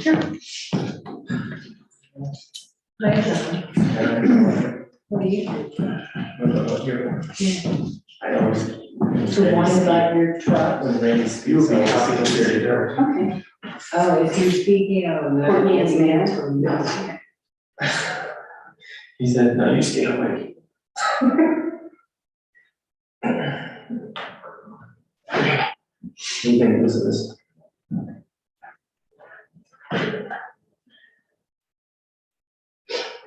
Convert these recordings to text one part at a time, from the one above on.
Sure. What do you do? I always. To wind about your truck? When Randy speaks, I always see him there. Okay. Oh, is he speaking? Oh, no. Courtney is man. He said, no, you stay away. What do you think this is?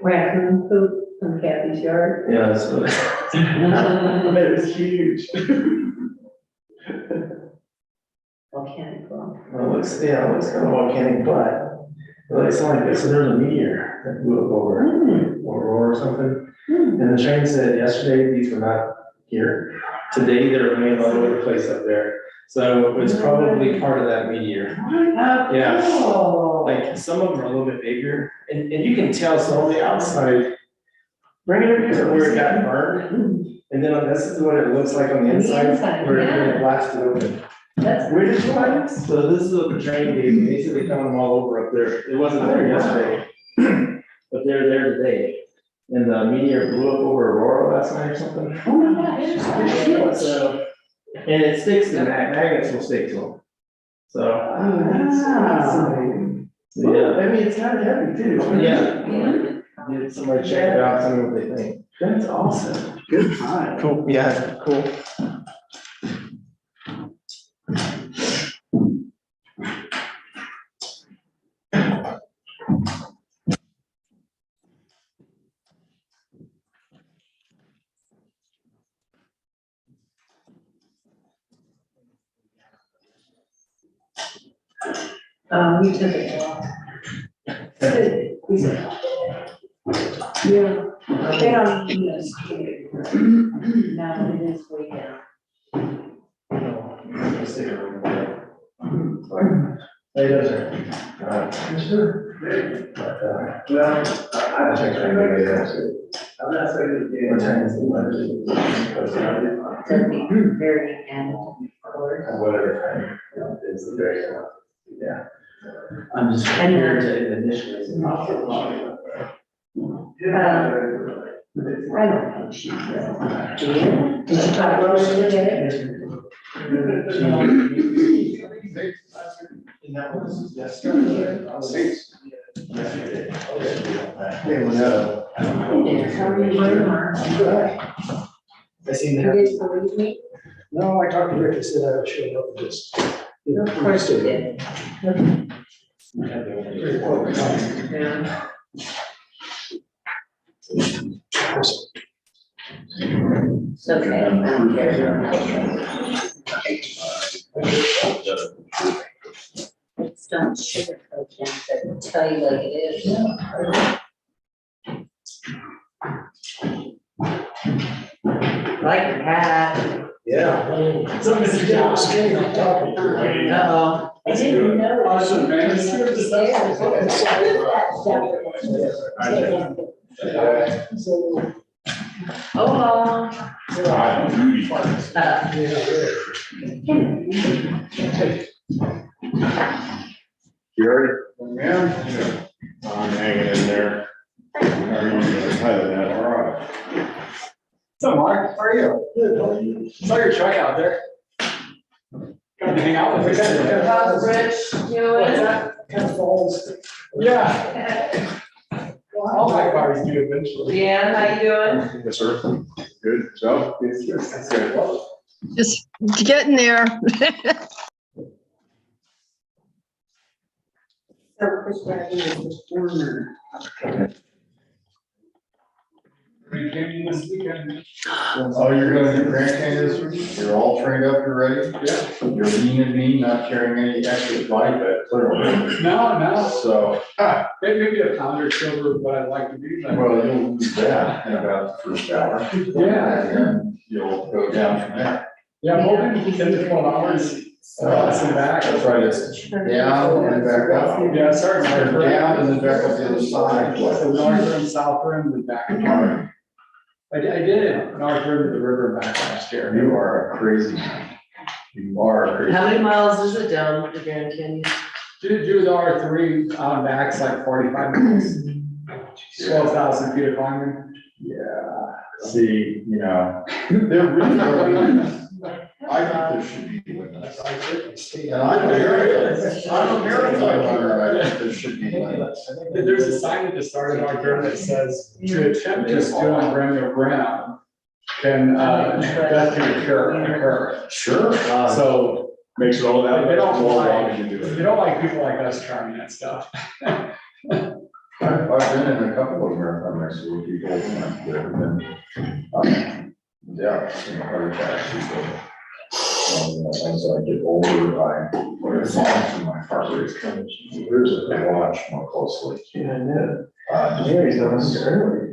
Raccoon poop from Kathy's yard. Yeah, that's what. I bet it was huge. Volcanic rock. Well, it looks, yeah, it looks kind of volcanic, but it looks like this. So there's a meteor that blew up over Aurora or something. And the train said yesterday these were not here. Today they're running all over the place up there. So it's probably part of that meteor. Yeah. Like some of them are a little bit bigger, and you can tell some on the outside. Bring it over here where it got burned, and then on this is what it looks like on the inside, where it blasted open. That's. Where did you find it? So this is what the train gave me. They said they found them all over up there. It wasn't there yesterday, but they're there today. And the meteor blew up over Aurora last night or something. Oh my gosh. So, and it sticks to magnets will stick to them. So. Yeah, I mean, it's kind of heavy too. Yeah. Did somebody check it out, tell me what they think. That's awesome. Good time. Cool, yeah, cool. We took it off. Yeah, they don't need us here. Now it is way down. Hey, does it? Sure. Well, I checked right there. I'm not saying that. What time is it? It's very end. Whatever time it is, the very, yeah. I'm just here to initially. I don't know. Do you? Did you talk about it today? And that was Yes. Hey, what's up? How are you doing, Mark? I seen You that. didn't believe me? No, I talked to Rick, I said I would show up and just. Of course you did. Yeah. It's okay. It's not sugarcoat things, I can tell you like it is. Like your hat. Yeah. Something to get on screen, I'm talking. Uh-oh. I didn't know. Awesome, man. So. Oh. You ready? Yeah. I'm hanging in there. How are you doing? Hi there. All right. What's up, Mark? How are you? Good, how are you? Saw your truck out there. Come to hang out with us. How's Rich doing? Kind of falls. Yeah. All my cars do eventually. Dan, how you doing? Yes, sir. Good. So? That's good. Just getting there. So Chris Bradley is the former. Grand Canyon this weekend. Oh, you're going to Grand Canyon this week? You're all trained up, you're ready? Yeah. You're lean and mean, not carrying any extra life at clearly. No. So, Maybe a pound or silver, but I'd like to do that. well, you'll lose that in about the first hour. Yeah. And then you'll go down from there. Yeah, I'm hoping 10 to 12 hours. Some back. That's right, it's down and back up. Yeah, sorry. Down and then back up the other side. So north rim, south rim, and back apart. I did it north rim to the river and back last year. You are a crazy man. You are a crazy. How many miles is it down to Grand Canyon? do the R3 on backs like 45 minutes. 12,000 feet of climbing. Yeah, see, you know, there really are limits. I think there should be limits. And I'm a marathon runner, I think there should be limits. There's a sign at the start of our journey that says, to attempt to skill on granular ground can, that can occur. Sure. So Makes it all that. they don't more like, wanting to do it. they don't like people like us trying that stuff. I've been in a couple of marathon races where people that have been, yeah, some heart attacks. As I get older, I put it on to my heart rate. There's a watch more closely. Yeah, I know. Yeah, he's done this early.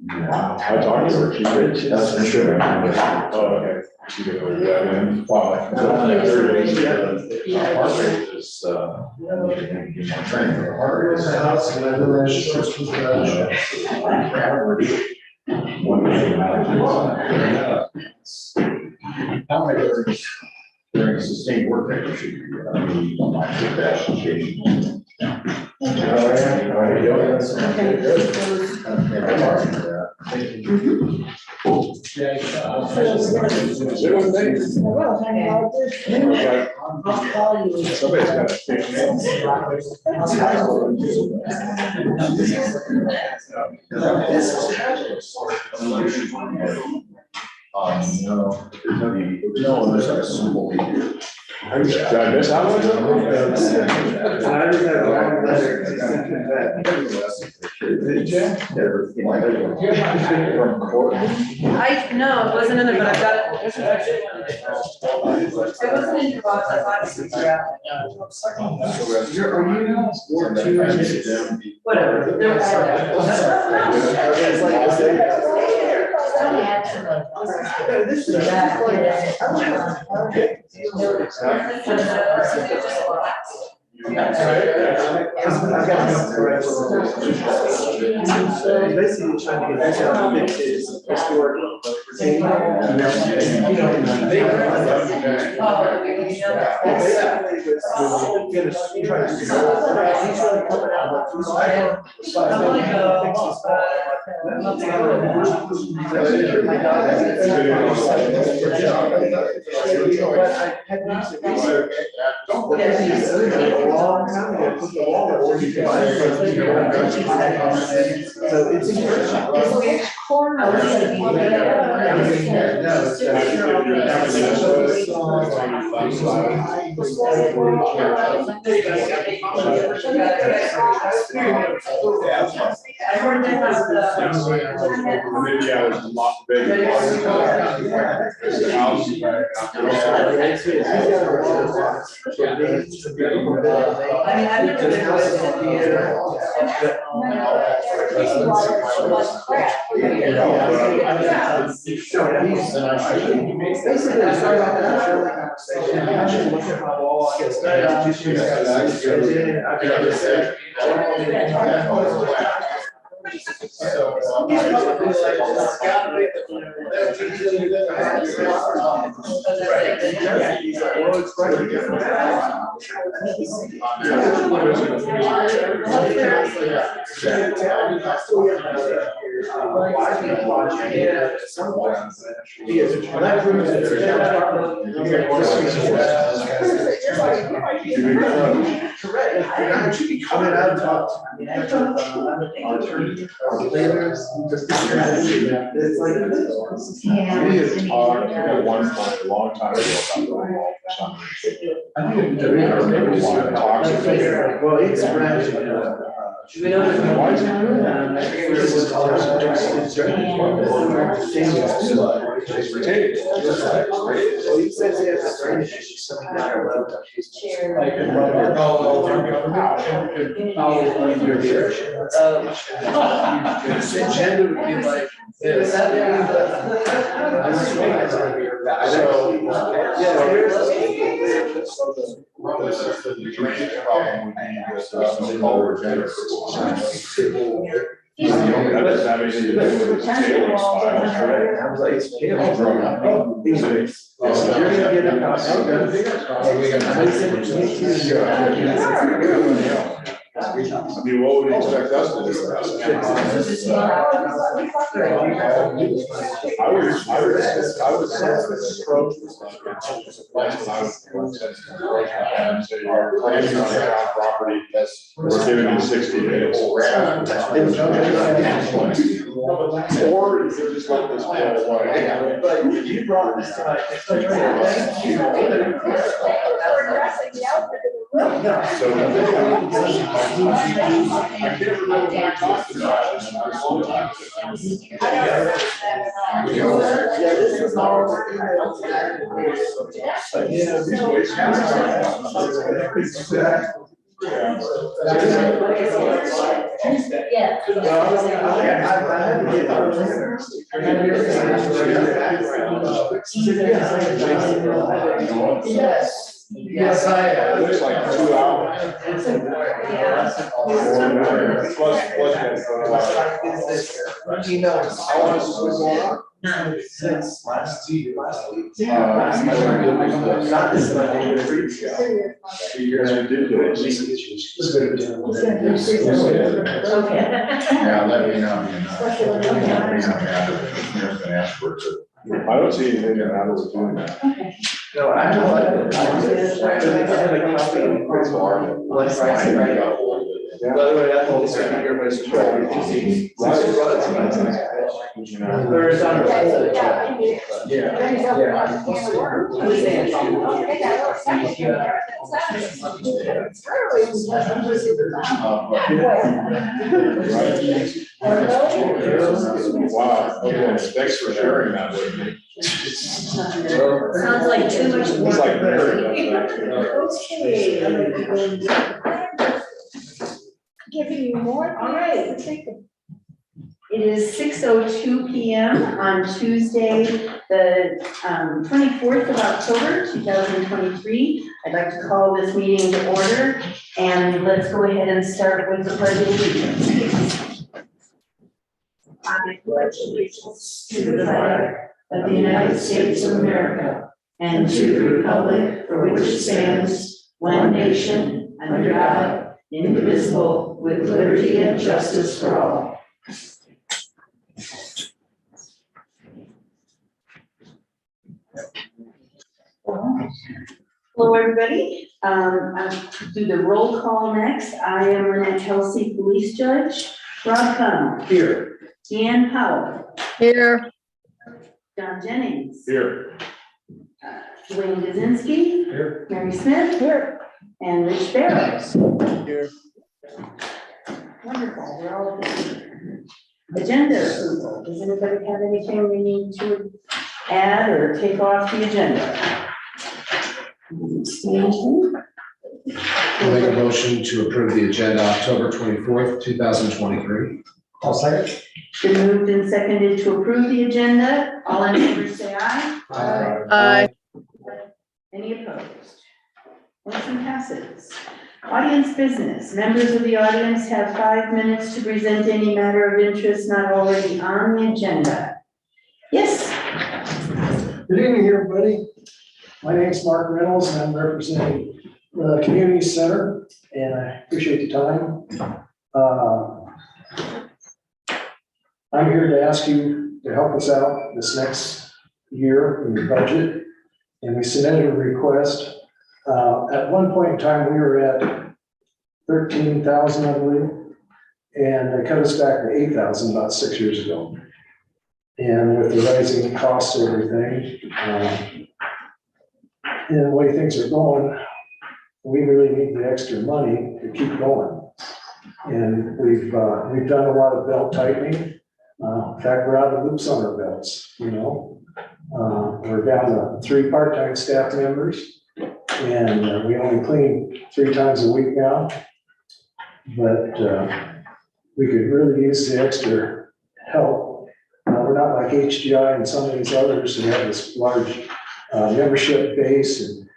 Yeah, I talked to her, she did, that's for sure. Oh, okay. She did a weapon, wow. My heart rate is, training for the heart rate. How many During sustained work, I should be, on my application. I'll call you. Somebody's got to fix no, there's like a symbol here. Did I miss that one? I just had a long letter. No, it wasn't in there, but I've got it. It wasn't in your box, I thought it was wrapped. Whatever. This is basically trying to get this out of his historic. So it's encouraging. Maybe I was a lot bigger. I've never been One point a long time ago. Well, it's Why is it doing that? Well, he says he has a drainage issue, something that I love. Agenda would be like this. So you're gonna get a copy. Oh, we got- I mean, what would you expect us to do? I would sense this approach was like, and say, our planning on our property, we're giving you 60 days. Or is it just let this go away? But you brought this to my. Thank you. So. I can't remember what I talked about. Yeah, this is all. Yeah. I had to get Yes. Yes, I. It looks like 2 hours. Plus, You know. how long has this been going on? Since last week. Not this You guys are ridiculous. Okay. Yeah, let me know, ask for it. I don't see anything that I was doing that. No, I don't like it. I have a copy of Chris Warren. Let's write it right up. By the way, I told this everybody's trying to see. There's on the website. Wow, okay, thanks for sharing that with me. Sounds like too much work. It's like Mary does that too. Okay. Giving you more. All right. It is 6:02 p.m. on Tuesday, the 24th of October, 2023. I'd like to call this meeting to order, and let's go ahead and start with the pledge of allegiance. I pledge allegiance to the flag of the United States of America and to the republic for which it stands, one nation, under God, indivisible, with liberty and justice for all. Hello, everybody. I'll do the roll call next. I am Renee Kelsey, police judge. Rob Cohn. Here. Deanne Powell. Here, John Jennings. Here. Dwayne Kaczynski. Here. Mary Smith. Here. And Rich Barrows. Here. Wonderful, we're all here. Agenda approval. Does anybody have anything we need to add or take off the agenda? Anything? I'll make a motion to approve the agenda October 24th, 2023. I'll second. Been moved and seconded to approve the agenda. All in favor, say aye. aye. Any opposed? Motion passes. Audience business. Members of the audience have 5 minutes to present any matter of interest not already on the agenda. Yes, Good evening, everybody. My name is Mark Reynolds, and I'm representing the community center, and I appreciate the time. I'm here to ask you to help us out this next year in the budget, and we submitted a request. At one point in time, we were at 13,000, I believe, and they cut us back to 8,000 about 6 years ago. And with the rising costs of everything, and the way things are going, we really need the extra money to keep going. And we've done a lot of belt tightening. In fact, we're out of loops on our belts, you know. We're down to 3 part-time staff members, and we only clean 3 times a week now. But we could really use the extra help. We're not like HGI and some of these others who have this large membership base and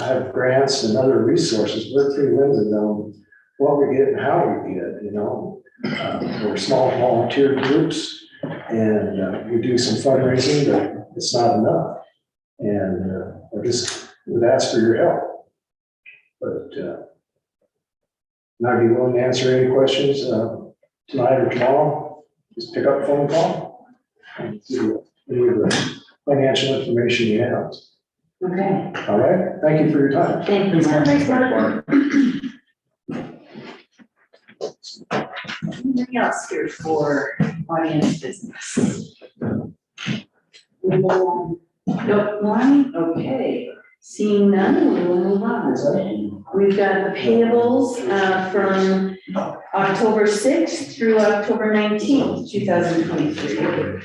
have grants and other resources. We're pretty limited on what we get and how we get, you know. We're small volunteer groups, and we do some fundraising, but it's not enough. And I just would ask for your help. But not be willing to answer any questions tonight or tomorrow. Just pick up the phone call and see any of the financial information you have. Okay. All right, thank you for your time. Thank you. Thanks, Mark. Anything else here for audience business? Nope, none? Okay. Seeing none, we will move on. We've got the payables from October 6th through October 19th, 2023.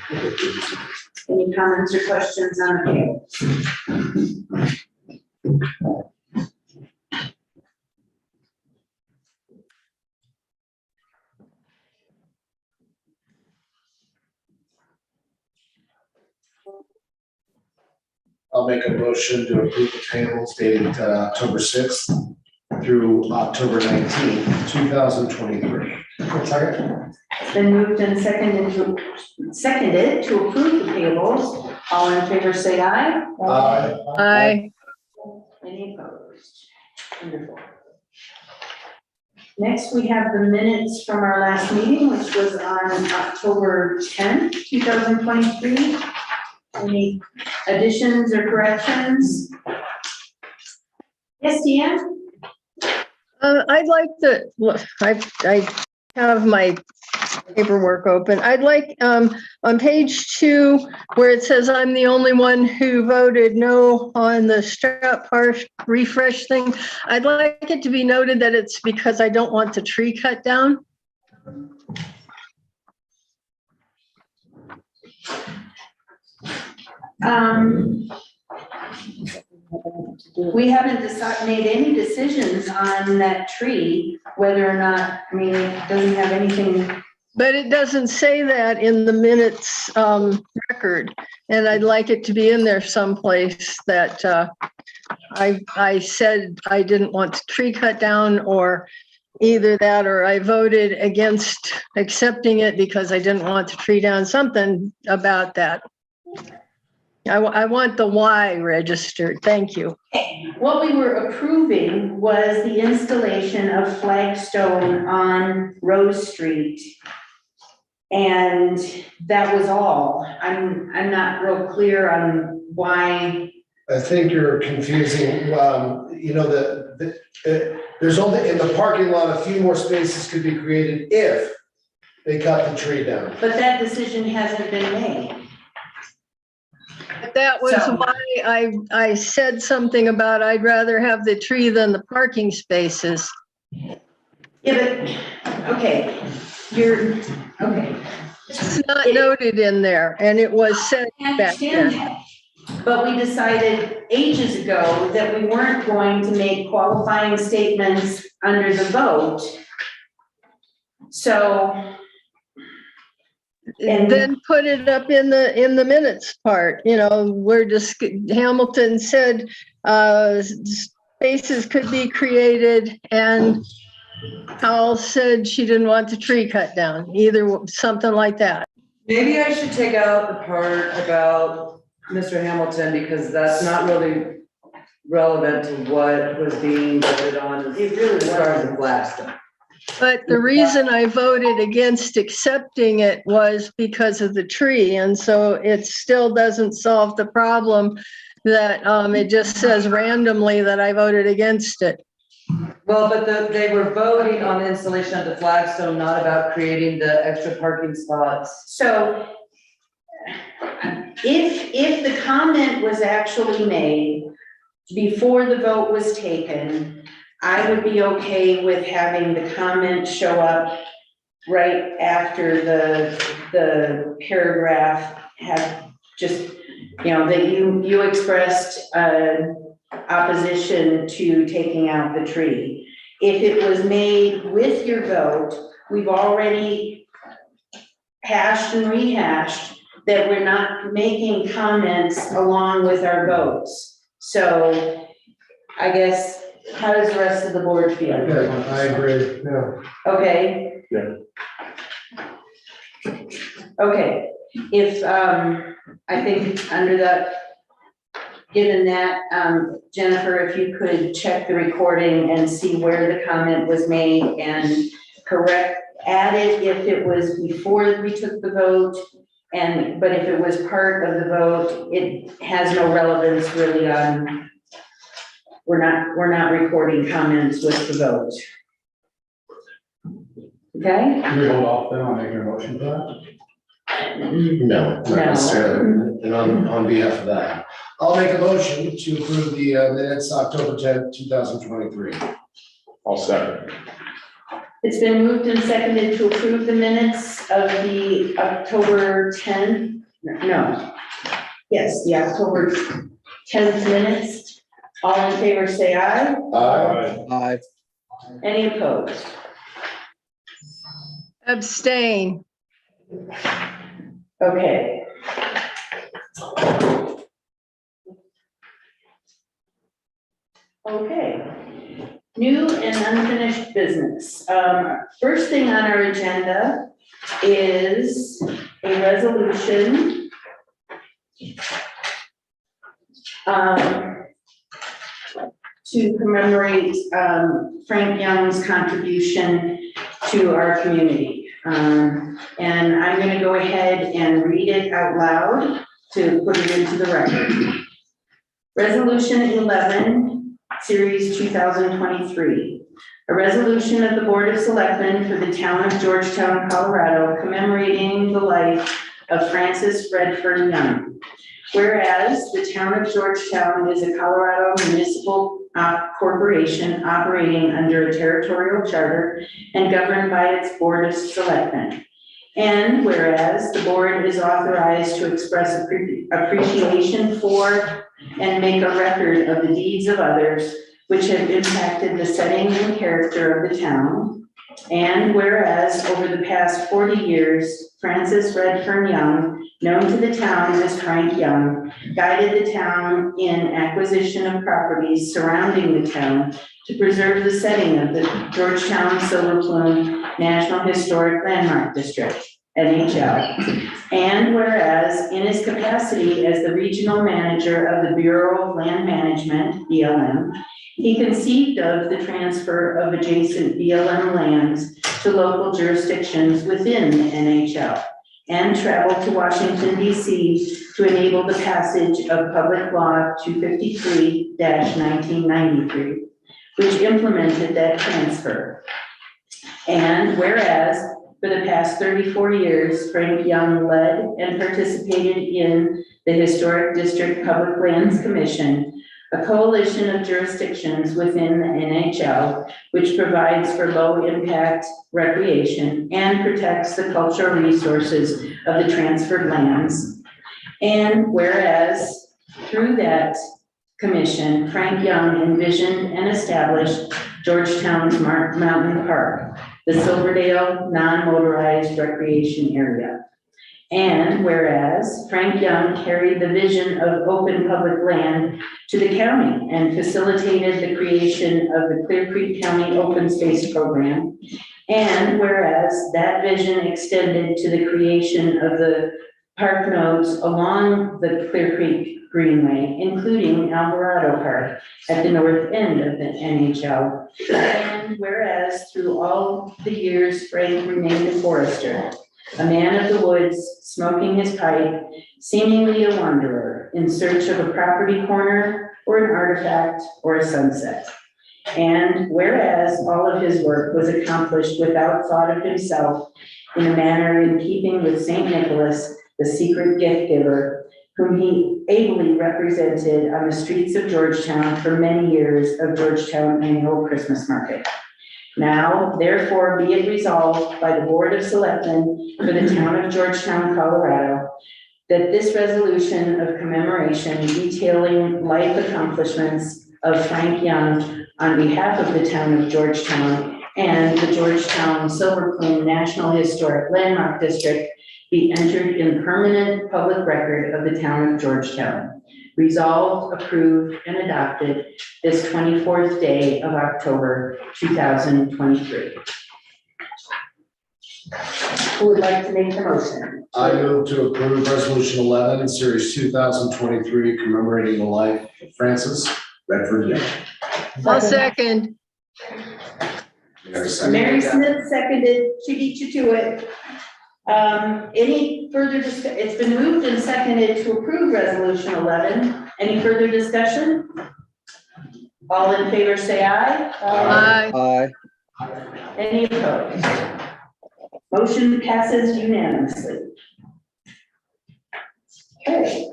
Any comments or questions on the payables? I'll make a motion to approve the payables dated October 6th through October 19th, 2023. Second. It's been moved and seconded to approve the payables. All in favor, say aye. I, Any opposed? Wonderful. Next, we have the minutes from our last meeting, which was on October 10th, 2023. Any additions or corrections? Yes, Deanne? I'd like to, look, I have my paperwork open. I'd like, on page 2, where it says I'm the only one who voted no on the strap park refresh thing, I'd like it to be noted that it's because I don't want the tree cut down. We haven't made any decisions on that tree, whether or not, I mean, it doesn't have anything. But it doesn't say that in the minutes record, and I'd like it to be in there someplace that I said I didn't want the tree cut down, or either that, or I voted against accepting it because I didn't want the tree down, something about that. I want the Y registered, thank you. What we were approving was the installation of flagstone on Rose Street. And that was all. I'm not real clear on why. I think you're confusing, you know, there's only, in the parking lot, a few more spaces could be created if they cut the tree down. But that decision hasn't been made. That was So- why I said something about I'd rather have the tree than the parking spaces. Yeah, but, okay, okay. It's not noted in there, and it was said I back understand then. that. But we decided ages ago that we weren't going to make qualifying statements under the vote. So. And- Then put it up in the minutes part, you know, where just Hamilton said spaces could be created, and Powell said she didn't want the tree cut down, either something like that. Maybe I should take out the part about Mr. Hamilton, because that's not really relevant to what was being voted on as It really far as the wasn't. flagstone. But the reason I voted against accepting it was because of the tree, and so it still doesn't solve the problem that it just says randomly that I voted against it. Well, but they were voting on the installation of the flagstone, not about creating the extra parking spots. So if the comment was actually made before the vote was taken, I would be okay with having the comment show up right after the paragraph have just, you know, that you expressed opposition to taking out the tree. If it was made with your vote, we've already hashed and rehashed that we're not making comments along with our votes. So I guess, how does the rest of the board feel? I agree, yeah. Okay? Yeah. Okay, if, I think under that given that, Jennifer, if you could check the recording and see where the comment was made and add it if it was before we took the vote. But if it was part of the vote, it has no relevance really on, we're not recording comments with the vote. Okay? Can we hold off then on making a motion for that? No, not necessarily. And on behalf of that, I'll make a motion to approve the minutes October 10th, 2023. I'll second. It's been moved and seconded to approve the minutes of the October 10th, the October 10th minutes. All in favor, say aye. Aye. Any opposed? Abstain. Okay. Okay. New and unfinished business. First thing on our agenda is a resolution to commemorate Frank Young's contribution to our community. And I'm going to go ahead and read it out loud to put it into the record. Resolution 11, Series 2023. A resolution of the Board of Selectmen for the town of Georgetown, Colorado, commemorating the life of Francis Redfern Young. Whereas the town of Georgetown is a Colorado municipal corporation operating under a territorial charter and governed by its Board of Selectmen. And whereas the board is authorized to express appreciation for and make a record of the deeds of others which have impacted the setting and character of the town. And whereas over the past 40 years, Francis Redfern Young, known to the town as Frank Young, guided the town in acquisition of properties surrounding the town to preserve the setting of the Georgetown Silver Plume National Historic Landmark District, NHL. And whereas in his capacity as the regional manager of the Bureau of Land Management, BLM, he conceived of the transfer of adjacent BLM lands to local jurisdictions within the NHL and traveled to Washington, D.C. to enable the passage of Public Law 253-1993, which implemented that transfer. And whereas for the past 34 years, Frank Young led and participated in the Historic District Public Lands Commission, a coalition of jurisdictions within the NHL, which provides for low-impact recreation and protects the cultural resources of the transferred lands. And whereas through that commission, Frank Young envisioned and established Georgetown's Mountain Park, the Silverdale non-motorized recreation area. And whereas Frank Young carried the vision of open public land to the county and facilitated the creation of the Clear Creek County Open Space Program. And whereas that vision extended to the creation of the park nodes along the Clear Creek Greenway, including Alvarado Park at the north end of the NHL. And whereas through all the years, Frank remained a forester, a man of the woods, smoking his pipe, seemingly a wanderer in search of a property corner or an artifact or a sunset. And whereas all of his work was accomplished without thought of himself in a manner in keeping with St. Nicholas, the secret gift giver, whom he ably represented on the streets of Georgetown for many years of Georgetown annual Christmas market. Now, therefore, be it resolved by the Board of Selectmen for the town of Georgetown, Colorado, that this resolution of commemoration detailing life accomplishments of Frank Young on behalf of the town of Georgetown and the Georgetown Silver Plume National Historic Landmark District be entered in permanent public record of the town of Georgetown. Resolved, approved, and adopted this 24th day of October, 2023. Who would like to make the motion? I move to approve resolution 11, series 2023, commemorating the life of Francis Redford Young. I'll second. Mary Smith seconded, she beat you to it. Any further it's been moved and seconded to approve resolution 11. Any further discussion? All in favor, say aye. Aye. Any opposed? Motion passes unanimously. Okay.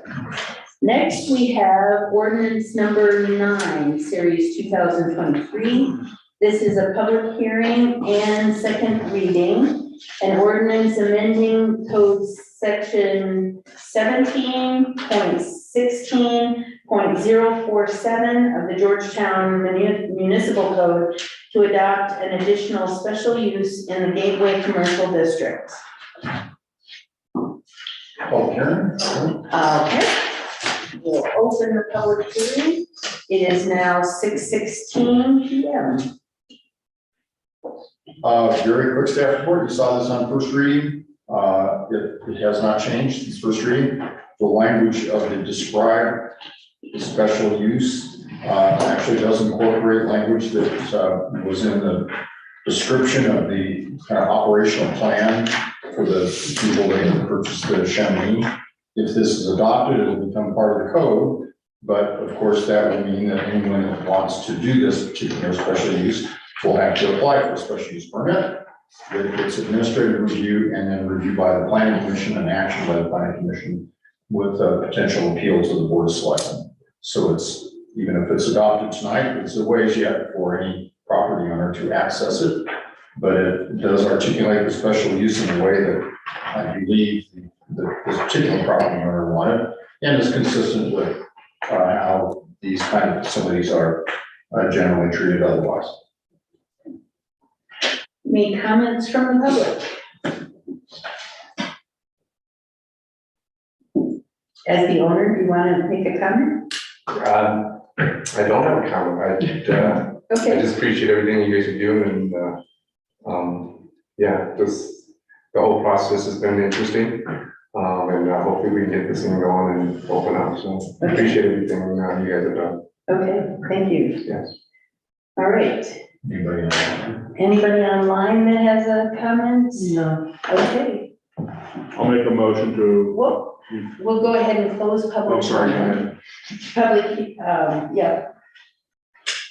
Next, we have ordinance number 9, series 2023. This is a public hearing and second reading. An ordinance amending code section 17.16.047 of the Georgetown Municipal Code to adopt an additional special use in the Gateway Commercial District. Public hearing? Okay, we'll open the public hearing. It is now 6:16 p.m. Very quick staff report. You saw this on first reading. It has not changed since first reading. The language of the described special use actually does incorporate language that was in the description of the kind of operational plan for the people that have purchased the Chamonix. If this is adopted, it will become part of the code. But of course, that would mean that anyone that wants to do this particular special use will have to apply for a special use permit. It's administrative review and then review by the planning commission and action by the planning commission with a potential appeal to the board of selectmen. So it's, even if it's adopted tonight, it's a ways yet for any property owner to access it. But it does articulate the special use in a way that I believe this particular property owner wanted, and is consistent with how these kind of facilities are generally treated otherwise. Any comments from the public? As the owner, do you want to make a comment? I don't have a comment. I Okay. just appreciate everything you guys are doing and, yeah, just the whole process has been interesting. And hopefully we can get this thing going and open up. So I appreciate everything you guys have done. Okay, thank you. Yes. All right. Anybody online? Anybody online that has a comment? No. Okay, I'll make a motion to, we'll go ahead and close public. oh, sorry, go comment. ahead. Public, yeah.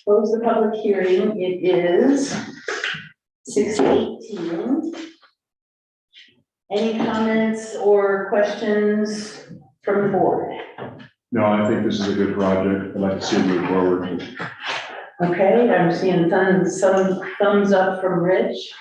Close the public hearing. It is 6:18. Any comments or questions from the board? No, I think this is a good project. I'd like to see it move forward. Okay, I'm seeing some thumbs up from Rich.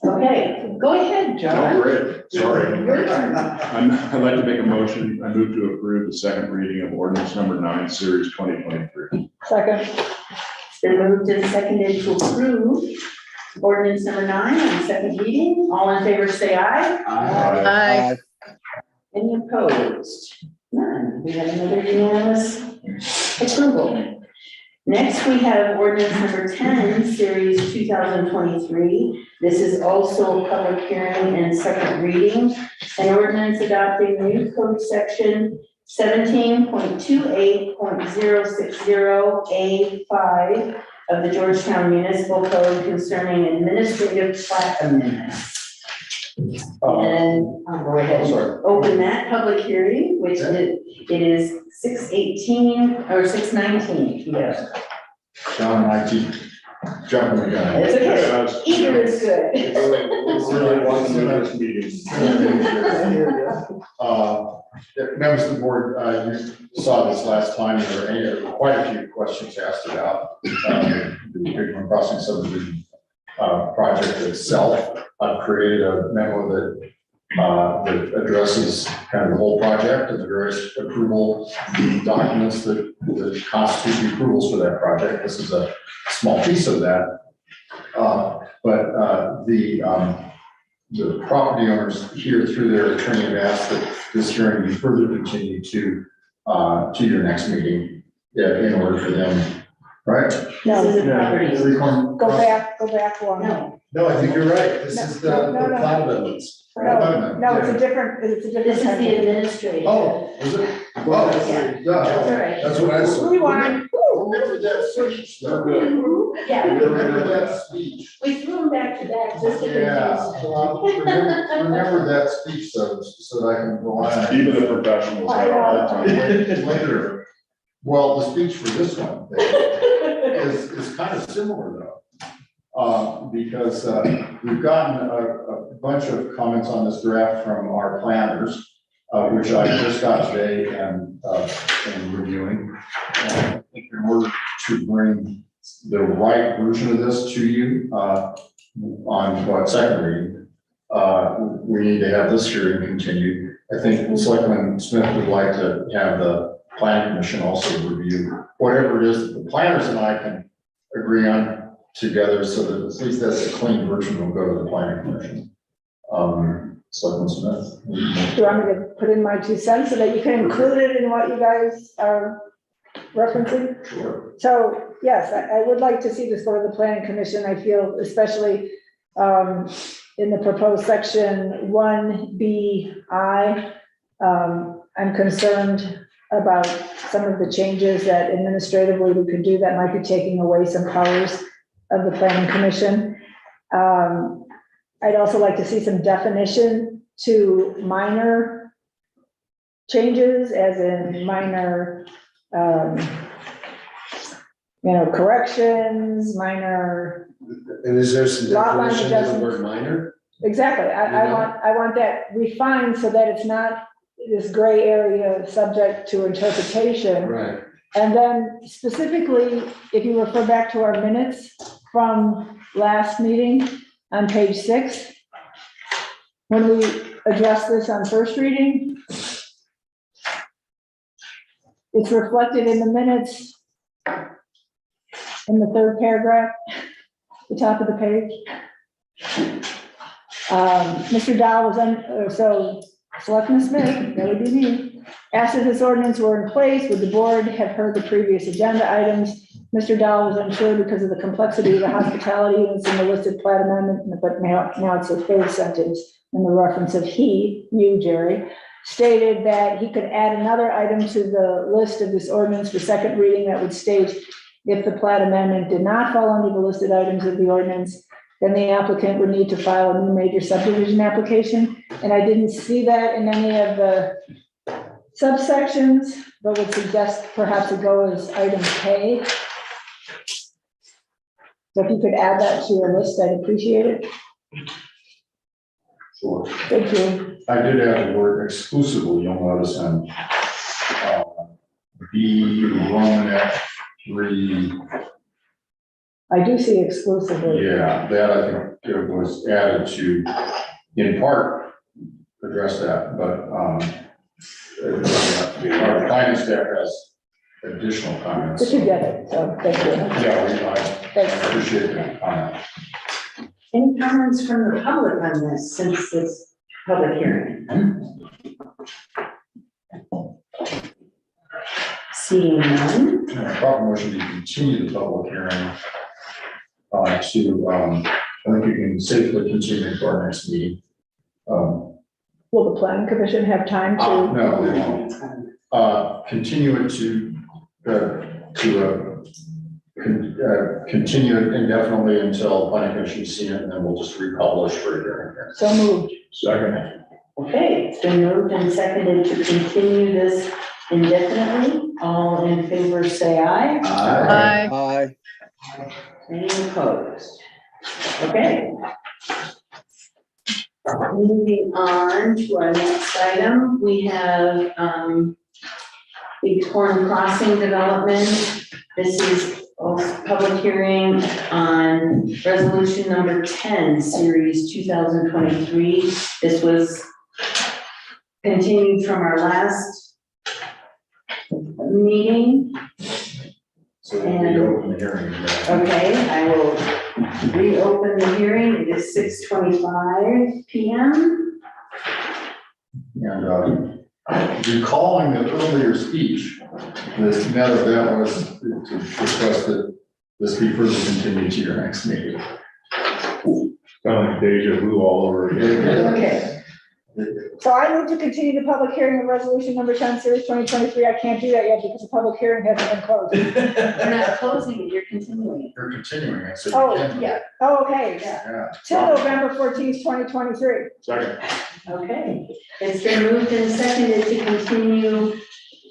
Okay, go ahead, Oh, John. great, sorry. Your turn. I'd like to make a motion, I move to approve the second reading of ordinance number 9, series 2023. Second. It's been moved and seconded to approve ordinance number 9 on second reading. All in favor, say aye. Aye. Any opposed? None. We have another unanimous approval. Next, we have ordinance number 10, series 2023. This is also a public hearing and second reading. An ordinance adopting new code section 17.28.060A5 of the Georgetown Municipal Code concerning administrative plat amendments. And I'll go ahead and open that public hearing, which it is 6:18 or 6:19 p.m. John and I keep jumping the gun. It's okay, either is good. Really want to do this meeting. Members of the board, you saw this last time, there were quite a few questions asked about the Bighorn Crossing subdivision project itself. I've created a memo that addresses kind of the whole project and the various approval documents that constitute the approvals for that project. This is a small piece of that. But the property owners here through their attorney have asked that this hearing be further continued to your next meeting in order for them, right? This is a property. Go back one. No, No, I think you're right. This is the plat amendments. No, it's a different This is the kind of. administrative. Oh, is it? Oh, Yeah. yeah, That's all right. that's what I said. Rewind. Remember that speech, though. Yeah, Remember that speech. we threw them back to back just to Yeah, confuse. well, remember that speech, so that I can rely on it. Even the professionals have a hard time. Later. Well, the speech for this one is kind of similar though. Because we've gotten a bunch of comments on this draft from our planners, which I just got today and reviewing. I think in order to bring the right version of this to you on second reading, we need to have this hearing continued. I think Selectman Smith would like to have the planning commission also review whatever it is that the planners and I can agree on together, so that at least that's a clean version will go to the planning commission. Selectman Smith. Do you want me to put in my 2 cents so that you can include it in what you guys are referencing? Sure. So, yes, I would like to see this go to the planning commission. I feel especially in the proposed section 1BI, I'm concerned about some of the changes that administratively we could do that might be taking away some powers of the planning commission. I'd also like to see some definition to minor changes, as in minor, corrections, minor. And is there some Lot line definition of the adjustments. word minor? Exactly, I want that refined so that it's not this gray area subject to interpretation. Right. And then specifically, if you refer back to our minutes from last meeting on page 6, when we addressed this on first reading, it's reflected in the minutes in the 3rd paragraph, the top of the page. Mr. Dow was so Selectman Smith, that would be me, asked if this ordinance were in place, would the board have heard the previous agenda items? Mr. Dahl was unsure because of the complexity of the hospitality units in the listed plat amendment, but now it's a 3rd sentence in the reference of he, you, Jerry, stated that he could add another item to the list of this ordinance for second reading that would state, if the plat amendment did not fall under the listed items of the ordinance, then the applicant would need to file a new major subdivision application. And I didn't see that in any of the subsections, but would suggest perhaps it go as item K. So if you could add that to your list, I'd appreciate it. Sure. Thank you. I did add the word exclusively, you'll notice on B Romanet 3. I do see exclusively. Yeah, that I think it was added to, in part, address that, but our planning staff has additional comments. But you get it, so thank you. Yeah, I Thanks. appreciate that comment. Any comments from the public on this, since this public hearing? Seeing none, Proper motion to continue the public hearing I think you can safely continue to our next meeting. Will the planning commission have time to? No, they won't. Continue it continue it indefinitely until planning commission sees it, and then we'll just republish for a hearing. So moved. Second. okay, it's been moved and seconded to continue this indefinitely. All in favor, say aye. Aye. Any opposed? Okay. Moving on to our next item, we have Big Horn Crossing Development. This is a public hearing on resolution number 10, series 2023. This was continued from our last meeting. So we open the hearing. Okay, I will reopen the hearing. It is 6:25 p.m. And recalling the earlier speech, the net of that was to discuss that this be further continued to your next meeting. Kind of like deja vu all over again. Okay, So I move to continue the public hearing of resolution number 10, series 2023. I can't do that yet because the public hearing hasn't been closed. You're not closing it, you're continuing it. You're continuing it, so you Oh, can. yeah. Oh, okay, Yeah. till November 14th, 2023. Second. Okay, it's been moved and seconded to continue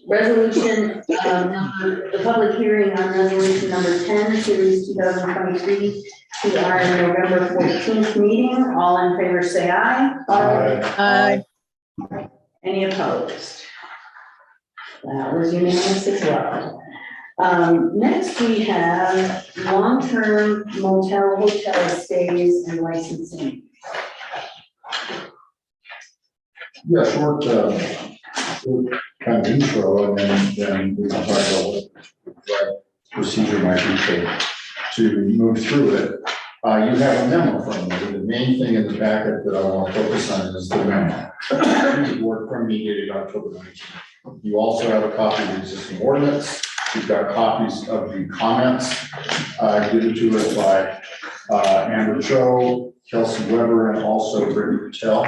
resolution, the public hearing on resolution number 10, series 2023, to our November 14th meeting. All in favor, say aye. Aye. Any opposed? That was unanimous as well. Next we have long-term motel, hotel stays and licensing. Yeah, short kind of intro, and then we can talk about what procedure might be to move through it. You have a memo from me. The main thing in the packet that I want to focus on is the memo. The board from me dated October 19th. You also have a copy of the existing ordinance. You've got copies of the comments given to us by Amber Cho, Kelsey Weber, and also Brittany Patel.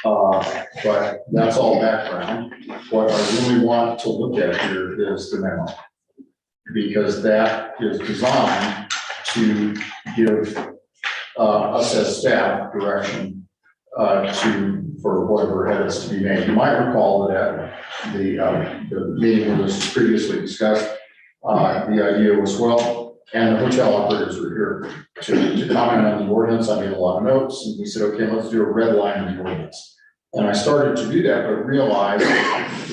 But that's all background. What I really want to look at here is the memo, because that is designed to give us as staff direction for whatever edits to be made. You might recall that at the meeting that was previously discussed, the idea was, well, and the hotel operators were here to comment on the ordinance. I made a lot of notes, and we said, okay, let's do a red line in the ordinance. And I started to do that, but realized,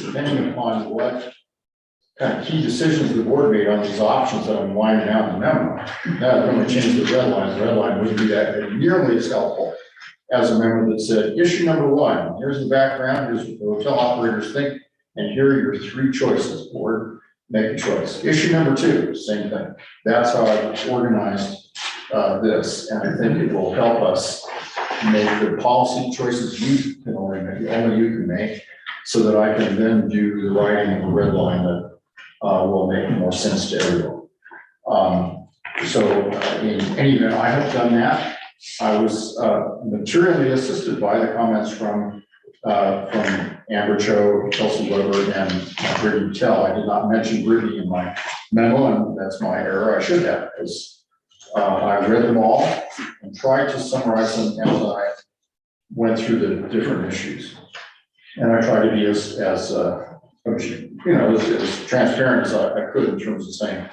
depending upon what kind of key decisions the board made on these options that I'm winding down the memo, that when we change the red line wouldn't be that nearly as helpful as a memo that said, issue number 1, here's the background, here's what the hotel operators think, and here are your 3 choices, board, make a choice. Issue number 2, same thing. That's how I've organized this, and I think it will help us make the policy choices you can only you can make, so that I can then do the writing of the red line that will make more sense to everyone. So in any event, I have done that. I was materially assisted by the comments from Amber Cho, Kelsey Weber, and Brittany Patel. I did not mention Brittany in my memo, and that's my error. I should have, because I read them all and tried to summarize them as I went through the different issues. And I tried to be as transparent as I could in terms of saying,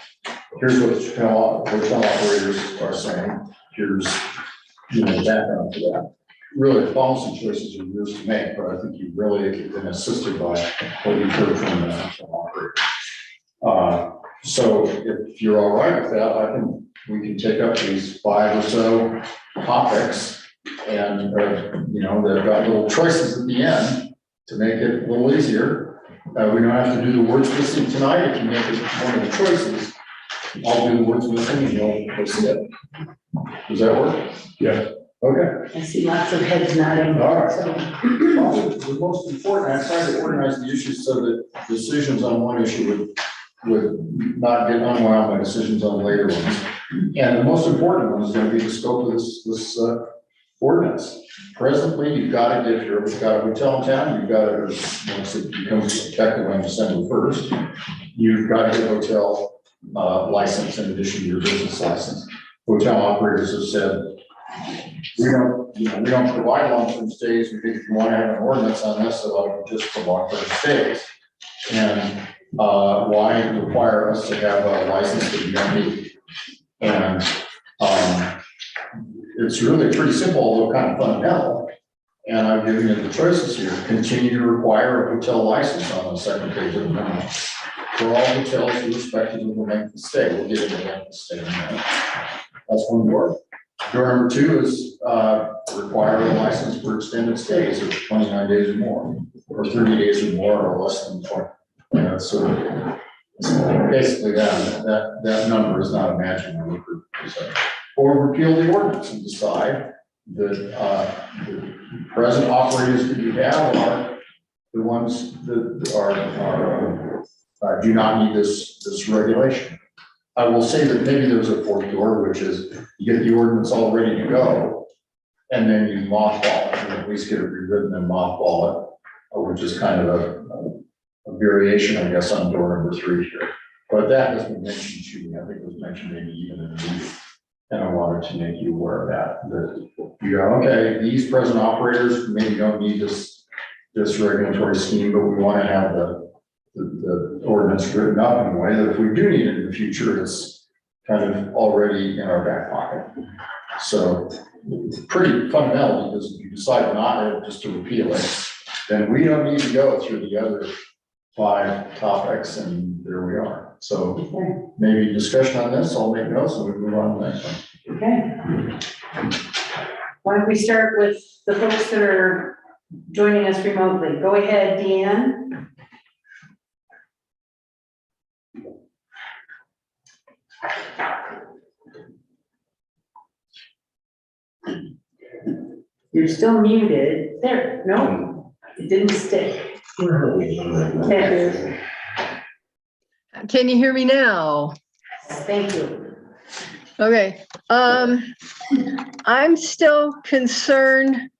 here's what the hotel operators are saying, here's the background to that. Really, the policy choices are yours to make, but I think you've really been assisted by what you've heard from the hotel operators. So if you're all right with that, we can take up these 5 or so topics, and they've got little choices at the end to make it a little easier. We don't have to do the words missing tonight. If you make it one of the choices, I'll do the words missing and you'll see it. Does that work? Yeah. Okay. I see lots of heads nodding. All right. So, Well, the most important, I tried to organize the issues so that decisions on one issue would not get unwound by decisions on later ones. And the most important one is going to be the scope of this ordinance. Presently, you've got to, if you've got a hotel in town, you've got to, once it becomes effective on December 1st, you've got to get a hotel license in addition to your business license. Hotel operators have said, we don't provide long-term stays. We think if you want to have an ordinance on this, it ought to be just for long-term stays. And why require us to have a license that you don't need? And it's really pretty simple, although kind of fundamental. And I've given you the choices here. Continue to require a hotel license on the second page of the memo for all hotels irrespective of the length of stay. We'll get into length of stay in a minute. That's one door. Door number 2 is require a license for extended stays of 29 days or more, or 30 days or more, or less than 20. So basically that number is not a magic number. Or repeal the ordinance and decide that the present operators that you have are the ones that do not need this regulation. I will say that maybe there's a 4th door, which is you get the ordinance all ready to go, and then you mothball it, and at least get it rewritten and mothball it, which is kind of a variation, I guess, on door number 3 here. But that has been mentioned to me, I think it was mentioned maybe even in the meeting. And I wanted to make you aware of that you go, okay, these present operators maybe don't need this regulatory scheme, but we want to have the ordinance written up in a way that if we do need it in the future, it's kind of already in our back pocket. So it's pretty fundamental, because if you decide not just to repeal it, then we don't need to go through the other 5 topics, and there we are. So maybe discussion on this, I'll make notes and we move on to the next one. Okay. Why don't we start with the folks that are joining us remotely? Go ahead, Deanne. You're still muted. There, no, it didn't stick. There. Can you hear me now? Thank you. Okay, I'm still concerned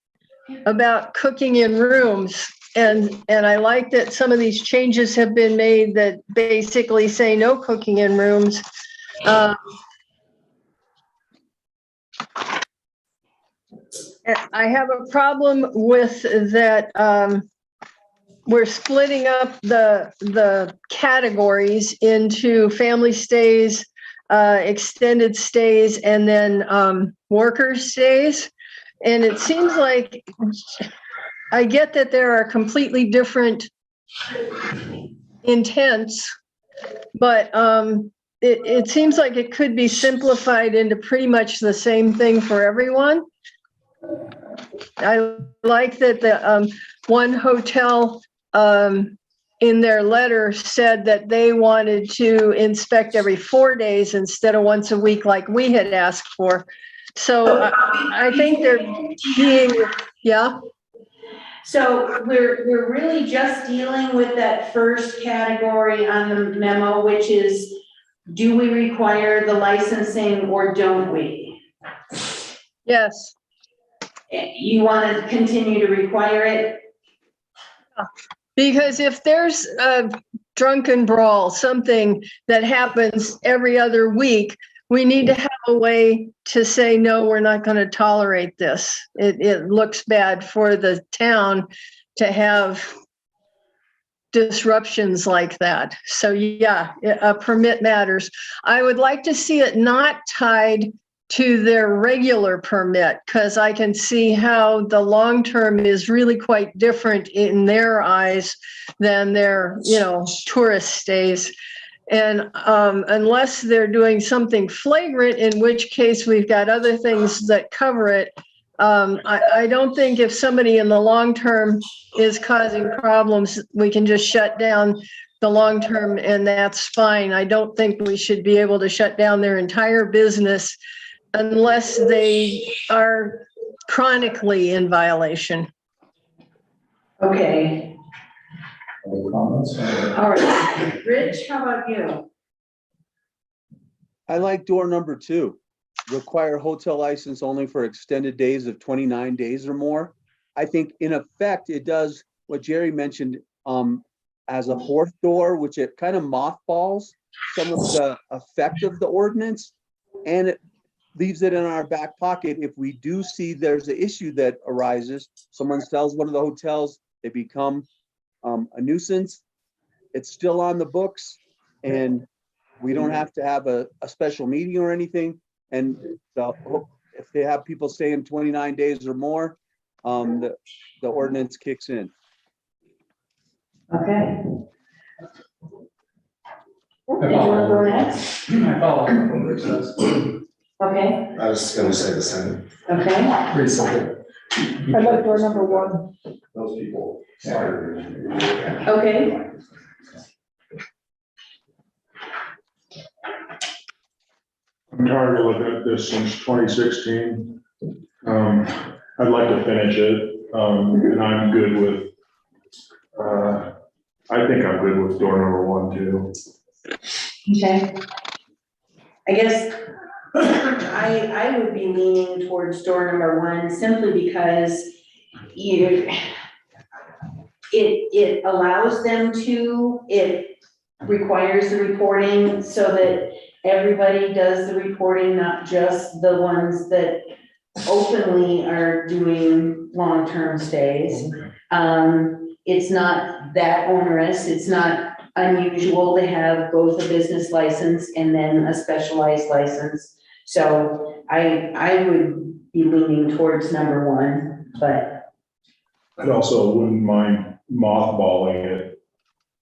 about cooking in rooms. And I like that some of these changes have been made that basically say no cooking in rooms. I have a problem with that. We're splitting up the categories into family stays, extended stays, and then worker stays. And it seems like, I get that there are completely different intents, but it seems like it could be simplified into pretty much the same thing for everyone. I like that the one hotel in their letter said that they wanted to inspect every 4 days instead of once a week like we had asked for. So I think they're being, yeah. So we're really just dealing with that first category on the memo, which is, do we require the licensing or don't we? Yes. You want to continue to require it? Because if there's a drunken brawl, something that happens every other week, we need to have a way to say, no, we're not going to tolerate this. It looks bad for the town to have disruptions like that. So yeah, a permit matters. I would like to see it not tied to their regular permit, because I can see how the long term is really quite different in their eyes than their, tourist stays. And unless they're doing something flagrant, in which case we've got other things that cover it. I don't think if somebody in the long term is causing problems, we can just shut down the long term and that's fine. I don't think we should be able to shut down their entire business unless they are chronically in violation. Okay, Other comments? all right. Rich, how about you? I like door number 2, require hotel license only for extended days of 29 days or more. I think in effect, it does what Jerry mentioned as a 4th door, which it kind of mothballs some of the effect of the ordinance, and it leaves it in our back pocket. If we do see there's an issue that arises, someone sells one of the hotels, they become a nuisance, it's still on the books, and we don't have to have a special meeting or anything. And if they have people staying 29 days or more, the ordinance kicks in. Okay. Did you want to go next? I follow up on what Rich says. Okay, I was just gonna say the same. okay. Pretty simple. I like door number 1. Those people started. Okay. I'm tired of looking at this since 2016. I'd like to finish it, and I'm good with, I think I'm good with door number 1 too. Okay. I guess I would be leaning towards door number one simply because it allows them to, it requires the reporting so that everybody does the reporting, not just the ones that openly are doing long-term stays. It's not that onerous, it's not unusual to have both a business license and then a specialized license. So I would be leaning towards number one, but. I also wouldn't mind mothballing it,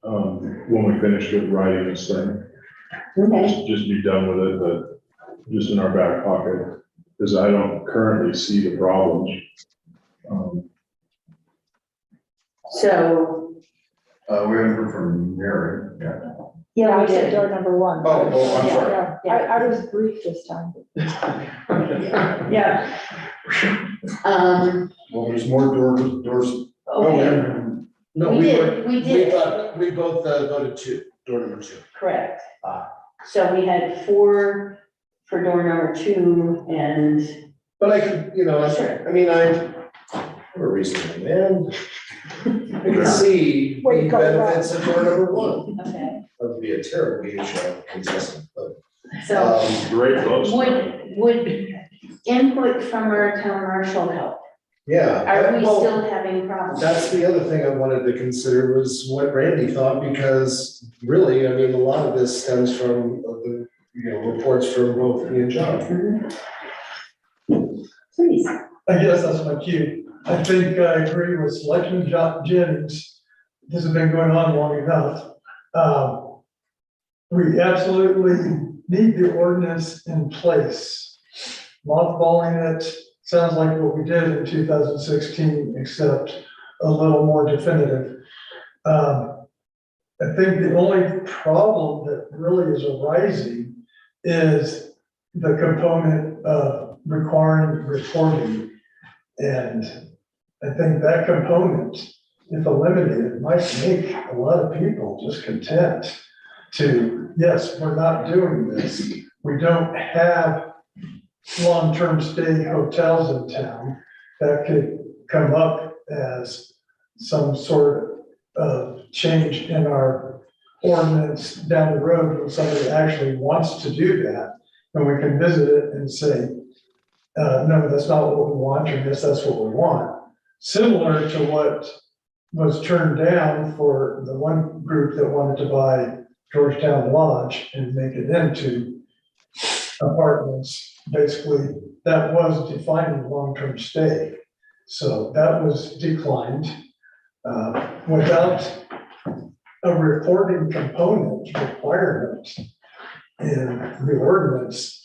when we finish with writing this thing. Okay. Just be done with it, but just in our back pocket, because I don't currently see the problems. So, We haven't heard from Mary yet. yeah, I we said did. door number one. Oh, I'm sorry. Yeah, I was brief this time. Yeah. Well, there's more doors. Okay, No, we did, we both voted two, door number two. correct. So we had 4 for door number 2 and, But I could, Sure. I mean, I'm a reasonable man. I can see Wait, the go benefits of door number one. okay, That would be a terrible contestant, but. so Great folks. would input from our town marshal help? Yeah. Are we well, still having problems? That's the other thing I wanted to consider was what Randy thought, because really, I mean, a lot of this stems from the, reports from both me and John. Please. I guess that's my cue. I think I agree with Selectman Jennings. This has been going on long enough. We absolutely need the ordinance in place. Mothballing it sounds like what we did in 2016, except a little more definitive. I think the only problem that really is arising is the component of requiring reporting. And I think that component, if eliminated, might make a lot of people just content to, yes, we're not doing this. We don't have long-term stay hotels in town. That could come up as some sort of change in our ordinance down the road when somebody actually wants to do that. And we can visit it and say, no, that's not what we want, or yes, that's what we want. Similar to what was turned down for the one group that wanted to buy Georgetown Lodge and make it into apartments. Basically, that was defining long-term stay. So that was declined. Without a reporting component requirement in the ordinance,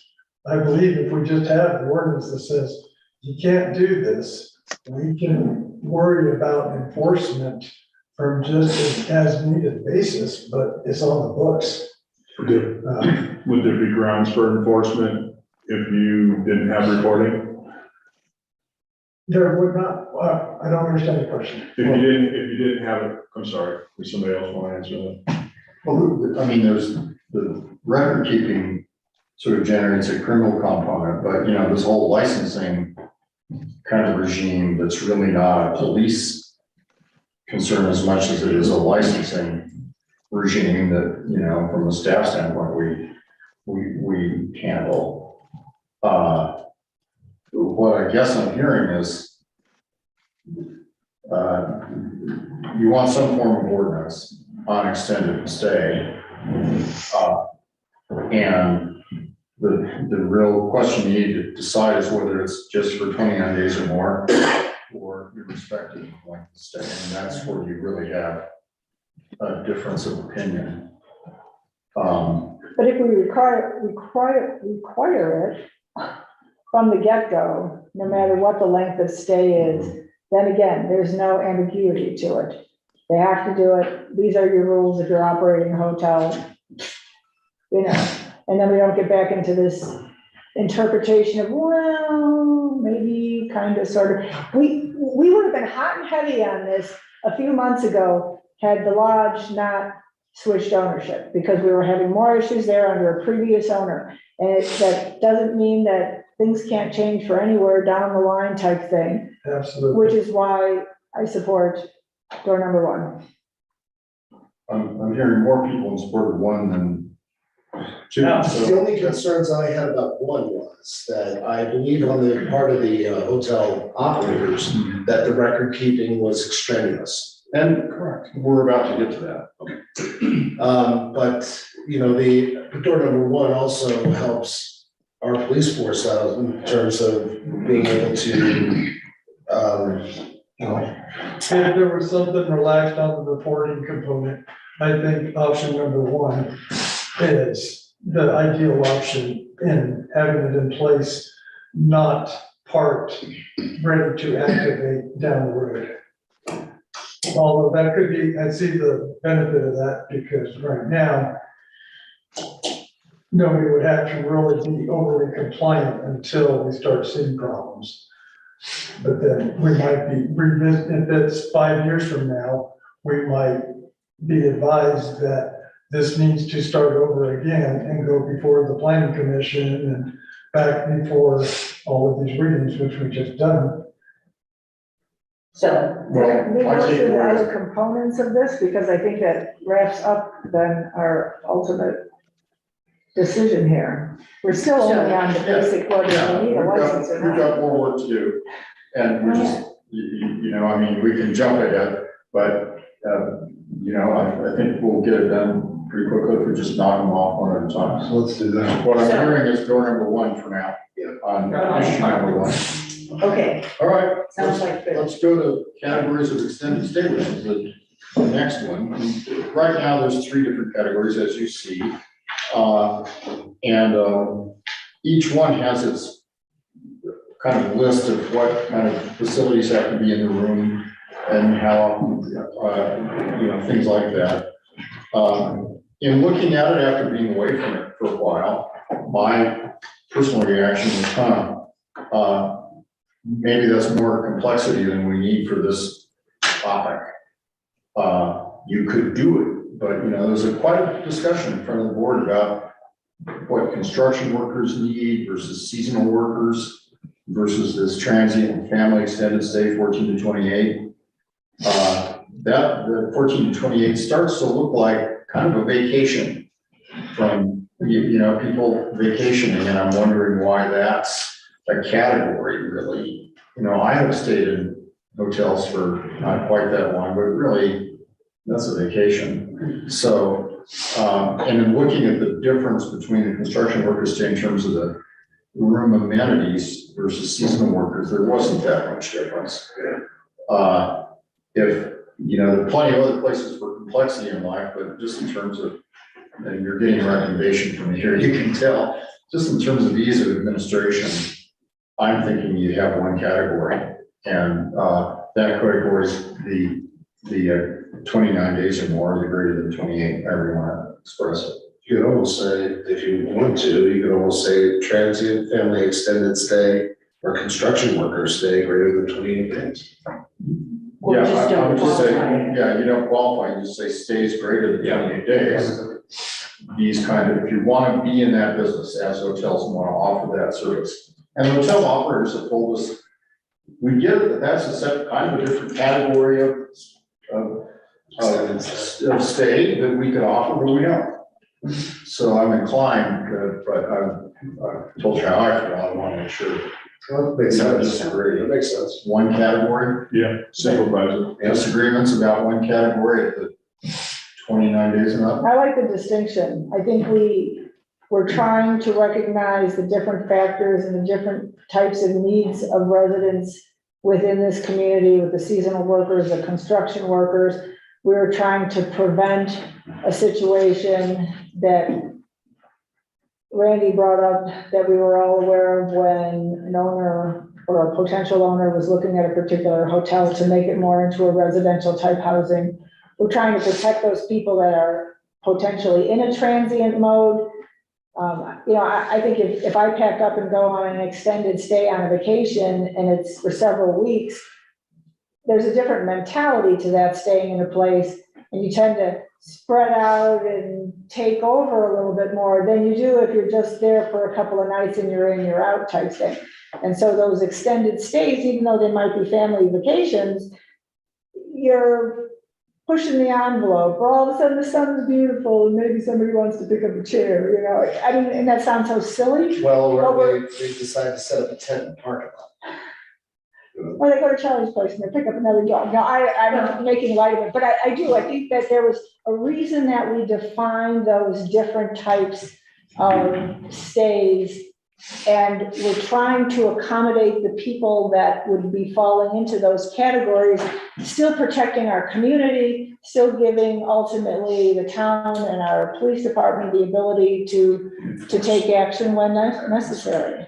I believe if we just have the ordinance that says, you can't do this, we can worry about enforcement from just an as-needed basis, but it's on the books. Would there be grounds for enforcement if you didn't have reporting? There would not, I don't understand the question. If you didn't have it, I'm sorry, does somebody else want to answer that? Well, I mean, there's the record keeping sort of generates a criminal component, but this whole licensing kind of regime that's really not a police concern as much as it is a licensing regime that, from a staff standpoint, we handle. What I guess I'm hearing is you want some form of ordinance on extended stay. And the real question you need to decide is whether it's just for 29 days or more, or irrespective of length of stay. And that's where you really have a difference of opinion. But if we require it from the get-go, no matter what the length of stay is, then again, there's no ambiguity to it. They have to do it. These are your rules if you're operating a hotel, and then we don't get back into this interpretation of, well, maybe kind of sort of, we would have been hot and heavy on this a few months ago had the lodge not switched ownership, because we were having more issues there under a previous owner. And that doesn't mean that things can't change for anywhere down the line type thing, Absolutely. which is why I support door number one. I'm hearing more people in support of one than two. So The only concerns I had about one was that I believe on the part of the hotel operators that the record keeping was extraneous. And correct, we're about to get to that. But, you know, the door number one also helps our police force out in terms of being able to, If there was something relaxed on the reporting component, I think option number one is the ideal option in having it in place, not parked, ready to activate down the road. Although that could be, I see the benefit of that, because right now, nobody would have to really be overly compliant until we start seeing problems. But then we might be revisiting, if it's 5 years from now, we might be advised that this needs to start over again and go before the planning commission and back before all of these readings, which we just done. So, We go through the other components of this, because I think that wraps up then our ultimate decision here. We're still only on the basic, whether Yeah, we need a license or we've not. got more work to do. And we're just, you know, I mean, we can jump ahead, but, you know, I think we'll get it done pretty quickly if we just knock them off one at a time. so let's do that. What I'm So- hearing is door number one for now, on issue number one. okay, All right, sounds like good. let's go to categories of extended stay, which is the next one. Right now, there's 3 different categories, as you see. And each one has its kind of list of what kind of facilities have to be in the room and how, you know, things like that. In looking at it after being away from it for a while, my personal reaction was, maybe that's more complexity than we need for this topic. You could do it, but, you know, there's quite a discussion in front of the board about what construction workers need versus seasonal workers versus this transient and family extended stay 14 to 28. The 14 to 28 starts to look like kind of a vacation from, you know, people vacationing, and I'm wondering why that's a category, really. You know, I have stayed in hotels for not quite that long, but really, that's a vacation. So, and in looking at the difference between the construction workers stay in terms of the room amenities versus seasonal workers, there wasn't that much difference. If, you know, there are plenty of other places for complexity in life, but just in terms of, and you're getting a recommendation from me here, you can tell, just in terms of ease of administration, I'm thinking you have one category, and that category is the 29 days or more, the greater than 28, however you want to express it. You could almost say, if you want to, you could almost say transient family extended stay or construction workers stay greater than 28 days. Or Yeah, just I don't would just say, qualify. yeah, you don't qualify, you just say stays greater than 28 days. These kind of, if you want to be in that business, as hotels want to offer that service. And hotel operators have told us, we get it, that that's a set, kind of a different category of stay that we could offer, but we don't. So I'm inclined, but I've told you how I feel, I want to make sure. Well, makes You don't sense. disagree. That makes sense. One category, Yeah, supervisor. disagreements about one category at the 29 days and up. I like the distinction. I think we're trying to recognize the different factors and the different types of needs of residents within this community with the seasonal workers, the construction workers. We're trying to prevent a situation that Randy brought up that we were all aware of when an owner or a potential owner was looking at a particular hotel to make it more into a residential type housing. We're trying to protect those people that are potentially in a transient mode. You know, I think if I pack up and go on an extended stay on a vacation and it's for several weeks, there's a different mentality to that staying in a place and you tend to spread out and take over a little bit more than you do if you're just there for a couple of nights and you're in, you're out type thing. And so those extended stays, even though they might be family vacations, you're pushing the envelope, or all of a sudden the sun's beautiful and maybe somebody wants to pick up a chair, you know, I mean, and that sounds so silly. Well, But or they decide to set up a tent in the parking lot. Or they go to Charlie's place and they pick up another dog. No, I'm making light of it, but I do, I think that there was a reason that we defined those different types of stays. And we're trying to accommodate the people that would be falling into those categories, still protecting our community, still giving ultimately the town and our police department the ability to take action when necessary.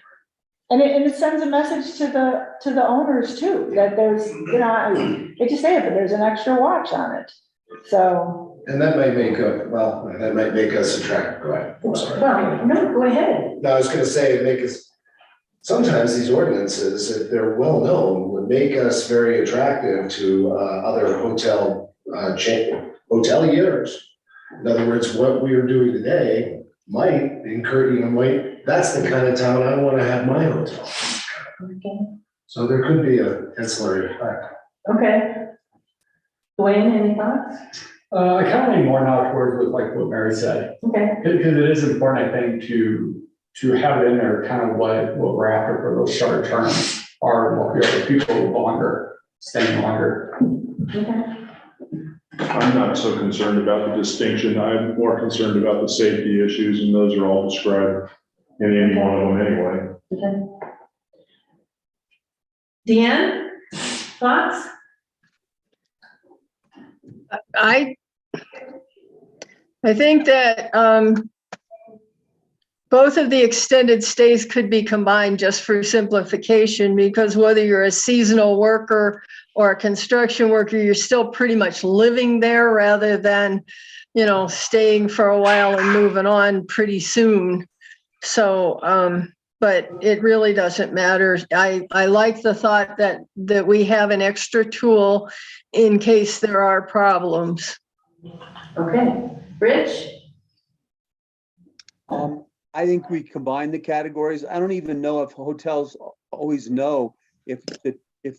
And it sends a message to the owners too, that there's, you know, I hate to say it, but there's an extra watch on it, so. And that might make, that might make us attractive, go ahead, I'm sorry. Well, no, go ahead. No, I was gonna say, make us, sometimes these ordinances, if they're well-known, would make us very attractive to other hoteliers. In other words, what we are doing today might encourage, that's the kind of town I wanna have my hotel. Okay. So there could be a ancillary effect. Okay. Dwayne, any thoughts? I kind of lean more now towards with like what Mary said, Okay. because it is important, I think, to have it in there, kind of what we're after for those short terms, are what we are, people longer, staying longer. Okay. I'm not so concerned about the distinction. I'm more concerned about the safety issues, and those are all described in any one of them anyway. Okay. Deanne, thoughts? I think that both of the extended stays could be combined just for simplification, because whether you're a seasonal worker or a construction worker, you're still pretty much living there rather than, you know, staying for a while and moving on pretty soon. So, but it really doesn't matter. I like the thought that we have an extra tool in case there are problems. Okay. Rich? I think we combine the categories. I don't even know if hotels always know if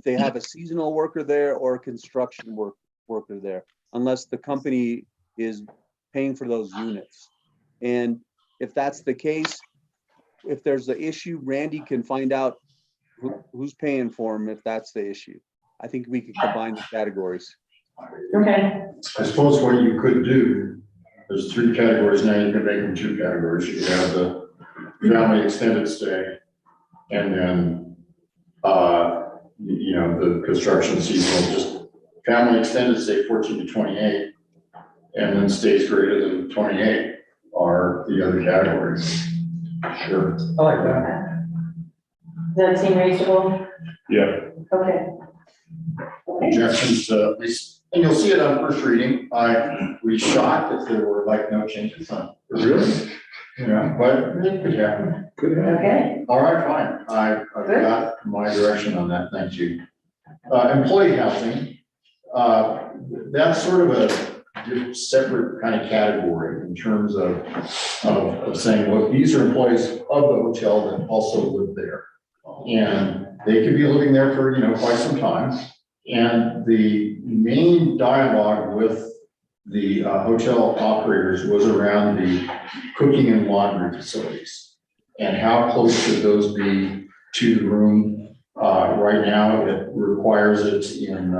they have a seasonal worker there or a construction worker there, unless the company is paying for those units. And if that's the case, if there's an issue, Randy can find out who's paying for them if that's the issue. I think we could combine the categories. Okay. I suppose what you could do, there's 3 categories now, you can make them 2 categories. You could have the family extended stay, and then, you know, the construction seasonal, just family extended stay 14 to 28, and then stays greater than 28 are the other categories. Sure. I like that. Does that seem reasonable? Yeah. Okay. Objections to at least, and you'll see it on first reading. I'd be shocked if there were like no changes on. Really? Yeah, but it could happen. Could have. Okay. All right, fine. I've got my direction on that. Thank you. Employee housing, that's sort of a separate kind of category in terms of saying, look, these are employees of the hotel that also live there. And they could be living there for, you know, quite some time. And the main dialogue with the hotel operators was around the cooking and laundry facilities and how close should those be to the room. Right now, it requires it in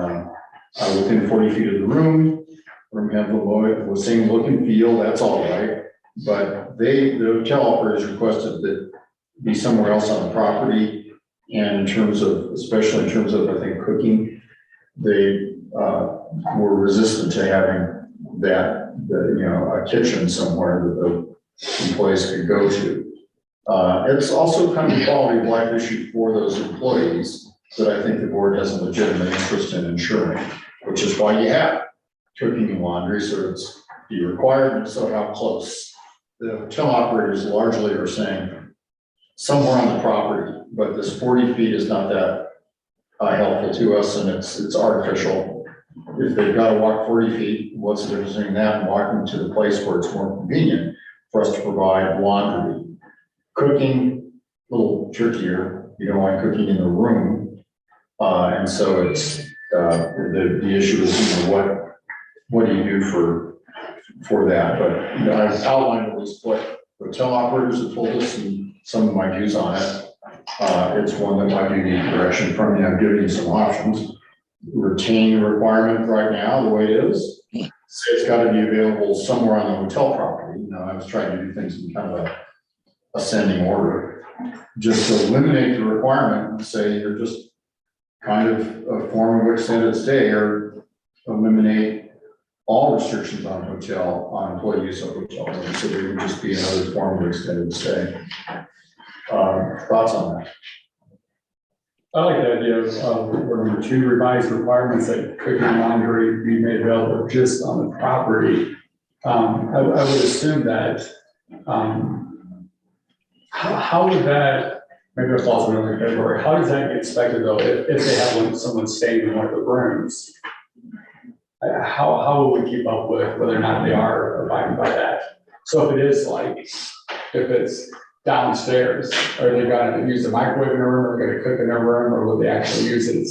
within 40 feet of the room. Remember, the same look and feel, that's all right. But the hotel operators requested that be somewhere else on the property. And in terms of, especially in terms of, I think, cooking, they were resistant to having that, you know, a kitchen somewhere that the employees could go to. It's also kind of a quality of life issue for those employees that I think the board has a legitimate interest in ensuring, which is why you have cooking and laundry, so it's be required, and so how close. The hotel operators largely are saying somewhere on the property, but this 40 feet is not that helpful to us, and it's artificial. if they've got to walk 40 feet, what's the difference between that and walking to the place where it's more convenient for us to provide laundry? Cooking, a little trickier, you don't want cooking in the room. And so it's, the issue is, you know, what do you do for that? But, you know, I've outlined at least what hotel operators have told us and some of my views on it. It's one that might be need direction from you. I've given you some options. Retain requirement right now, the way it is. So it's got to be available somewhere on the hotel property. You know, I was trying to do things in kind of a ascending order. Just to eliminate the requirement and say you're just kind of a form of extended stay, or eliminate all restrictions on hotel, on employee use of hotel rooms, so there would just be another form of extended stay. Thoughts on that? I like the idea of number 2, revised requirements that cooking and laundry be made available just on the property. I would assume that, how would that, maybe it falls in another category, how does that get expected though, if they have someone staying in one of the rooms? How will we keep up with whether or not they are abiding by that? So if it is like, if it's downstairs, are they gonna use the microwave in their room, or gonna cook in their room, or will they actually use it? It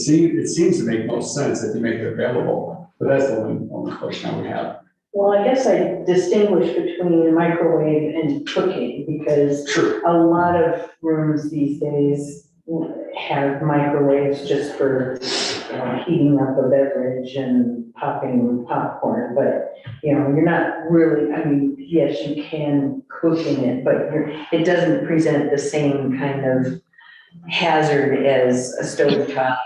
seems to make most sense if you make it available, but that's the only question I would have. Well, I guess I distinguish between microwave and cooking, because a lot of rooms these days have microwaves just for, you know, heating up a beverage and popping popcorn, but, you know, you're not really, I mean, yes, you can cook in it, but it doesn't present the same kind of hazard as a stovetop.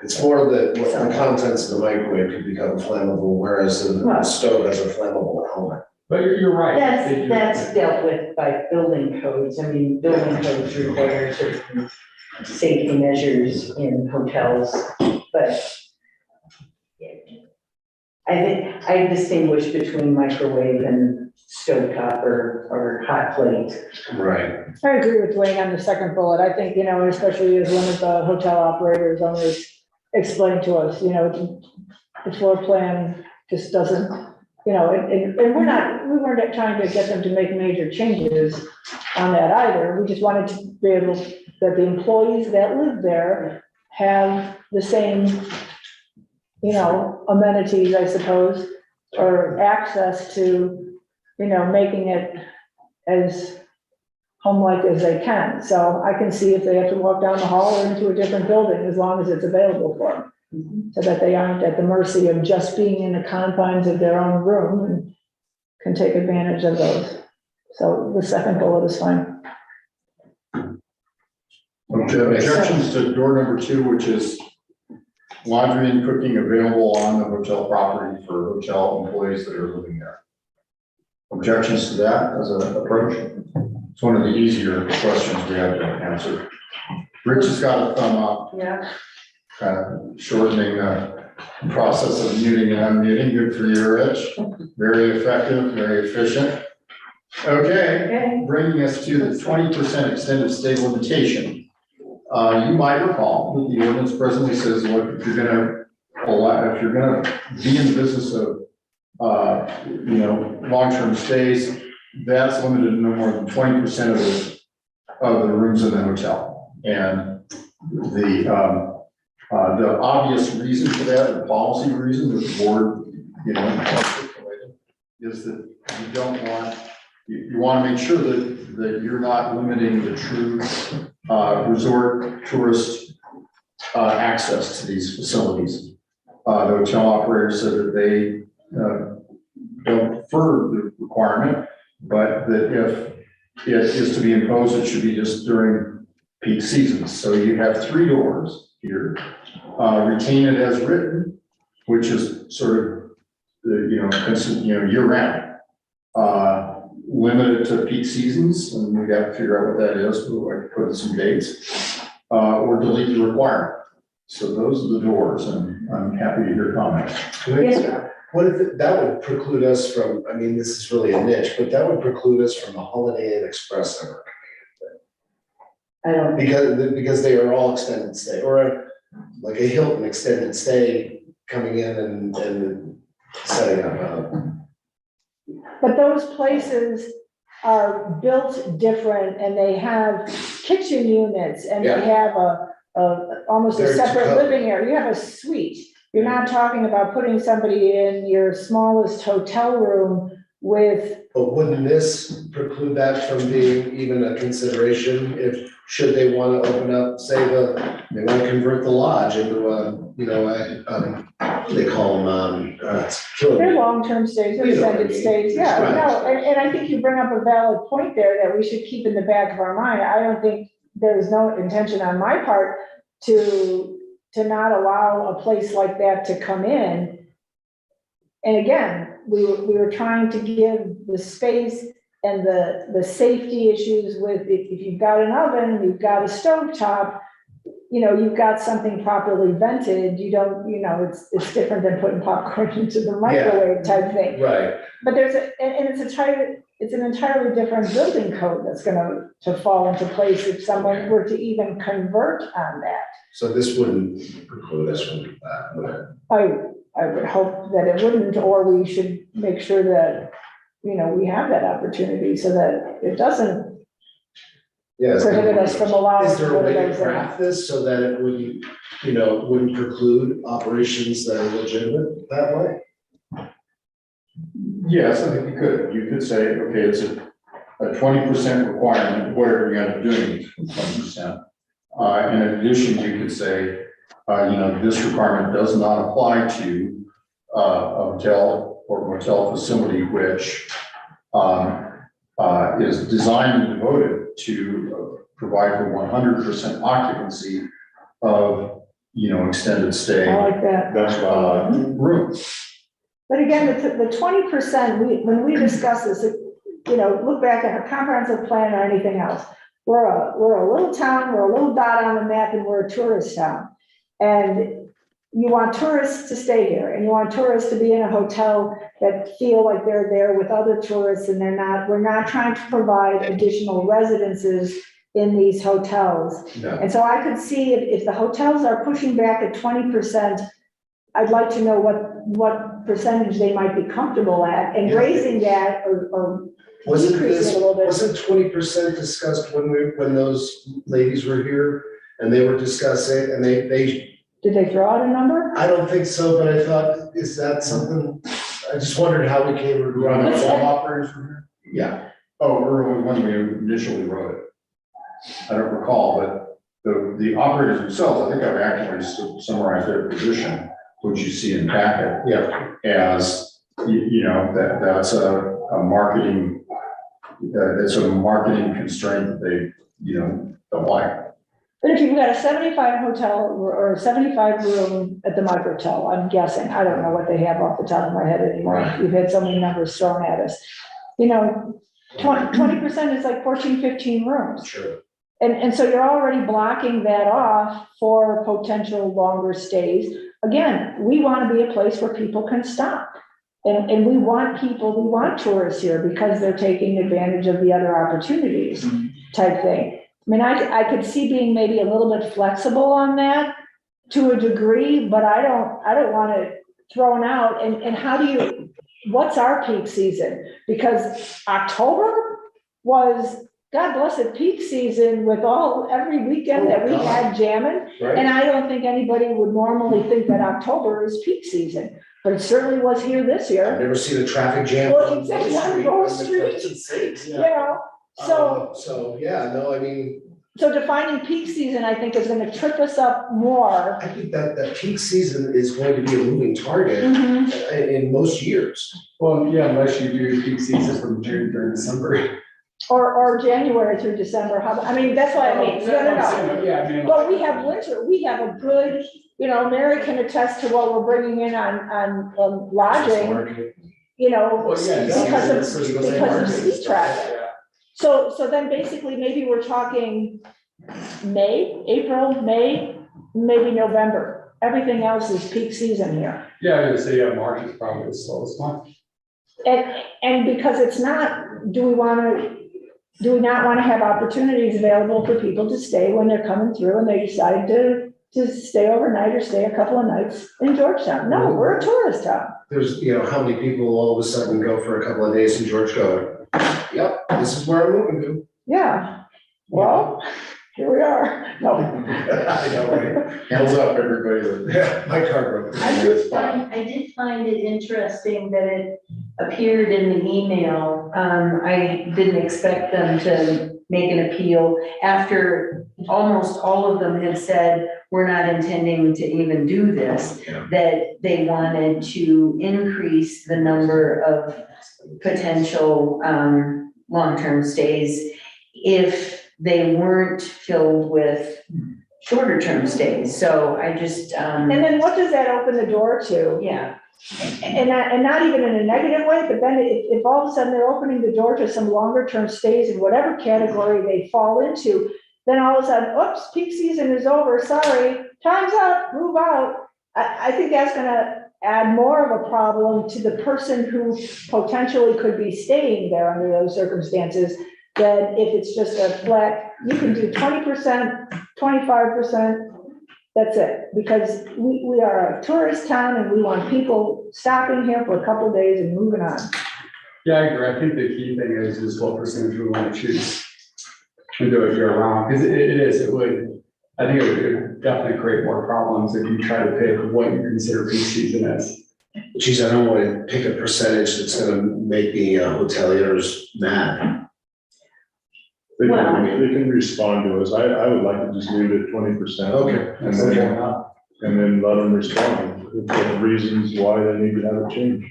It's more that what the contents of the microwave could become flammable, whereas the stove has a flammable element. But you're right. That's dealt with by building codes. I mean, building codes require certain safety measures in hotels, but I think I distinguish between microwave and stovetop or hot plate. Right. I agree with Dwayne on the second bullet. I think, you know, especially as one of the hotel operators owners explained to us, you know, the floor plan just doesn't, you know, and we weren't trying to get them to make major changes on that either. We just wanted to be able, that the employees that live there have the same, you know, amenities, I suppose, or access to, you know, making it as home-like as they can. So I can see if they have to walk down the hall or into a different building, as long as it's available for them, so that they aren't at the mercy of just being in the confines of their own room and can take advantage of those. So the second bullet is fine. Objections to door number 2, which is laundry and cooking available on the hotel property for hotel employees that are living there. Objections to that as an approach? It's one of the easier questions we have to answer. Rich has got a thumb up. Yeah. Kind of shortening the process of muting and unmuting. Good for you, Rich. Very effective, very efficient. Okay, bringing us to the 20% extended stay limitation. You might recall that the ordinance presently says, look, if you're gonna be in the business of, you know, long-term stays, that's limited to no more than 20% of the rooms in the hotel. And the obvious reason for that, the policy reason that the board, you know, articulated, is that you don't want, you want to make sure that you're not limiting the true resort tourist access to these facilities. The hotel operators said that they don't prefer the requirement, but that if it is to be imposed, it should be just during peak seasons. So you have 3 doors here. Retain it as written, which is sort of the, year round. Limit it to peak seasons, and we got to figure out what that is. We'll put in some dates, or delete the requirement. So those are the doors, and I'm happy to hear comments. Yes, Rob. What if that would preclude us from, I mean, this is really a niche, but that would preclude us from the Holiday Inn Express ever. I don't. Because they are all extended stay, or like a Hilton extended stay coming in and setting up. But those places are built different and they have kitchen units and they have almost a They're separate covered. living area. You have a suite. You're not talking about putting somebody in your smallest hotel room with, But wouldn't this preclude that from being even a consideration if, should they want to open up, say they want to convert the lodge into what do they call them, it's killing they're me. long-term stays, they're You know what I extended mean. stays, yeah, Right. no, and I think you bring up a valid point there that we should keep in the back of our mind. I don't think there's no intention on my part to not allow a place like that to come in. And again, we were trying to give the space and the safety issues with, if you've got an oven, you've got a stovetop, you've got something properly vented, you don't, it's different than putting popcorn into the microwave type thing. Right. But there's it's an entirely different building code that's gonna fall into place if someone were to even convert on that. So this wouldn't preclude us from that, would it? I would hope that it wouldn't, or we should make sure that, we have that opportunity so that it doesn't Yes. prohibit us from allowing. Is there a way to those craft this so that it wouldn't, wouldn't preclude operations that are legitimate that way? Yes, I think you could. You could say, okay, it's a 20% requirement, whatever you end up doing, 20%. In addition, you could say, this requirement does not apply to a hotel or motel facility which is designed and devoted to provide for 100% occupancy of, extended stay I like that. That's rooms. But again, the 20%, when we discuss this, look back at a comprehensive plan or anything else. We're a little town, we're a little dot on the map, and we're a tourist town. And you want tourists to stay here, and you want tourists to be in a hotel that feel like they're there with other tourists, and we're not trying to provide additional residences in these hotels. No. And so I could see if the hotels are pushing back at 20%, I'd like to know what percentage they might be comfortable at, and raising that or decreasing it a little bit. Wasn't 20% discussed when those ladies were here and they were discussing, and they Did they throw out a number? I don't think so, but I thought, is that something, I just wondered how we came to run. Let's- Operators from here? Yeah, Oh, early when we initially wrote it. I don't recall, but the operators themselves, I think I've actually summarized their position, which you see in the packet, yeah, as, that's a marketing, it's a marketing constraint that they, don't like. But if you've got a 75 hotel or a 75 room at the microtel, I'm guessing, I don't know what they have off the top of my head anymore. Right. You've had so many numbers thrown at us. 20% is like 14, 15 rooms. sure. And so you're already blocking that off for potential longer stays. Again, we want to be a place where people can stop. And we want tourists here because they're taking advantage of the other opportunities type thing. I mean, I could see being maybe a little bit flexible on that to a degree, but I don't want it thrown out. And what's our peak season? Because October was, God bless it, peak season with every weekend that we had jamming. Right. And I don't think anybody would normally think that October is peak season, but it certainly was here this I've year. never seen a traffic jam. Well, exactly, on Grove Street. So, yeah, no, I mean, So defining peak season, I think, is gonna trip us up more. I think that peak season is going to be a moving target in most years. Well, yeah, unless you do peak season from June through December. Or January through December, that's what I mean, no. Yeah, I mean. But we have winter, we have a good, Mary can attest to what we're bringing in on lodging, Well, yeah, because of Because ski traffic. So then basically, maybe we're talking April, May, maybe November. Everything else is peak season here. Yeah, I would say, March is probably the slowest month. And because it's not, do we not want to have opportunities available for people to stay when they're coming through and they decide to to stay overnight or stay a couple of nights in Georgetown. No, we're a tourist town. There's, how many people all of a sudden go for a couple of days in George go, yep, this is where I'm moving to. Yeah, well, here we are. No. I know, right? Hands up, everybody. Yeah, my car broke. I did find it interesting that it appeared in the email. I didn't expect them to make an appeal after almost all of them had said, we're not intending to even do this, that they wanted to increase the number of potential, long-term stays if they weren't filled with shorter term stays. So I just, And then what does that open the door to? yeah. And not even in a negative way, but then if all of a sudden they're opening the door to some longer term stays in whatever category they fall into, then all of a sudden, oops, peak season is over, sorry, time's up, move out. I think that's gonna add more of a problem to the person who potentially could be staying there under those circumstances, than if it's just a flat, you can do 20%, 25%. That's it, because we are a tourist town and we want people stopping here for a couple of days and moving on. Yeah, I agree. I think the key thing is what percentage we want to choose to do it year round, because it would, I think it would definitely create more problems if you try to pick what you consider peak season is. Geez, I don't want to pick a percentage that's gonna make the hoteliers mad. They can respond to us. I would like to just leave it 20%. Okay. And then let them respond with the reasons why they need to have a change.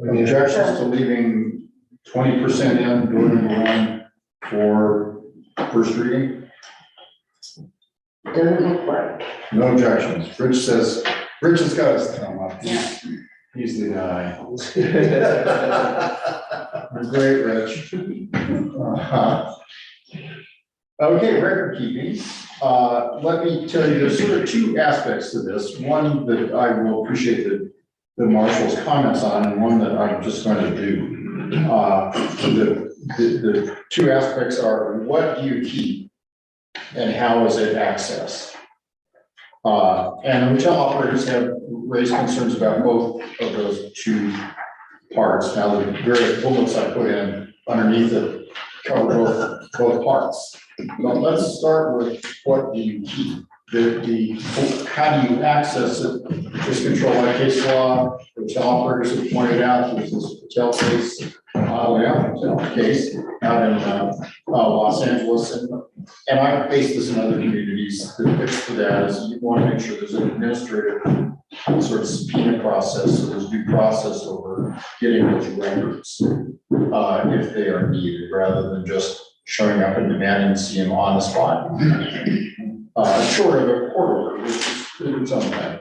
Any objections to leaving 20% in during the one for first reading? Doesn't look like. No objections. Rich has got his thumb up. Yeah. He's the guy. Great, Rich. Okay, record keeping. Let me tell you, there's sort of two aspects to this. One that I will appreciate the marshal's comments on, and one that I'm just going to do. The two aspects are, what do you keep and how is it accessed? And hotel operators have raised concerns about both of those two parts. Now, the various bullets I put in underneath it cover both parts. But let's start with, what do you keep? How do you access it is controlled by case law. Hotel operators have pointed out there's this hotel case, hotel case out in Los Angeles, and I based this in other communities. The fix for that is you want to make sure there's an administrative sort of subpoena process, so there's due process over getting those records if they are needed, rather than just showing up and demanding to see them on the spot. Short of a court order, which is its own thing.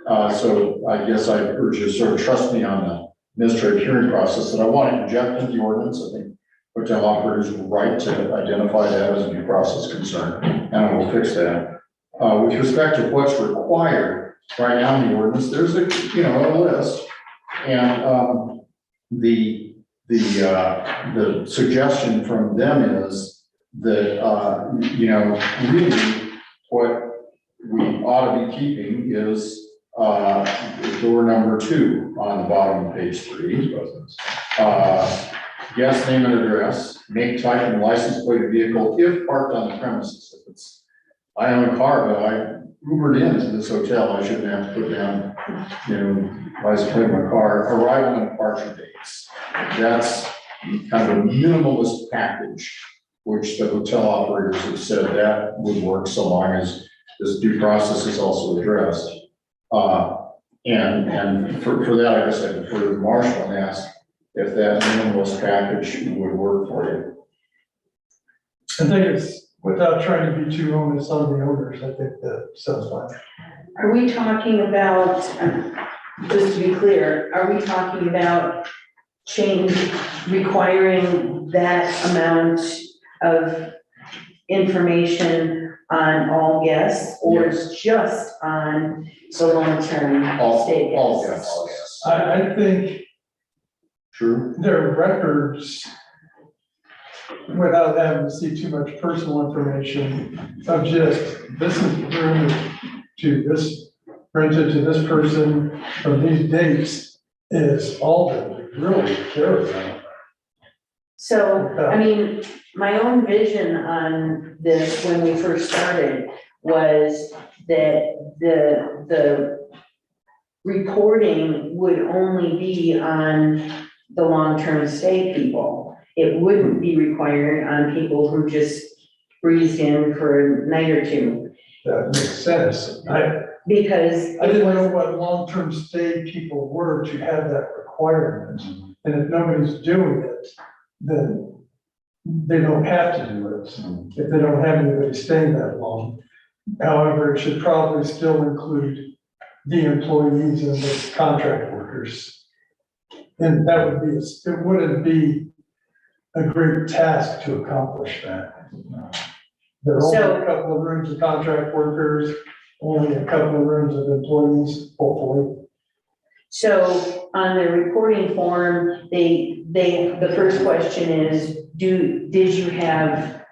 So I guess I urge you to sort of trust me on the administrative hearing process that I want to inject into the ordinance. I think hotel operators have a right to identify that as a due process concern, and I will fix that. With respect to what's required right now in the ordinance, there's a list, and the suggestion from them is that really what we ought to be keeping is door number 2 on the bottom of page 3. Guest name and address, make, type, and license plate of vehicle if parked on the premises. If it's, I own a car, but I Ubered into this hotel, I shouldn't have to put down, license plate of my car, arrival and departure dates. That's kind of a minimalist package, which the hotel operators have said that would work so long as this due process is also addressed. And for that, I guess I defer to the marshal and ask if that minimalist package would work for you. I think it's, without trying to be too onerous on the owners, I think that sounds fine. Are we talking about, just to be clear, are we talking about requiring that amount of information on all guests, or just on the long-term stay guests? All guests. I think True. their records without having to see too much personal information of just, this is room to this, rented to this person from these dates is all that we really care about. So, I mean, my own vision on this when we first started was that the reporting would only be on the long-term stay people. It wouldn't be required on people who just breezed in for a night or two. That makes sense. Because I didn't know what long-term stay people were to have that requirement. And if nobody's doing it, then they don't have to do it if they don't have anybody staying that long. However, it should probably still include the employees and the contract workers. And that would be, it wouldn't be a great task to accomplish that. There are only a couple of rooms of contract workers, only a couple of rooms of employees, hopefully. So on the reporting form, the first question is, did you have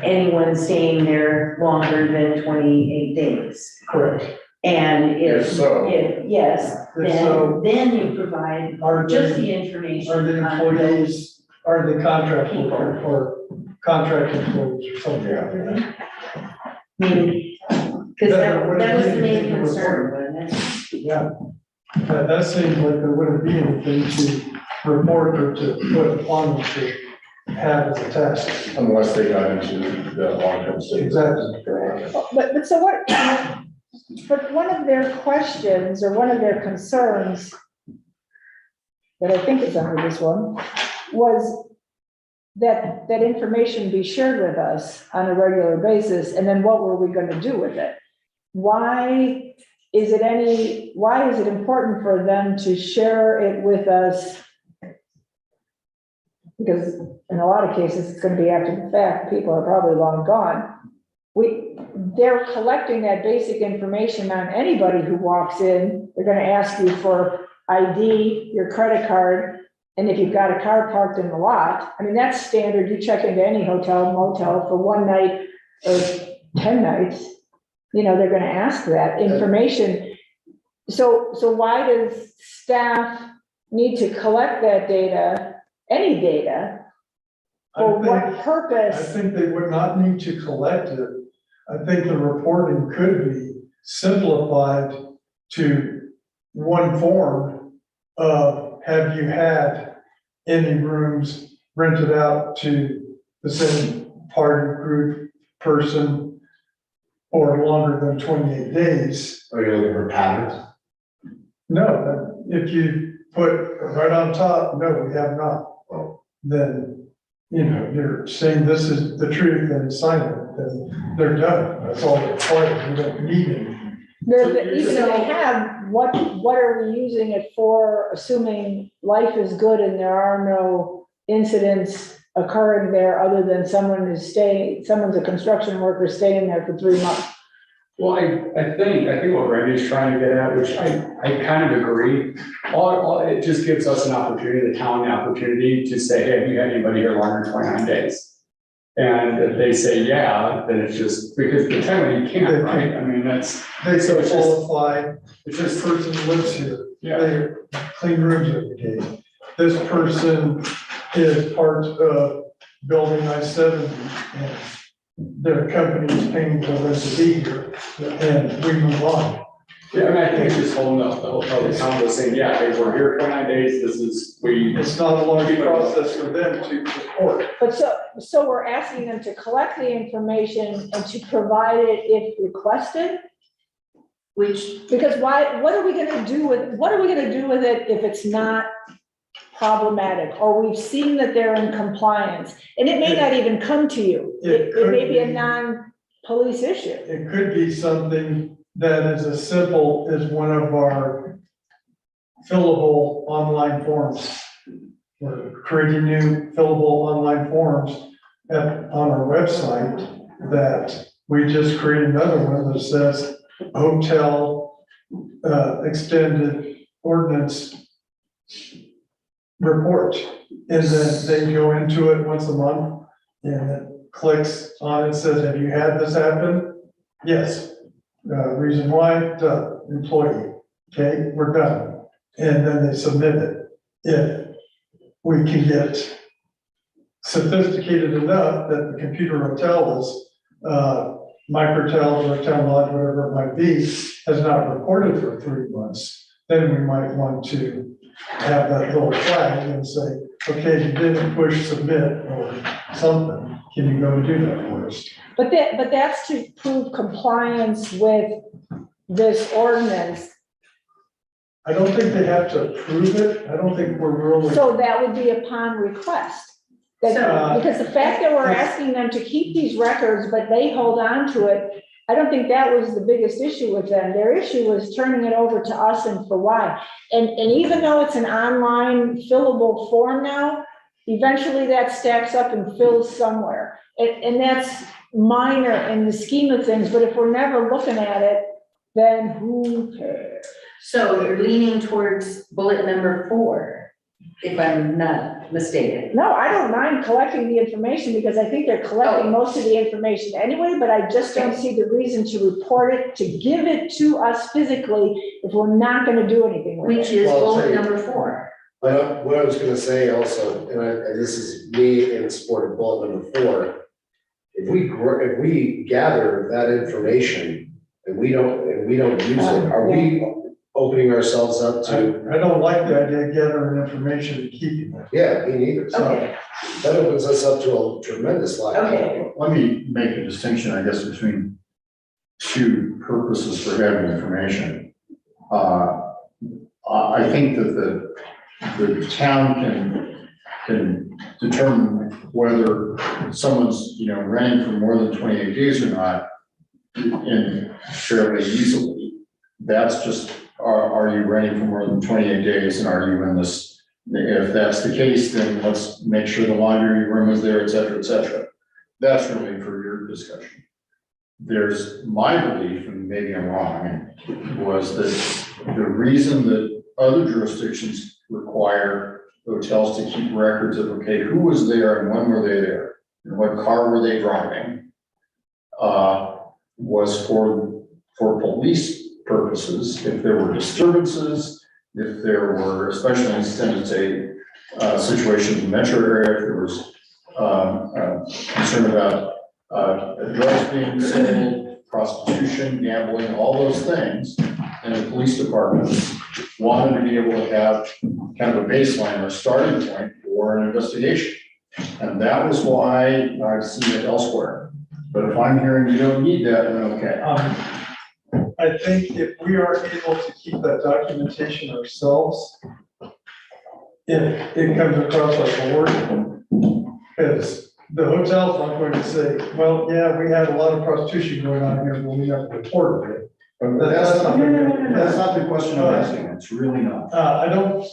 anyone staying there longer than 28 days? Correct. And If so. if yes, If so, then you provide just the information. Are the on employees, are the contract People. worker or contract employees or something? I mean, because that was the main concern, wasn't it? Yeah, that seems like there wouldn't be anything to report or to put on them to have as a task. Unless they got into the long-term stay. Exactly. But so what, but one of their questions or one of their concerns that I think is under this one was that information be shared with us on a regular basis, and then what were we gonna do with it? Why is it important for them to share it with us? Because in a lot of cases, it's gonna be after the fact, people are probably long gone. They're collecting that basic information on anybody who walks in. They're gonna ask you for ID, your credit card, and if you've got a car parked in the lot. I mean, that's standard. You check into any hotel, motel for one night or 10 nights, they're gonna ask that information. So why does staff need to collect that data, any data? For what purpose? I think they would not need to collect it. I think the reporting could be simplified to one form of, have you had any rooms rented out to the same party group person or longer than 28 days? Are you looking for patterns? No, if you put right on top, no, we have not, then, you're saying this is the truth and sign it, then they're done. That's all they're required. We don't need it. Even if they have, what are we using it for, assuming life is good and there are no incidents occurring there other than someone's a construction worker staying there for 3 months? Well, I think what Randy's trying to get at, which I kind of agree, it just gives us an opportunity, the town, the opportunity to say, hey, have you had anybody here longer than 29 days? And if they say, yeah, then it's just, because the time you can't, right? I mean, They so it's just, qualify, if this person lives here, yeah, they clean rooms every day. This person is part of building I-70 and their company is paying for them to be here, and we move on. yeah, I mean, I think it's just holding up the hotel, the town was saying, yeah, hey, we're here 29 days, It's not a large process for them to report. But so we're asking them to collect the information and to provide it if requested? Because what are we gonna do with it if it's not problematic, or we've seen that they're in compliance, and it may not even come to you? It may be a non-police issue. It could be something that is as simple as one of our fillable online forms. We're creating new fillable online forms on our website that we just create another one that says hotel extended ordinance report. And then they go into it once a month and it clicks on it, says, have you had this happen? Yes. Reason why, employee, okay, we're done. And then they submit it. If we can get sophisticated enough that the computer will tell us, Microtel or Town Lodge, whatever it might be, has not reported for 3 months, then we might want to have that little flag and say, okay, you didn't push submit or something, can you go and do that for us? But that's to prove compliance with this ordinance. I don't think they have to approve it, I don't think we're really. So that would be upon request. Because the fact that we're asking them to keep these records, but they hold on to it, I don't think that was the biggest issue with them. Their issue was turning it over to us and for why. And even though it's an online fillable form now, eventually that stacks up and fills somewhere. And that's minor in the scheme of things, but if we're never looking at it, then who cares? So you're leaning towards bullet number 4, if I'm not mistaken. No, I don't mind collecting the information because I think they're collecting most of the information anyway, but I just don't see the reason to report it, to give it to us physically if we're not gonna do anything with it. Which is Well, I'll bullet tell you. number 4. What I was gonna say also, and this is me in support of bullet number 4. If we gather that information and we don't use it, are we opening ourselves up to? I don't like the idea of gathering information and keeping it. Yeah, me neither. So Okay, that opens us up to a tremendous liability. okay. Let me make a distinction, I guess, between 2 purposes for having information. I think that the town can determine whether someone's, renting for more than 28 days or not in fairly easily. That's just, are you renting for more than 28 days and are you in this? If that's the case, then let's make sure the laundry room is there, et cetera, et cetera. That's really for your discussion. There's my belief, and maybe I'm wrong, was that the reason that other jurisdictions require hotels to keep records of, okay, who was there and when were they there? And what car were they driving? Was for police purposes, if there were disturbances, if there were, especially in extended stay situations in the metro area, if there was concern about drugs being sold, prostitution, gambling, all those things, and the police department wanted to be able to have kind of a baseline or starting point for an investigation. And that was why I've seen it elsewhere. But if I'm hearing you don't need that, then okay. I think if we are able to keep that documentation ourselves, if it comes across our board, because the hotel's not going to say, well, yeah, we had a lot of prostitution going on here, but we never reported it. But that's not the question I'm asking, it's really not. I don't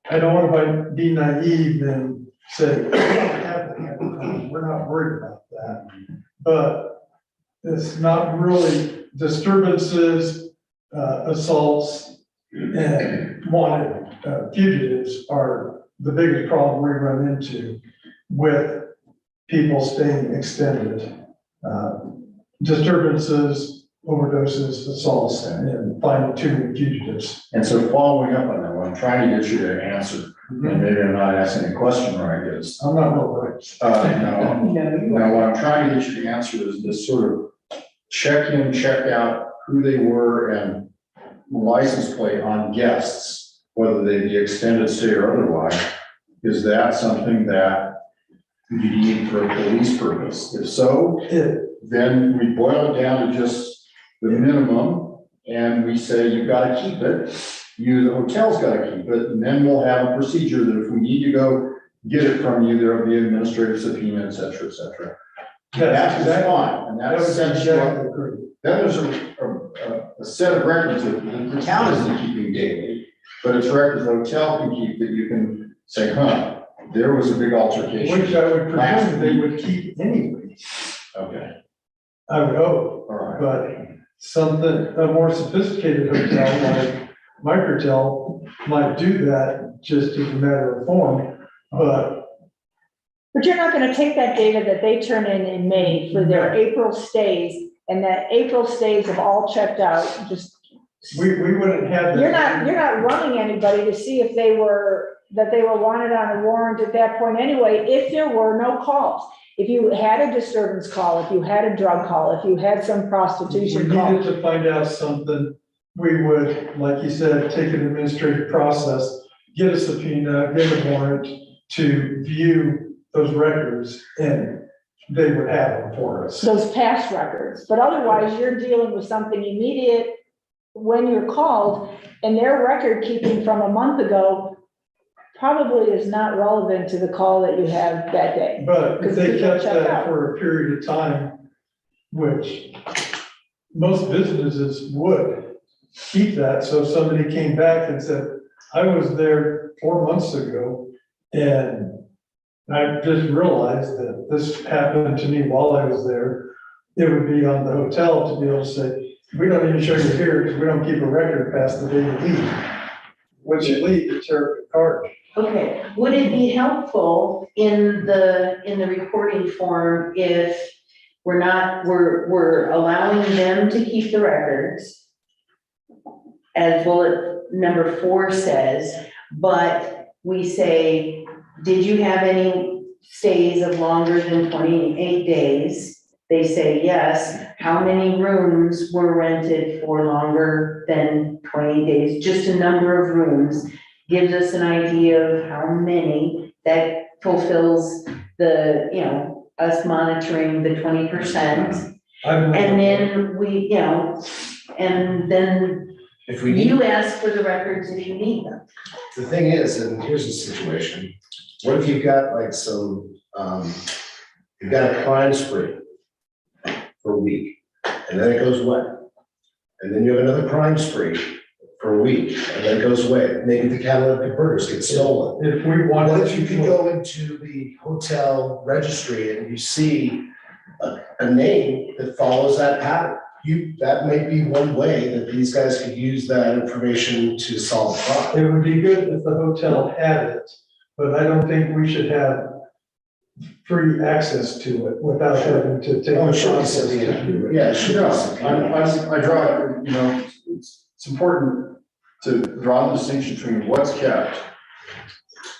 want to be naive and say, we're not worried about that. But it's not really disturbances, assaults, and wanted fugitives are the biggest problem we run into with people staying extended. Disturbances, overdoses, assaults, and finding too many fugitives. And so following up on that, what I'm trying to get you to answer, and maybe I'm not asking a question right, is, I'm not real right. no, what I'm trying to get you to answer is this sort of check in, check out who they were and license plate on guests, whether they be extended stay or otherwise. Is that something that you need for a police purpose? If so, then we boil it down to just the minimum and we say, you've got to keep it. You, the hotel's got to keep it, and then we'll have a procedure that if we need to go get it from you, there'll be administrative subpoena, et cetera, et cetera. That's fine, and that's essentially, then there's a set of records that the town isn't keeping daily, but it's records the hotel can keep that you can say, there was a big altercation. Which I would presume they would keep anyway. Okay. I would hope. All right. But something, a more sophisticated hotel like Microtel might do that just as a matter of form, but But you're not gonna take that data that they turn in May for their April stays, and that April stays have all checked out, just. We wouldn't have. You're not running anybody to see if they were wanted on a warrant at that point anyway, if there were no calls. If you had a disturbance call, if you had a drug call, if you had some prostitution We call. needed to find out something, we would, like you said, take an administrative process, get a subpoena, get a warrant to view those records, and they would have them for us. Those past records, but otherwise you're dealing with something immediate when you're called, and their record keeping from a month ago probably is not relevant to the call that you have that day. But if they kept check that out. for a period of time, which most businesses would keep that, so if somebody came back and said, I was there 4 months ago, and I just realized that this happened to me while I was there, it would be on the hotel to be able to say, we don't even show you here because we don't keep a record past the day you leave. Once you leave, you tear up your card. Okay, would it be helpful in the recording form if we're allowing them to keep the records, as bullet number 4 says, but we say, did you have any stays of longer than 28 days? They say yes. How many rooms were rented for longer than 20 days? Just a number of rooms gives us an idea of how many. That fulfills the, us monitoring the 20%. And then we, and then If we need, you ask for the records if you need them. the thing is, and here's the situation, what if you've got like some, you've got a crime spree for a week, and then it goes away. And then you have another crime spree for a week, and then it goes away. Maybe the catalytic converters get stolen. If we What wanted if you could go into the hotel registry and you see a name that follows that pattern? That may be one way that these guys could use that information to solve fraud. It would be good if the hotel had it, but I don't think we should have free access to it without having to take. Oh, it should be process to something, do it. yeah, it should be No, something. I draw, it's important to draw the distinction between what's kept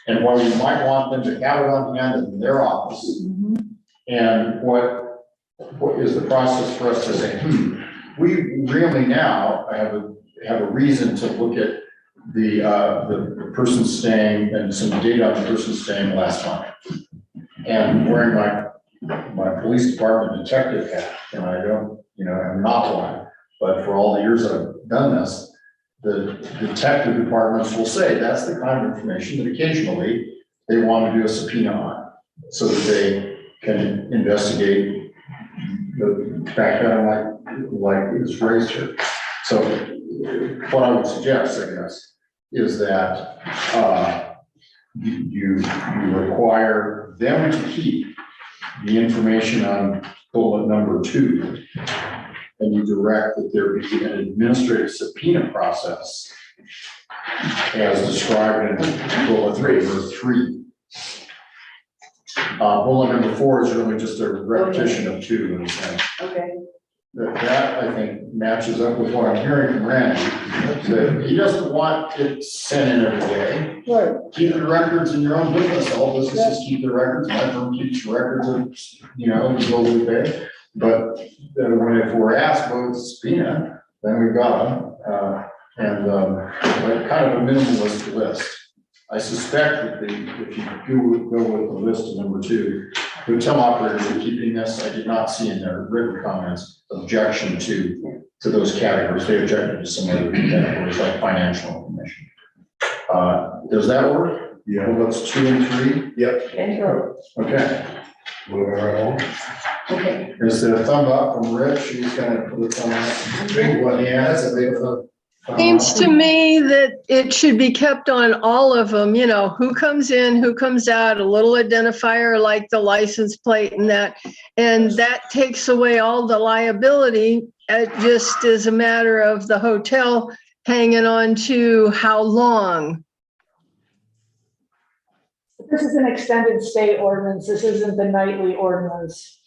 and what you might want them to have it on hand in their office. And what is the process for us to say, we really now have a reason to look at the person staying and some data on the person staying last month. And wearing my police department detective hat, and I don't, I'm not one, but for all the years I've done this, the detective departments will say that's the kind of information that occasionally they want to do a subpoena on, so that they can investigate the background like it's raised here. So what I would suggest, I guess, is that you require them to keep the information on bullet number 2, and you direct that there be an administrative subpoena process as described in bullet 3. Bullet number 4 is really just a repetition of 2 in a sense. Okay. That, I think, matches up with what I'm hearing from Randy, that he doesn't want it sent in every day. Right. Keep the records in your own business, all businesses keep the records, my firm keeps records of, the bills we pay. But if we're asked about the subpoena, then we've got them, like kind of a minimalist list. I suspect that if you go with the list of number 2, hotel operators are keeping this. I did not see in their written comments objection to those categories. They objected to some other categories like financial information. Does that work? Yeah. Well, that's 2 and 3. Yep. Okay. Moving right along. Okay. Is there a thumb up from Rich? He's gonna put a thumb up. Big one, yeah, that's a big one. Seems to me that it should be kept on all of them, who comes in, who comes out, a little identifier like the license plate and that takes away all the liability. It just is a matter of the hotel hanging on to how long. This is an extended stay ordinance, this isn't the nightly ordinance.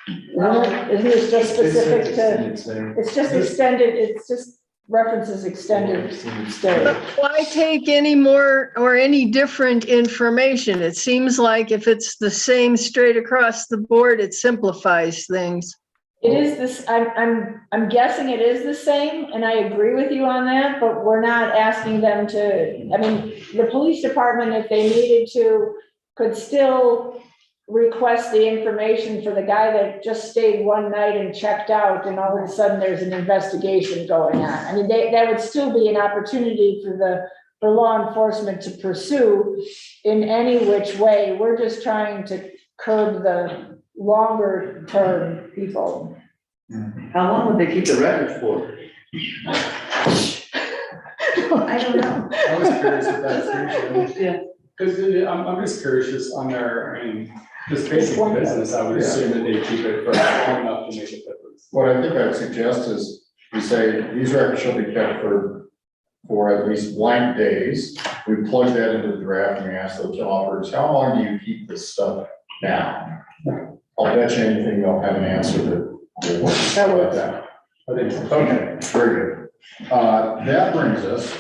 Isn't this just specific to, it's just extended, it's just references extended stay. But why take any more or any different information? It seems like if it's the same straight across the board, it simplifies things. It is this, I'm guessing it is the same, and I agree with you on that, but we're not asking them to, I mean, the police department, if they needed to, could still request the information for the guy that just stayed one night and checked out, and all of a sudden there's an investigation going on. I mean, that would still be an opportunity for law enforcement to pursue in any which way. We're just trying to curb the longer term people. How long would they keep the record for? I don't know. I was curious if that's usually. Yeah. Because I'm just curious, just on their, I mean, just basic business, I would assume that they keep it for long enough to make a difference. What I think I'd suggest is, we say, these records shall be kept for at least blank days. We plug that into the draft and we ask the hotel operators, how long do you keep this stuff now? I'll bet you anything they'll have an answer that will work about that. I think so. Okay, very good. That brings us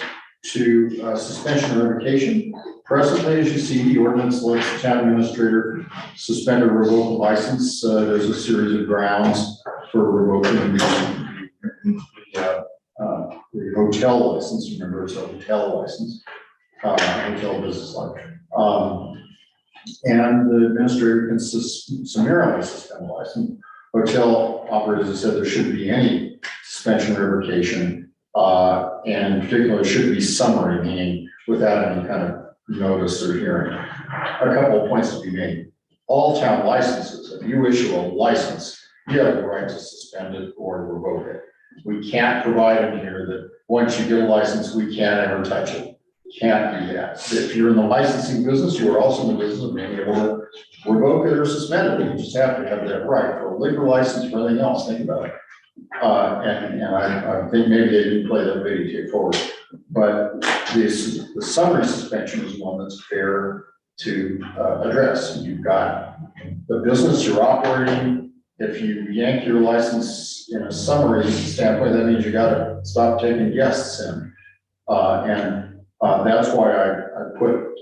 to suspension or revocation. Presently, as you see, the ordinance lets the town administrator suspend or revoke a license. There's a series of grounds for revoking the hotel license. Remember, it's a hotel license, hotel business license. And the administrator can summarily suspend the license. Hotel operators have said there shouldn't be any suspension or revocation, and in particular, it should be summary, meaning without any kind of notice or hearing. A couple of points to be made. All town licenses, if you issue a license, you have the right to suspend it or revoke it. We can't provide in here that once you get a license, we can't ever touch it. Can't do that. If you're in the licensing business, you are also in the business of being able to revoke it or suspend it. You just have to have that right. For a liquor license, for anything else, think about it. And I think maybe they didn't play that video tape forward. But the summary suspension is one that's fair to address. You've got the business you're operating. If you yank your license in a summary standpoint, that means you gotta stop taking guests in. That's why I put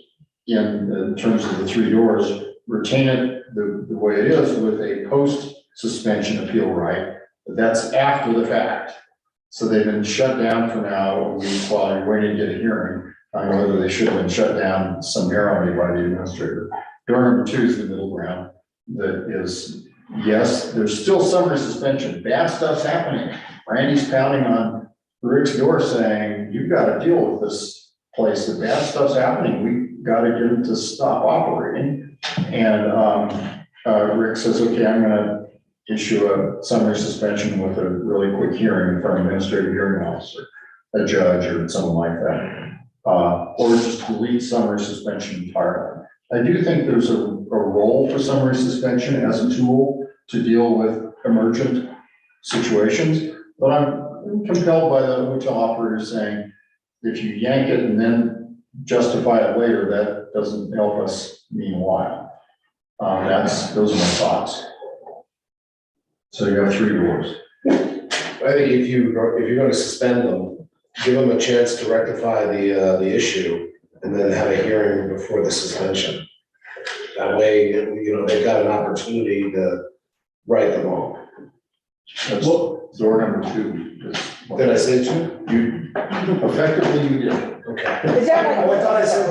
in terms of the 3 doors, retain it the way it is with a post-suspension appeal right. But that's after the fact. So they've been shut down for now a week while you're waiting to get a hearing on whether they should have been shut down summarily by the administrator. Door number 2 is the middle ground. That is, yes, there's still summary suspension. Bad stuff's happening. Randy's pounding on Rick's door saying, you've got to deal with this place. The bad stuff's happening. We got to get him to stop operating. And Rick says, okay, I'm going to issue a summary suspension with a really quick hearing in front of an administrative hearing officer, a judge or someone like that. Or just delete summary suspension entirely. I do think there's a role for summary suspension as a tool to deal with emergent situations, but I'm compelled by the hotel operator saying, if you yank it and then justify it later, that doesn't help us meanwhile. Those are my thoughts. So you have 3 doors. I think if you're going to suspend them, give them a chance to rectify the issue and then have a hearing before the suspension. That way, they've got an opportunity to right the wrong. That's door number 2. Did I say 2? You effectively you did. Okay. Is that I thought I said.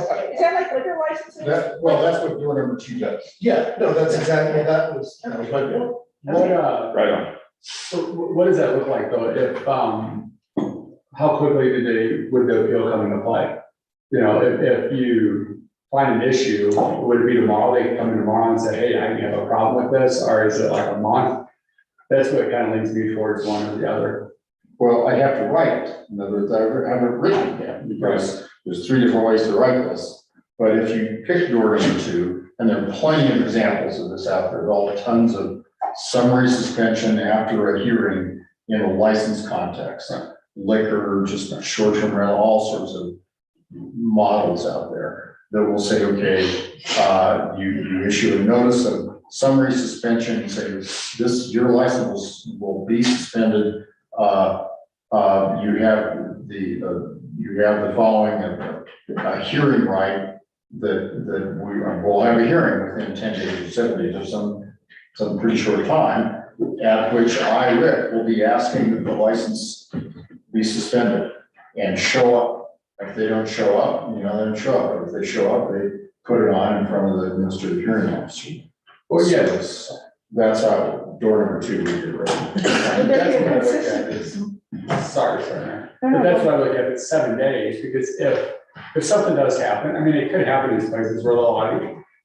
like liquor licenses? That's what door number 2 does. Yeah, no, that's exactly, that was my point. Right on. So what does that look like though? If, how quickly would the appeal come into play? If you find an issue, would it be tomorrow? They can come in tomorrow and say, hey, I have a problem with this, or is it like a month? That's what kind of leads me towards one or the other. Well, I have to write it. In other words, I haven't written yet because there's 3 different ways to write this. But if you pick door number 2, and there are plenty of examples of this out there, all tons of summary suspension after a hearing in a license context, liquor, just short-term rental, all sorts of models out there. that will say, okay, you issue a notice of summary suspension, and say, this, your license will be suspended. You have the following, a hearing right, that we will have a hearing within 10 days or 7 days or some pretty short time, at which I, Rick, will be asking that the license be suspended and show up. If they don't show up, they don't show up. But if they show up, they put it on in front of the administrative hearing officer. Well, yeah, So that's how door number 2 we did, right? that's what I look at is, sorry, but that's what I look at, it's 7 days, because if something does happen, I mean, it could happen in these places where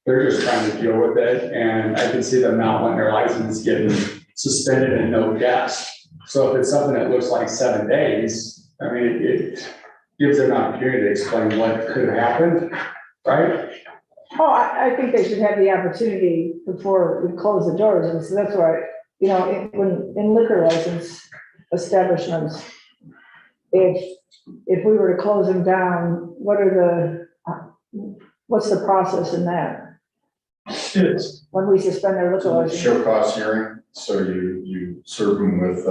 they're just trying to deal with it, and I can see them not wanting their license getting suspended and no guests. So if it's something that looks like 7 days, I mean, it gives them an opportunity to explain what could have happened, right? Oh, I think they should have the opportunity before we close the doors, and so that's why, when in liquor license establishments, if we were to close them down, what's the process in that? When we suspend their liquor license? Show cause hearing, so you serve them with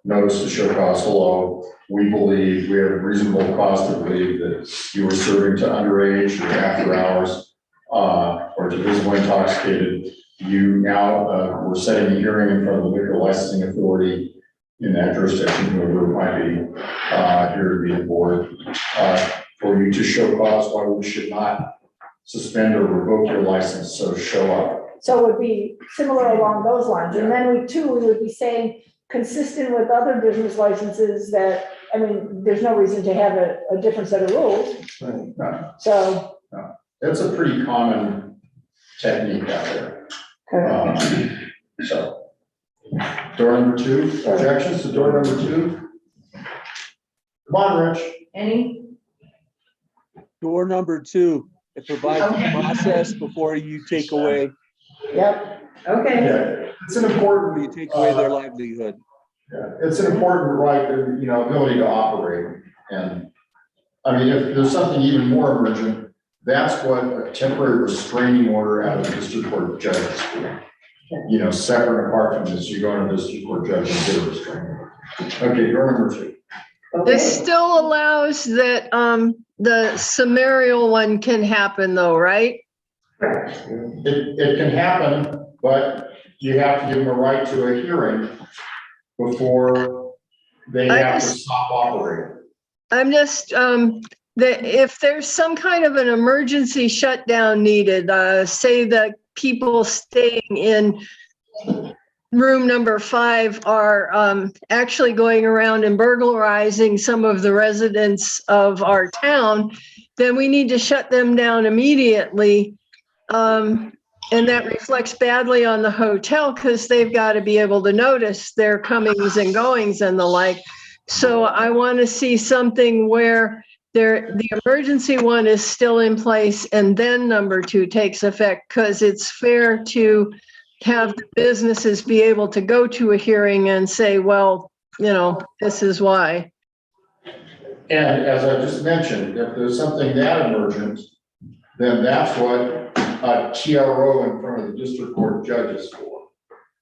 notice to show cause. Hello, we have a reasonable cause to believe that you were serving to underage or after hours, or to visibly intoxicated. You now, we're setting a hearing in front of the liquor licensing authority in that jurisdiction, whoever it might be, here to be the board, for you to show cause why we should not suspend or revoke your license, so show up. So it would be similar along those lines, and then we would be saying, consistent with other business licenses, that, I mean, there's no reason to have a different set of rules. No. So. No. It's a pretty common technique out there. Okay. So, door number 2, objections to door number 2? Come on, Rich. Any? Door number 2, it provides a Okay. process before you take away, Yep. Okay. Yeah, it's an important. you take away their livelihood. Yeah, it's an important right, ability to operate. And I mean, if there's something even more emergent, that's what a temporary restraining order out of the district court judge is for. Separate and apart from this, you go to the district court judge and get a restraining order. Okay, door number 2. This still allows that, the summarial one can happen though, right? It can happen, but you have to give them a right to a hearing before they have to stop operating. I'm just, that if there's some kind of an emergency shutdown needed, say that people staying in room number 5 are actually going around and burglarizing some of the residents of our town, then we need to shut them down immediately. And that reflects badly on the hotel because they've got to be able to notice their comings and goings and the like. So I want to see something where the emergency one is still in place and then number 2 takes effect, because it's fair to have the businesses be able to go to a hearing and say, well, this is why. And as I just mentioned, if there's something that emergent, then that's what a TRO in front of the district court judge is for.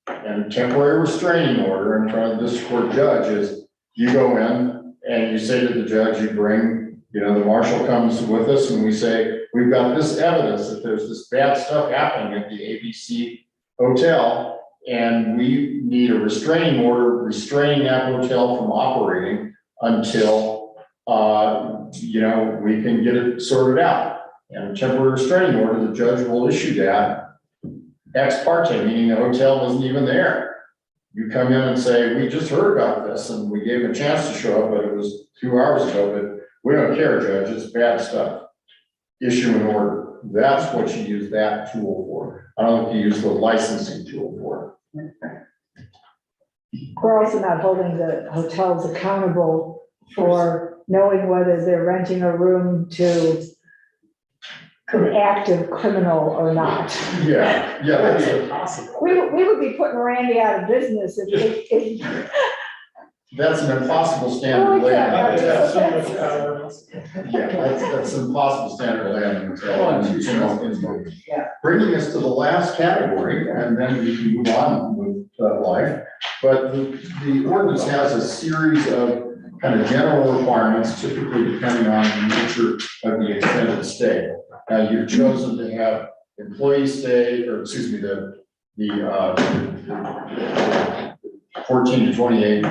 And a temporary restraining order in front of the district court judge is, you go in and you say to the judge, you bring, the marshal comes with us and we say, we've got this evidence that there's this bad stuff happening at the ABC hotel, and we need a restraining order restraining that hotel from operating until, we can get it sorted out. And a temporary restraining order, the judge will issue that ex parte, meaning the hotel wasn't even there. You come in and say, we just heard about this and we gave him a chance to show up, but it was 2 hours ago, but we don't care, Judge, it's bad stuff. Issue an order. That's what you use that tool for. I don't think you use the licensing tool for it. We're also not holding the hotels accountable for knowing whether they're renting a room to an active criminal or not. Yeah, That's impossible. We would be putting Randy out of business if that's an impossible standard Oh, yeah, land. that's- Yeah, that's an impossible standard land until. Yeah. Bringing us to the last category, and then we can move on with life. But the ordinance has a series of kind of general requirements, typically depending on the nature of the extended stay. Now, you've chosen to have employee stay, or excuse me, the 14 to 28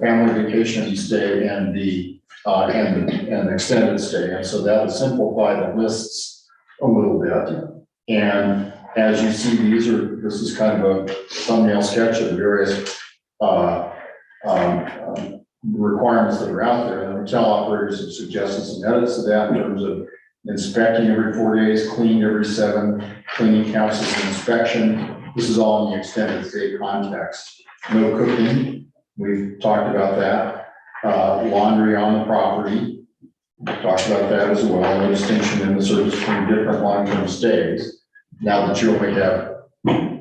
family vacation stay and the and extended stay. And so that would simplify the lists a little bit. And as you see, this is kind of a thumbnail sketch of the various requirements that are out there. And hotel operators have suggested some edits to that in terms of inspecting every 4 days, cleaned every 7, cleaning counts as an inspection. This is all in the extended stay context. No cooking, we've talked about that. Laundry on the property, we talked about that as well. No distinction in the service between different long-term stays. Now that you only have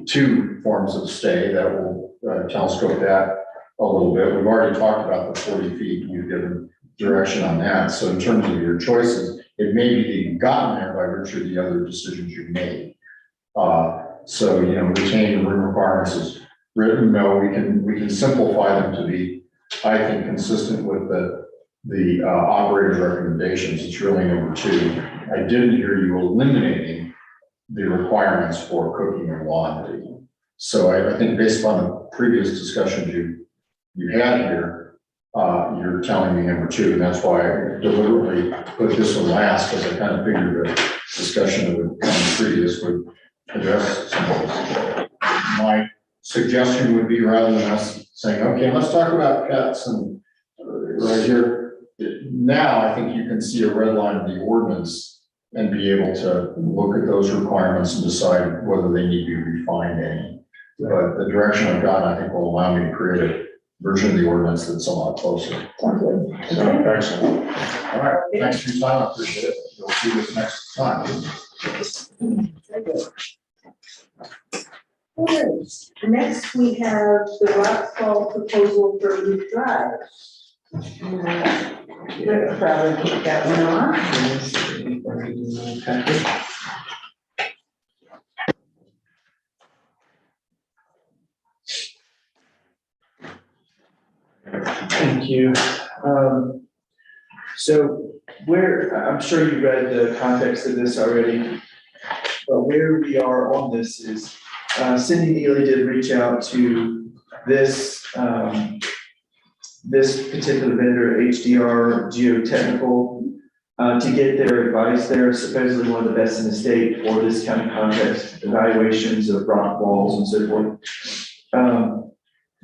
2 forms of stay, that will telescope that a little bit. We've already talked about the 40 feet. You've given direction on that. So in terms of your choices, it may be that you've gotten there by virtue of the other decisions you made. So, you know, retaining room requirements is written. No, we can simplify them to be, I think, consistent with the operator's recommendations. It's really number 2. I didn't hear you eliminating the requirements for cooking and laundry. So I think based on the previous discussions you had here, you're telling me number 2, and that's why I deliberately put this one last, because I kind of figured the discussion that would come previous would address some of this. My suggestion would be, rather than us saying, okay, let's talk about pets and right here, now I think you can see a red line of the ordinance and be able to look at those requirements and decide whether they need to be refined any. But the direction I've gotten, I think, will allow me to create a version of the ordinance that's a lot closer. Excellent. All right, thanks for your time, I appreciate it. You'll see this next time. All right, next we have the Rockfall proposal for Loop Drive. We'll probably kick that one off. Thank you. So I'm sure you read the context of this already, but where we are on this is Cindy Neely did reach out to this particular vendor, HDR Geotechnical, to get their advice. They're supposedly one of the best in the state for this kind of context, evaluations of rock walls and so forth.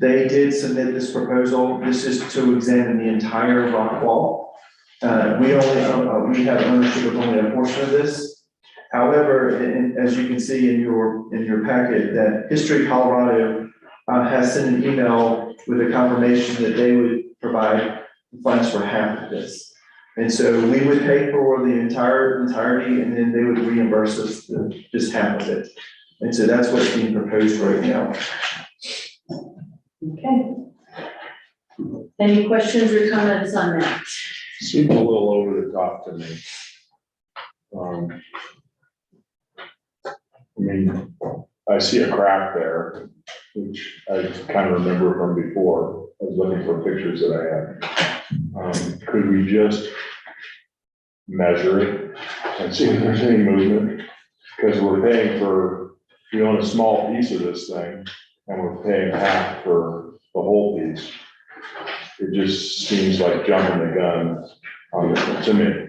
They did submit this proposal. This is to examine the entire rock wall. We have ownership of only a portion of this. However, as you can see in your packet, that History Colorado has sent an email with a confirmation that they would provide funds for half of this. And so we would pay for the entirety, and then they would reimburse us just half of it. And so that's what's being proposed right now. Okay. Any questions or comments on that? Seems a little over the top to me. I mean, I see a crack there, which I kind of remember from before. I was looking for pictures that I had. Could we just measure it and see if there's any movement? Because we're paying we own a small piece of this thing, and we're paying half for the whole piece. It just seems like jumping the gun on this to me.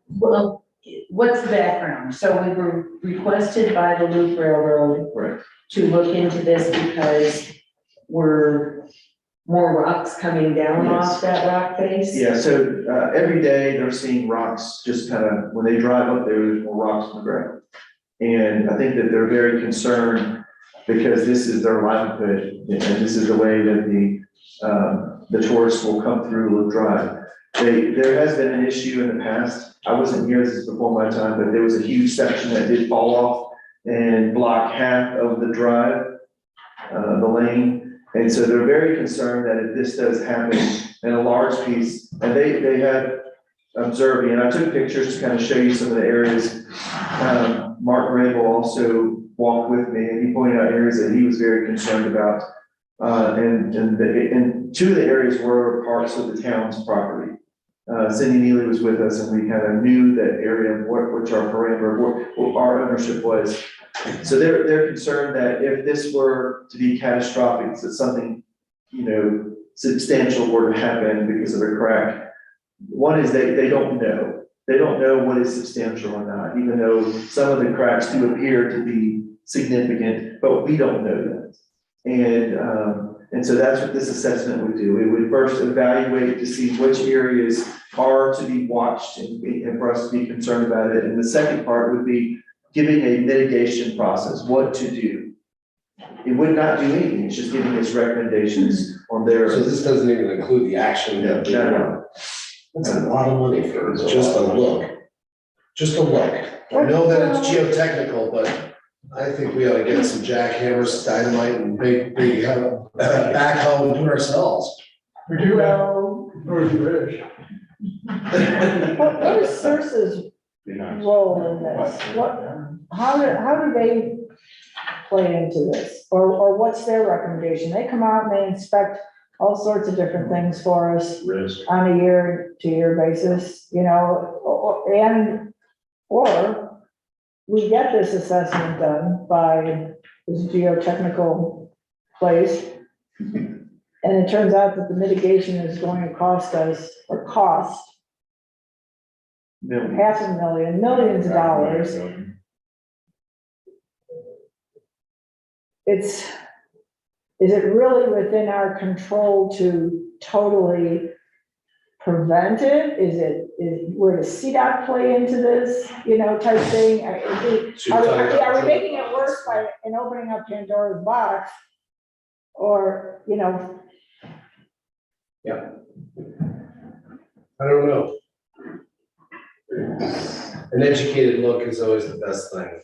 Well, what's the background? So we were requested by the Loop Railroad Right. to look into this because we're more rocks coming down off that rock face. Yeah, so every day they're seeing rocks just kind of, when they drive up there, there's more rocks on the ground. And I think that they're very concerned because this is their livelihood, and this is the way that the tourists will come through Loop Drive. There has been an issue in the past. I wasn't here, this is before my time, but there was a huge section that did fall off and block half of the drive, the lane. And so they're very concerned that if this does happen in a large piece, and they had observed, and I took pictures to kind of show you some of the areas. Mark Grable also walked with me, and he pointed out areas that he was very concerned about. And two of the areas were parts of the town's property. Cindy Neely was with us, and we kind of knew that area of which our parameter, what our ownership was. So they're concerned that if this were to be catastrophic, that something, substantial were to happen because of a crack. One is they don't know. They don't know what is substantial or not, even though some of the cracks do appear to be significant, but we don't know that. And so that's what this assessment would do. It would first evaluate to see which areas are to be watched and for us to be concerned about it. And the second part would be giving a mitigation process, what to do. It would not do anything, it's just giving us recommendations on their. So this doesn't even include the action. No. That's a lot of money for just a look. Just a look. I know that it's geotechnical, but I think we ought to get some jackhammers, dynamite, and big backhoe and do it ourselves. We do have North Ridge. What is Sursa's role in this? How do they play into this? Or what's their recommendation? They come out and they inspect all sorts of different things for us on a year-to-year basis, or we get this assessment done by this geotechnical place. And it turns out that the mitigation is going to cost $500,000, millions of dollars. Is it really within our control to totally prevent it? Where does CDOT play into this, type thing? Are we making it worse by opening up Pandora's box? Or, Yeah. I don't know. An educated look is always the best thing.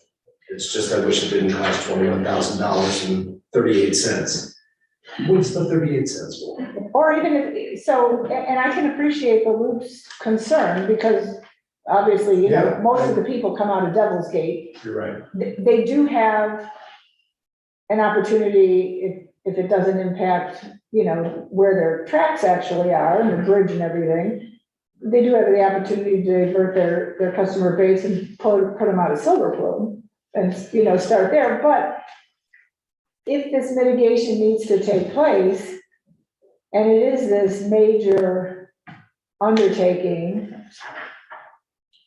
It's just, I wish it didn't cost $21,000.38. What's the 38 cents for? or even if, so, and I can appreciate the Loop's concern, because obviously, most of the people come out of Devil's Gate. You're right. They do have an opportunity, if it doesn't impact, where their tracks actually are and the bridge and everything. They do have the opportunity to divert their customer base and put them out of Silver Plume and, start there. But if this mitigation needs to take place, and it is this major undertaking,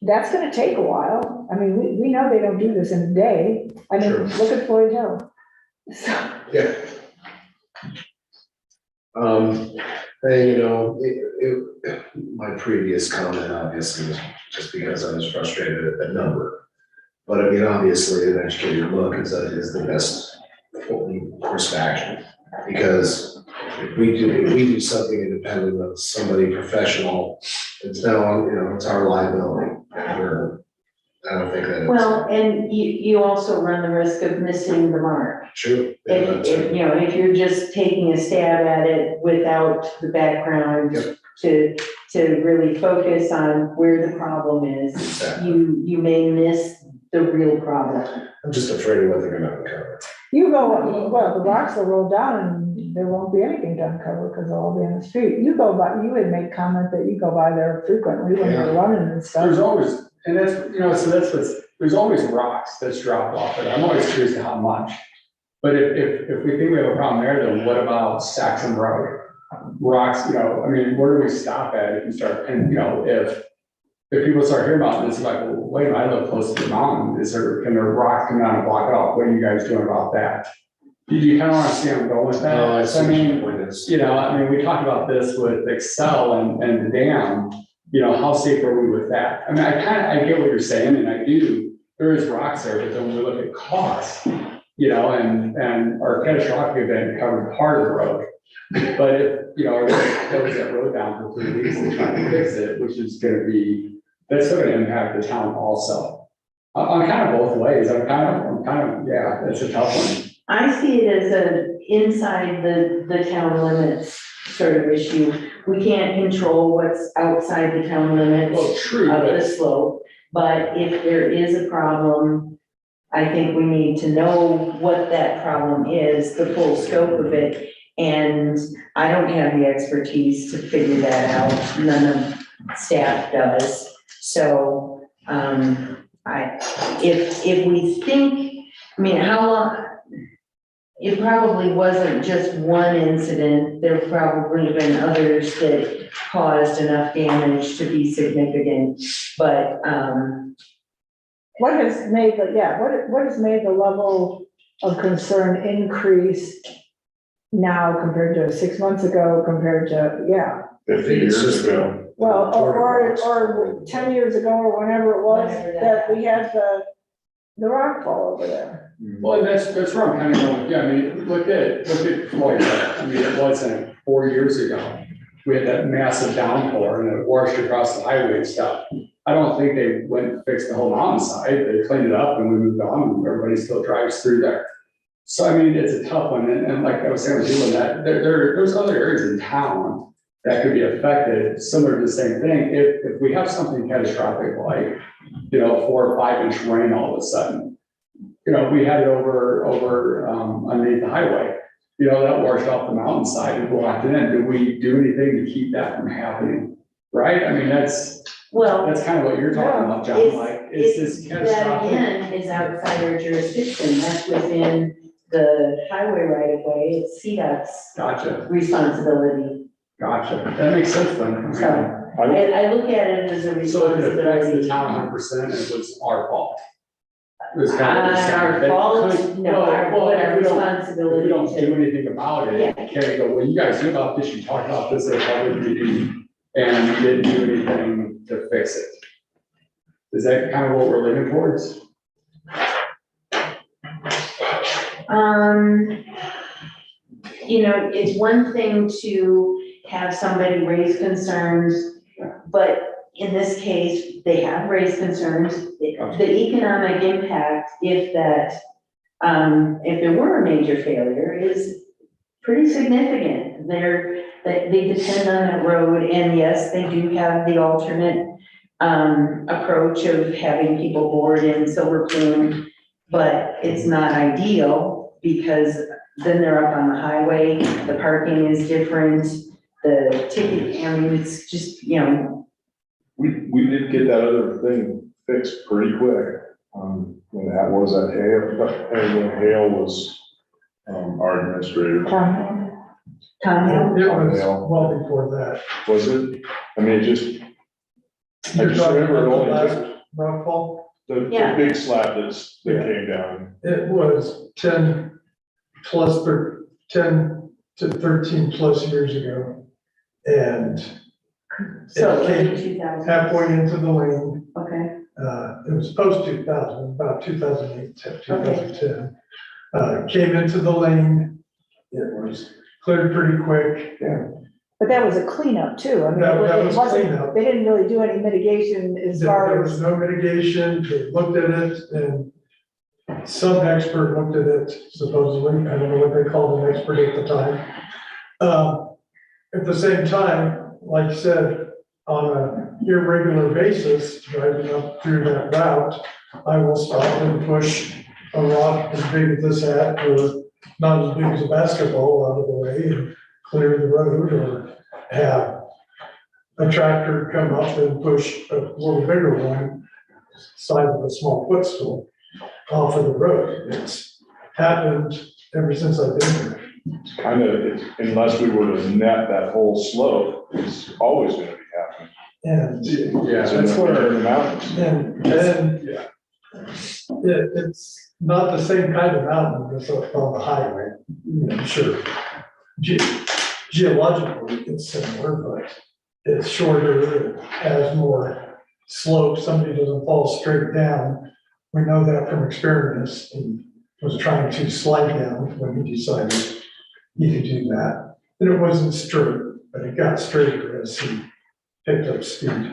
that's gonna take a while. I mean, we know they don't do this in a day. I mean, Sure. look at Floyd Hill. So, Yeah. My previous comment obviously was just because I was frustrated at the number. But I mean, obviously, an educated look is the best course of action. Because if we do something independent of somebody professional, it's now, it's our liability. And I don't think that it's. Well, and you also run the risk of missing the mark. True. If you're just taking a stab at it without the background to really focus on where the problem is, Exactly. you may miss the real problem. I'm just afraid of what they're gonna uncover. the rocks will roll down and there won't be anything to uncover because they'll all be on the street. You had made comment that you go by there frequently when you're running and stuff. There's always, and that's, so that's what's, there's always rocks that's dropped off, but I'm always curious to how much. But if we think we have a problem there, then what about Saxon Road? Rocks, where do we stop at if you start, and, if people start hearing about this, like, well, wait a minute, I live close to the mountain, can there rocks come down and block it off? What are you guys doing about that? Do you kind of understand where I'm going with that? No, I see what your point is. We talked about this with Excel and the dam, how safe are we with that? I get what you're saying, and I do, there is rocks there, but then when we look at cost, and our catastrophic event covered part of the road. But if, our close that road down for 3 weeks and try to fix it, which is gonna be, that's still gonna impact the town also. I'm kind of both ways, I'm kind of, yeah, it's a tough one. I see it as a inside the town limits sort of issue. We can't control what's outside the town limits Well, true, of the but slope. But if there is a problem, I think we need to know what that problem is, the full scope of it. And I don't have the expertise to figure that out. None of staff does. So, if we think, I mean, how long, it probably wasn't just one incident, there probably been others that caused enough damage to be significant, but, What has made what has made the level of concern increase now compared to 6 months ago, compared to, 50 years ago. well, or 10 years ago, or whenever it was, Whenever that we had the rock fall over there. well, that's where I'm kind of going. Yeah, I mean, look at Floyd. I mean, it wasn't 4 years ago. We had that massive downpour and it washed across the highway and stuff. I don't think they went and fixed the whole mountainside. They cleaned it up and we moved on and everybody still drives through there. So I mean, it's a tough one. And like I was saying, with doing that, there's other areas in town that could be affected, similar to the same thing. If we have something catastrophic like, 4 or 5 inch rain all of a sudden, we had it over underneath the highway, that washed off the mountainside and blocked it in. Do we do anything to keep that from happening? Right? I mean, that's kind of what you're talking about, John. Like, it's this that catastrophic. again is outside our jurisdiction, that's within the highway right of way, it's CDOT's Gotcha, responsibility. gotcha. That makes sense then. So, I look at it as a So it affects responsibility. the town 100% and it was our fault. It was kind of. Our fault, no, our We responsibility don't to. do anything about it. Yeah. Can we go, well, you guys knew about this, you talked about this at a public meeting, and you didn't do anything to fix it. Is that kind of what we're leaning towards? It's one thing to have somebody raise concerns, but in this case, they have raised concerns. The economic impact, if there were a major failure, is pretty significant. They depend on that road, and yes, they do have the alternate approach of having people board in Silver Plume, but it's not ideal because then they're up on the highway, the parking is different, the ticket, I mean, it's just, We did get that other thing fixed pretty quick, when that was at Hale, when Hale was, our administrator. Tom, It was well before that. Was it? I mean, I just You're talking remember it about the only last took rockfall? the Yeah. big slab that came down. It was 10 to 13 plus years ago. And so it came early 2000. halfway into the lane. Okay, It was post 2000, about 2008, 2010. Came into the lane. It was cleared pretty quick. But that was a cleanup too, I mean, That it was wasn't, cleanup. they didn't really do any mitigation as far There as. was no mitigation. They looked at it and some expert looked at it supposedly. I don't know what they called an expert at the time. At the same time, like you said, on an irregular basis, driving up through that route, I will stop and push a rock as big as this hat, or not as big as a basketball, out of the way and clear the road, or have a tractor come up and push a little bigger one, size of a small footstool, off of the road. It's happened ever since I've been here. It's kind of, unless we were to net that whole slope, it's always gonna be happening. And Yeah, It's in the mountains. And yeah. it's not the same kind of mountain as up on the highway, sure. Geologically, it's similar, but it's shorter, it has more slope, somebody doesn't fall straight down. We know that from experience. He was trying to slide down when he decided he could do that. And it wasn't straight, but it got straighter as he picked up speed.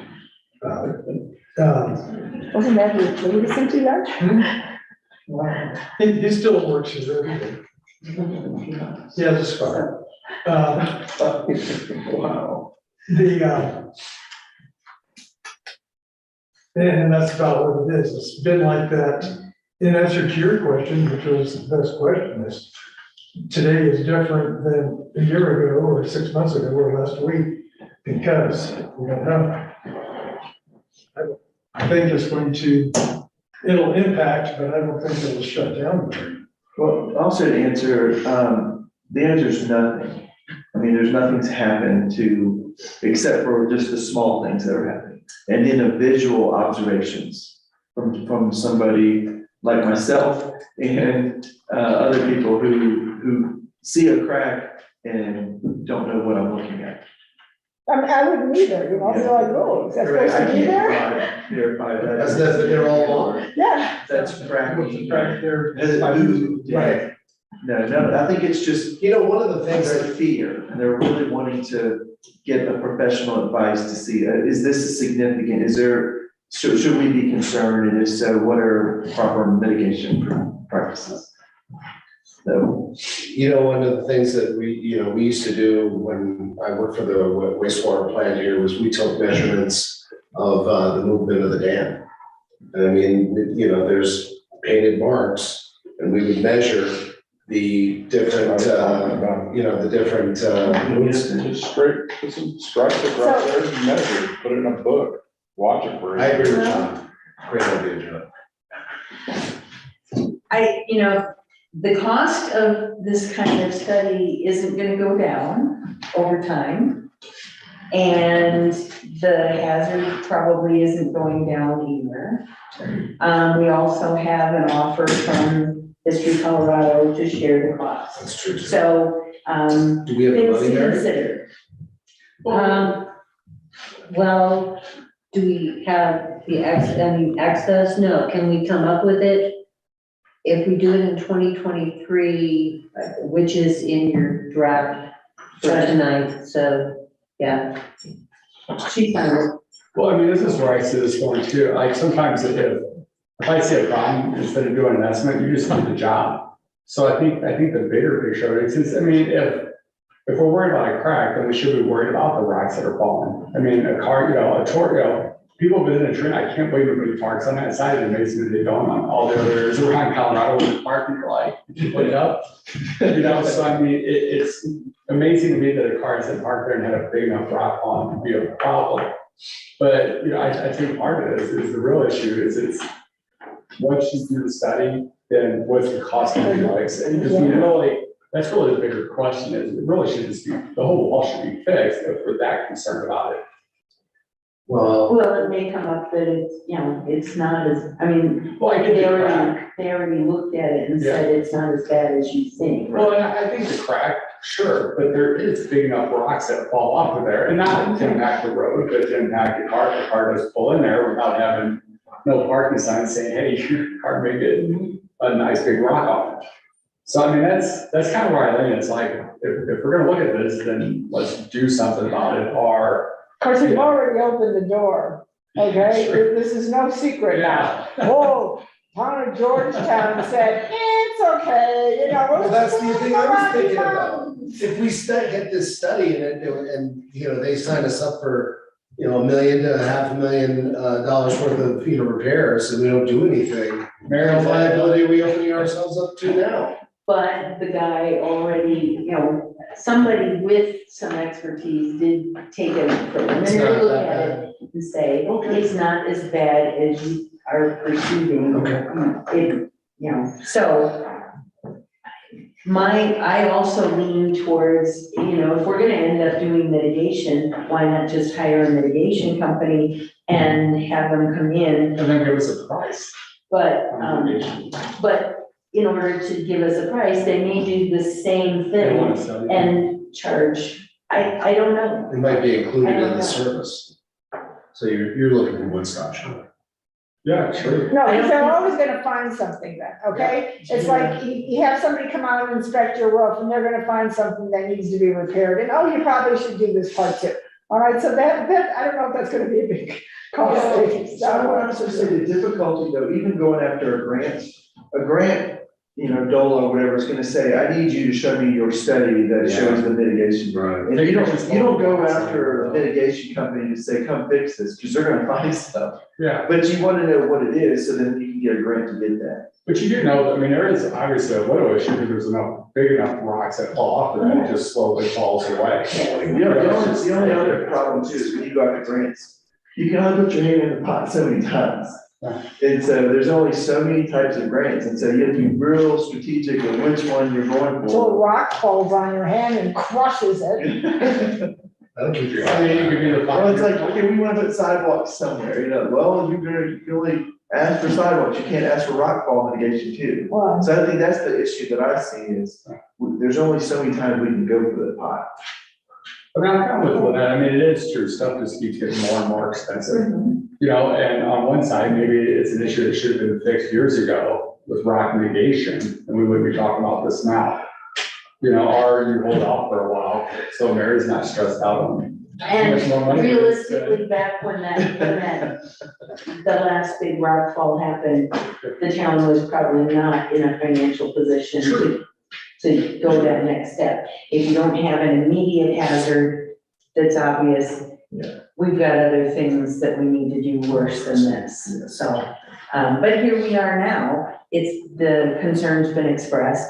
Wasn't that the recent 2 yards? Wow. He still works his every day. He has a scar. Wow. And that's about what it is. It's been like that. In answer to your question, which was the best question, is today is different than a year ago or 6 months ago or last week because we don't know. I think it's going to, it'll impact, but I don't think it'll shut down. Well, also to answer, the answer is nothing. I mean, there's nothing's happened to, except for just the small things that are happening. And individual observations from somebody like myself and other people who see a crack and don't know what I'm looking at. I mean, I wouldn't either, you know, I'd be like, oh, is that supposed to be there? Verify that. That's they're all along. Yeah. That's cracking. Right there. Right. No, I think it's just, You know, one of the things there's that, fear, and they're really wanting to get the professional advice to see, is this significant? Is there, should we be concerned? And if so, what are proper mitigation practices? So, you know, one of the things that we used to do when I worked for the wastewater plant here was we took measurements of the movement of the dam. And I mean, you know, there's painted marks and we would measure the different, the different, Just strike it right there and measure, it, put it in a book, watch it for. I agree with John. Great idea, John. The cost of this kind of study isn't gonna go down over time. And the hazard probably isn't going down either. We also have an offer from History Colorado to share the cost. That's true. So, Do we have the things money to there? consider. Well, do we have the access? No, can we come up with it? If we do it in 2023, which is in your draft for tonight, so, yeah. She found it. Well, I mean, this is where I see this going too. Like sometimes if I see a problem, instead of doing an estimate, you just do the job. So I think the bigger picture of it is, I mean, if we're worried about a crack, then we should be worried about the rocks that are falling. I mean, a car, a torque, people have been in a train, I can't believe nobody parks on that side, it amazes me they don't on all the other areas around Colorado, when they park, and you're like, did you put it up? So I mean, it's amazing to me that a car isn't parked there and had a big enough rock on to be a problem. But, I think part of it is the real issue is it's, once you do the study, then what's the cost of the likes? And because that's really the bigger question is, it really should just be, the whole wall should be fixed if we're that concerned about it. Well, It may come up that it's, it's not as, I mean, Well, I think they the already, crack, they already looked at it and said it's not as bad as you think. well, and I think the crack, sure, but there is big enough rocks that fall off of there, and not to impact the road, but to impact the car does pull in there without having no parking sign saying, hey, your car may get a nice big rock off it. So I mean, that's kind of where I lean, it's like, if we're gonna look at this, then let's do something about it, or. Of course, we've already opened the door, okay? Sure. This is no secret now. Whoa, town of Georgetown said, it's okay, well, that's the thing I was thinking about. about. If we get this study and they sign us up for, $1 million to $500,000 worth of, repairs and we don't do anything, what liability are we opening ourselves up to now? But the guy already, somebody with some expertise did take a preliminary look at it and say, it's not as bad as you are perceiving. So I also lean towards, if we're gonna end up doing mitigation, why not just hire a mitigation company and have them come in? And then give us a price. But in order to give us a price, they may do the same They want to thing sell you. and charge, I don't know. It might be included I don't in the know. service. So you're looking for one-stop shop. Yeah, true. No, because they're always gonna find something then, okay? It's like, you have somebody come out and inspect your roof, and they're gonna find something that needs to be repaired, and, you probably should do this part too. All right, so that, I don't know if that's gonna be a big cost savings. So I would also say the difficulty though, even going after a grant, a grant, DOLA, whatever, is gonna say, I need you to show me your study that shows the mitigation. Right. And you don't go after a mitigation company to say, come fix this, because they're gonna find stuff. Yeah, But you wanna know what it is, so then you can get a grant to get that. but you do know, I mean, there is obviously a little issue because there's enough, big enough rocks that fall off and then it just slowly falls away. The only other problem too is when you go after grants, you can only put your hand in the pot so many times. And so there's only so many types of grants, and so you have to be real strategic with which one you're going So a for. rock falls on your hand and crushes it. That'll keep your. I mean, you could be the. Well, it's like, okay, we wanna put sidewalks somewhere, well, you can only ask for sidewalks, you can't ask for rock fall mitigation too. Well, So I think that's the issue that I see is, there's only so many times we can go for the pot. I mean, I'm kind of with that, I mean, it is true, stuff just keeps getting more and more expensive. And on one side, maybe it's an issue that should have been fixed years ago with rock mitigation, and we wouldn't be talking about this now. Or you hold off for a while, so Mary's not stressed out on. And realistically, back when the last big rock fall happened, the town was probably not in a financial position to go that next step. If you don't have an immediate hazard that's obvious, we've got other things that we need to do worse than this, so. But here we are now, the concern's been expressed.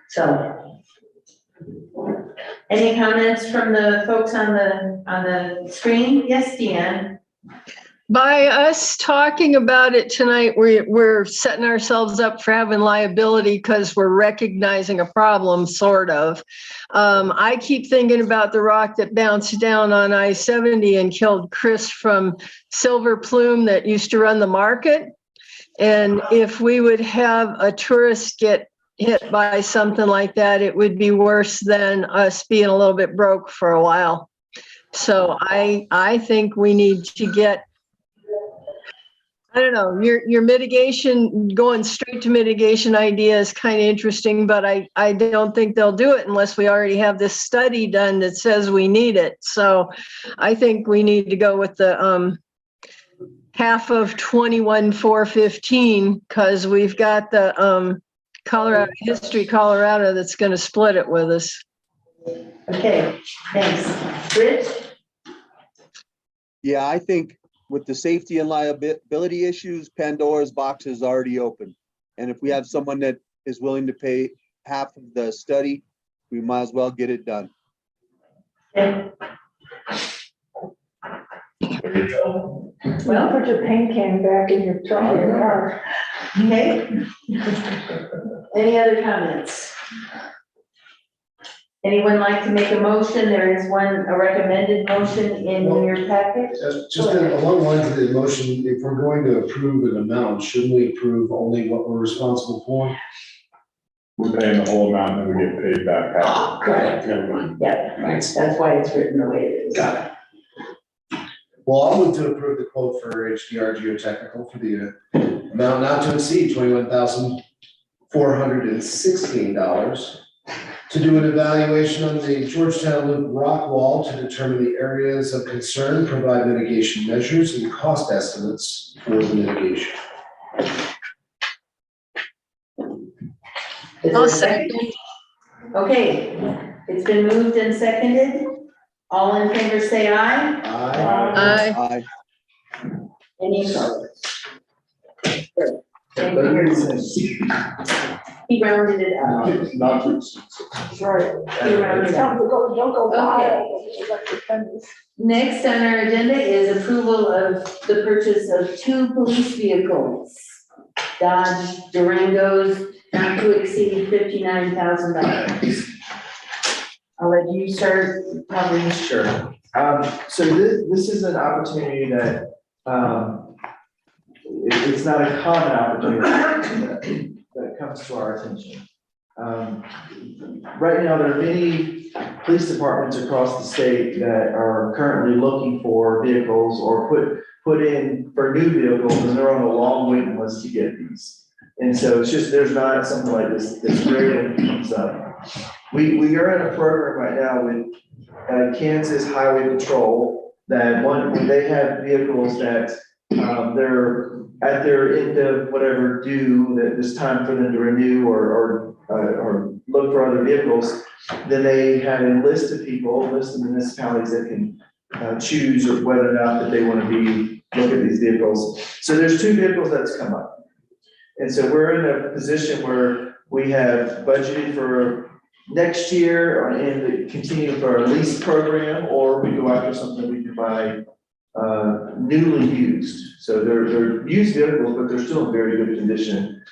So, any comments from the folks on the screen? Yes, Deanne? By us talking about it tonight, we're setting ourselves up for having liability because we're recognizing a problem, sort of. I keep thinking about the rock that bounced down on I-70 and killed Chris from Silver Plume that used to run the market. And if we would have a tourist get hit by something like that, it would be worse than us being a little bit broke for a while. So I think we need to get, I don't know, your mitigation, going straight to mitigation idea is kind of interesting, but I don't think they'll do it unless we already have this study done that says we need it. So I think we need to go with the half of 21,415 because we've got the Colorado that's going to split it with us. Okay, thanks. Rich? Yeah, I think with the safety and liability issues, Pandora's box is already open. And if we have someone that is willing to pay half of the study, we might as well get it done. Okay. well, put your paint can back in your truck or your car. Okay. Any other comments? Anyone like to make a motion? There is a recommended motion in your packet. Just along the lines of the motion, if we're going to approve an amount, shouldn't we approve only what we're responsible for? We're paying the whole amount and then we get paid back half. Correct. Yeah, that's why it's written the way it is. Got it. Well, I'll move to approve the quote for HDR geotechnical for the amount not to exceed $21,416 to do an evaluation on the Georgetown Loop rock wall to determine the areas of concern, provide mitigation measures and cost estimates for the mitigation. Is there a second? Okay, it's been moved and seconded. All in favor say aye. Aye. Any opposed? Good. Thank you very much. He rounded it up. Not to. Right. He rounded it up. Don't go Okay. wild. Next on our agenda is approval of the purchase of 2 police vehicles. Dodge Durangos, not to exceed $59,000. I'll let you start, probably. Sure. So this is an opportunity that, it's not a common opportunity that comes to our attention. Right now, there are many police departments across the state that are currently looking for vehicles or put in for new vehicles, and they're on a long waiting list to get these. And so it's just, there's not something like this rarely comes up. We are in a program right now with Kansas Highway Patrol that when they have vehicles that they're at their end of whatever due, that it's time for them to renew or look for other vehicles, then they have a list of people, a list of municipalities that can choose whether or not that they want to look at these vehicles. So there's 2 vehicles that's come up. And so we're in a position where we have budgeted for next year and continue for our lease program, or we go after something we can buy newly used. So they're used vehicles, but they're still in very good condition.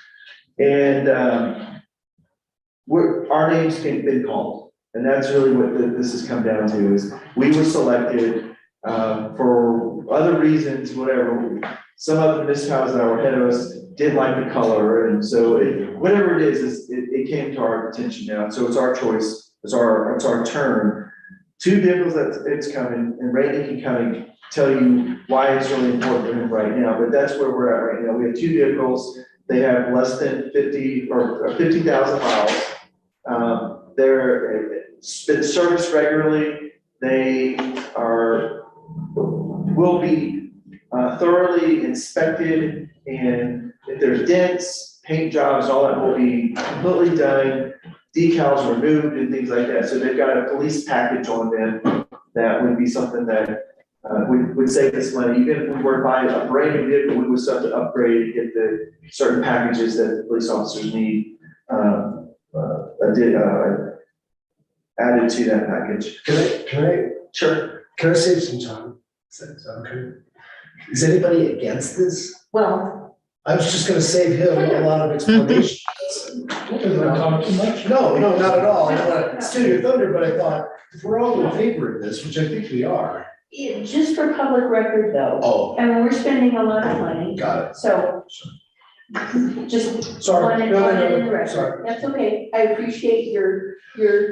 And our names been called. And that's really what this has come down to, is we were selected for other reasons, whatever. Some other municipalities that were ahead of us didn't like the color, and so whatever it is, it came to our attention now. So it's our choice, it's our turn. 2 vehicles that it's coming, and Randy can kind of tell you why it's really important for him right now, but that's where we're at right now. We have 2 vehicles, they have less than 50 or 50,000 miles. They're been serviced regularly. They will be thoroughly inspected, and if there's dents, paint jobs, all that will be completely done, decals removed and things like that. So they've got a police package on them that would be something that would save us money. Even if we were buying a brand new vehicle, we would still have to upgrade and get the certain packages that the police officers need added to that package. Sure. Can I save some time? Is that okay? Is anybody against this? Well, I was just gonna save him a lot of explanation. Because I talk too much. No, not at all. I don't wanna steal your thunder, but I thought, if we're all in favor of this, which I think we are. Just for public record though, Oh, and we're spending a lot of money, got it. so just Sorry. wanted No, in the record. sorry. That's okay. I appreciate your,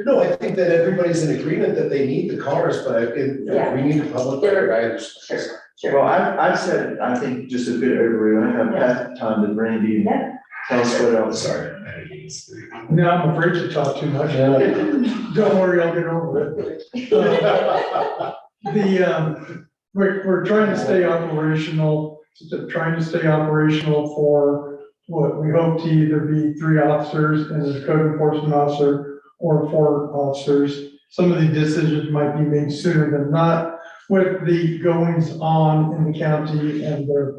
No, I think that everybody's in agreement that they need the cars, but Yeah. we need a public record, I understand. sure. Well, I've said, I think, just a good overview. I have passed the time to Randy and Yeah. tell us what else. Sorry. No, I'm afraid to talk too much. Don't worry, I'll get over it. We're trying to stay operational, for what we hope to either be 3 officers and a code enforcement officer or 4 officers. Some of these decisions might be made sooner than not with the goings on in the county and their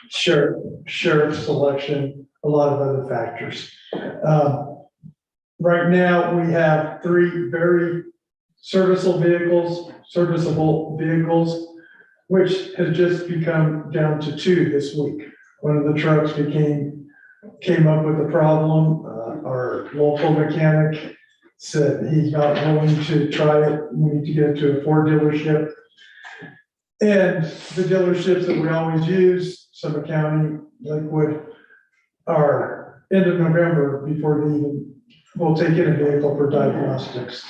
sheriff selection, a lot of other factors. Right now, we have 3 very serviceable vehicles, which has just become down to 2 this week. One of the trucks came up with a problem. Our local mechanic said he's not willing to try it. We need to get it to a Ford dealership. And the dealerships that we always use, Summit County, Lakewood, are end of November before they even will take in a vehicle for diagnostics.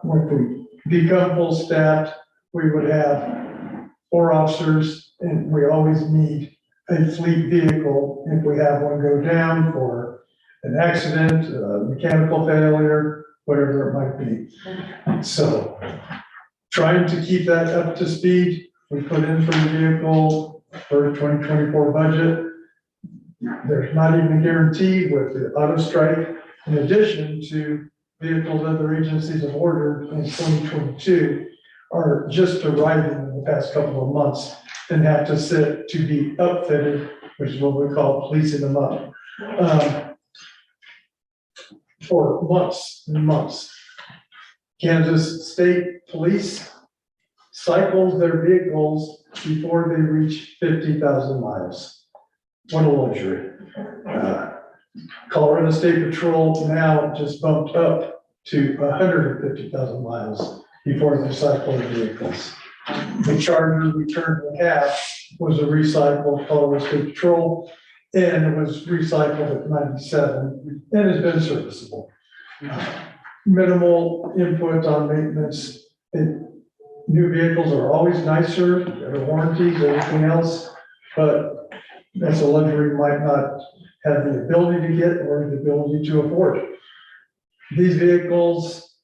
When we become full staffed, we would have 4 officers, and we always need a fleet vehicle if we have one go down for an accident, mechanical failure, whatever it might be. So trying to keep that up to speed, we put in for the vehicle for 2024 budget. There's not even a guarantee with the auto strike, in addition to vehicles other agencies have ordered in 2022 are just arriving in the past couple of months and have to sit to be upfitted, which is what we call policing them up, for months and months. Kansas State Police cycles their vehicles before they reach 50,000 miles. What a luxury. Colorado State Patrol now just bumped up to 150,000 miles before they cycle their vehicles. The Charger returned to cab was a recycled Colorado State Patrol, and it was recycled at 97 and has been serviceable. Minimal input on maintenance. New vehicles are always nicer, better warranties, everything else, but that's a luxury we might not have the ability to get or the ability to afford. These vehicles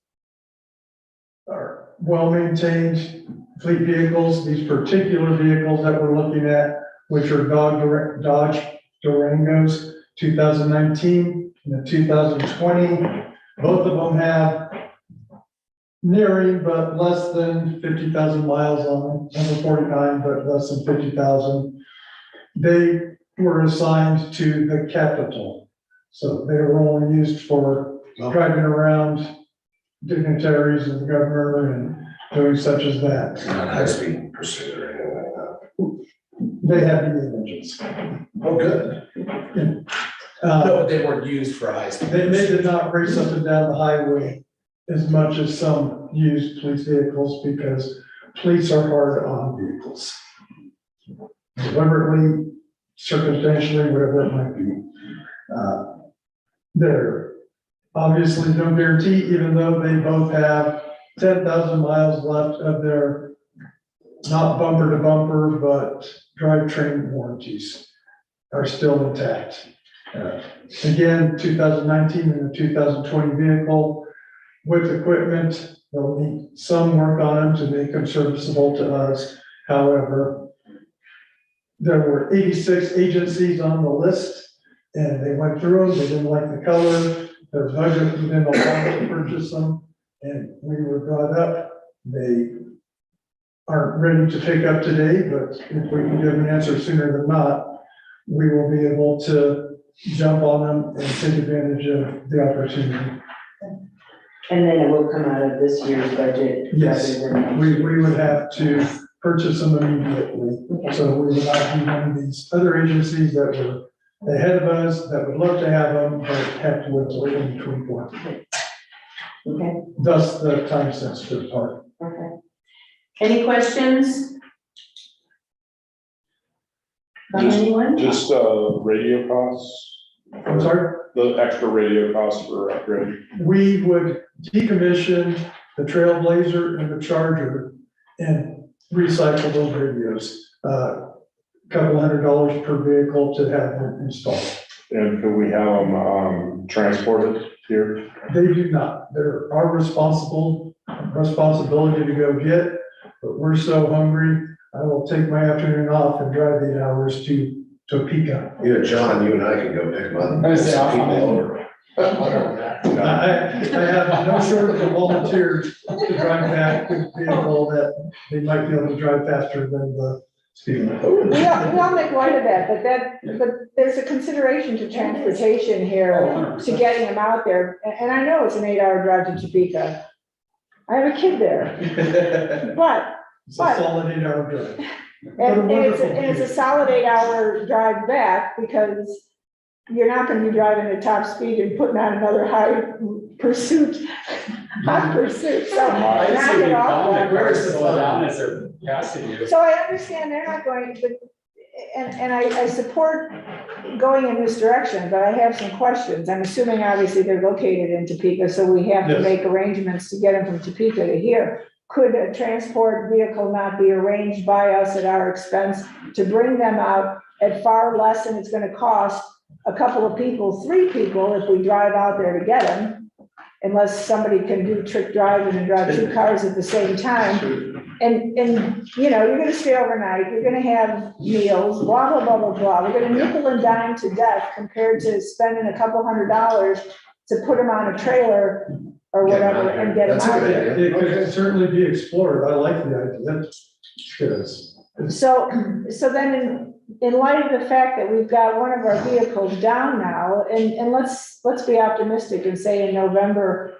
are well-maintained fleet vehicles, these particular vehicles that we're looking at, which are Dodge Durangos, 2019 and the 2020. Both of them have nearing but less than 50,000 miles on them, number 49, but less than 50,000. They were assigned to the capital. So they were only used for driving around dignitaries of the governor and doing such as that. Not high-speed pursuit or anything like that. They have the engines. Oh, good. No, but they weren't used for high-speed. They did not race up and down the highway as much as some used police vehicles because police are hard on vehicles. Deliberately, circumstantially, whatever it might be. There, obviously no guarantee, even though they both have 10,000 miles left of their not bumper to bumper, but drivetrain warranties are still intact. Again, 2019 and the 2020 vehicle with equipment, they'll need some work on them to make them serviceable to us. However, there were 86 agencies on the list and they went through them. They didn't like the color. Their budget didn't allow to purchase them. And we were brought up. They aren't ready to pick up today, but if we can get an answer sooner than not, we will be able to jump on them and take advantage of the opportunity. And then it will come out of this year's budget. Yes, rather than- we would have to purchase them immediately. Okay. So we would not be one of these other agencies that were ahead of us, that would love to have them, but have to wait till 2024. Okay, Thus the time sensitive part. okay. Any questions? From anyone? Just, radio costs, I'm sorry? the extra radio costs for upgrade. We would decommission the Trailblazer and the Charger and recycle those radios. Couple $100 per vehicle to have them installed. And could we have them, transported here? They do not. They're our responsibility to go get, but we're so hungry, I will take my afternoon off and drive 8 hours to Topeka. You know, John, you and I can go pick them up. I say, I'm People in. over. I have no shortage of volunteers to drive back with a vehicle that they might be able to drive faster than the speed limit. We all make light of that, but there's a consideration to transportation here, to getting them out there. And I know it's an 8-hour drive to Topeka. I have a kid there, but, It's a solid 8-hour drive. and it's a solid 8-hour drive back, because you're not gonna be driving at top speed and putting on another hot pursuit, so. I knock see it you off calm that the cars first. slow down as they're passing you. So I understand they're not going, but, and I support going in this direction, but I have some questions. I'm assuming obviously they're located in Topeka, so we have to Yes. make arrangements to get them from Topeka to here. Could a transport vehicle not be arranged by us at our expense to bring them out at far less than it's gonna cost a couple of people, 3 people, if we drive out there to get them? Unless somebody can do trick driving and drive 2 cars at the same time. And, you know, you're gonna stay overnight, you're gonna have meals, blah, blah, blah, blah, blah. We're gonna nickel and dime to death compared to spending a couple $100 to put them on a trailer or Get 'em whatever out here. and get them That's a out good there. idea. It could certainly be explored. I like the idea. Because So then in light of the fact that we've got one of our vehicles down now, and let's be optimistic and say in November,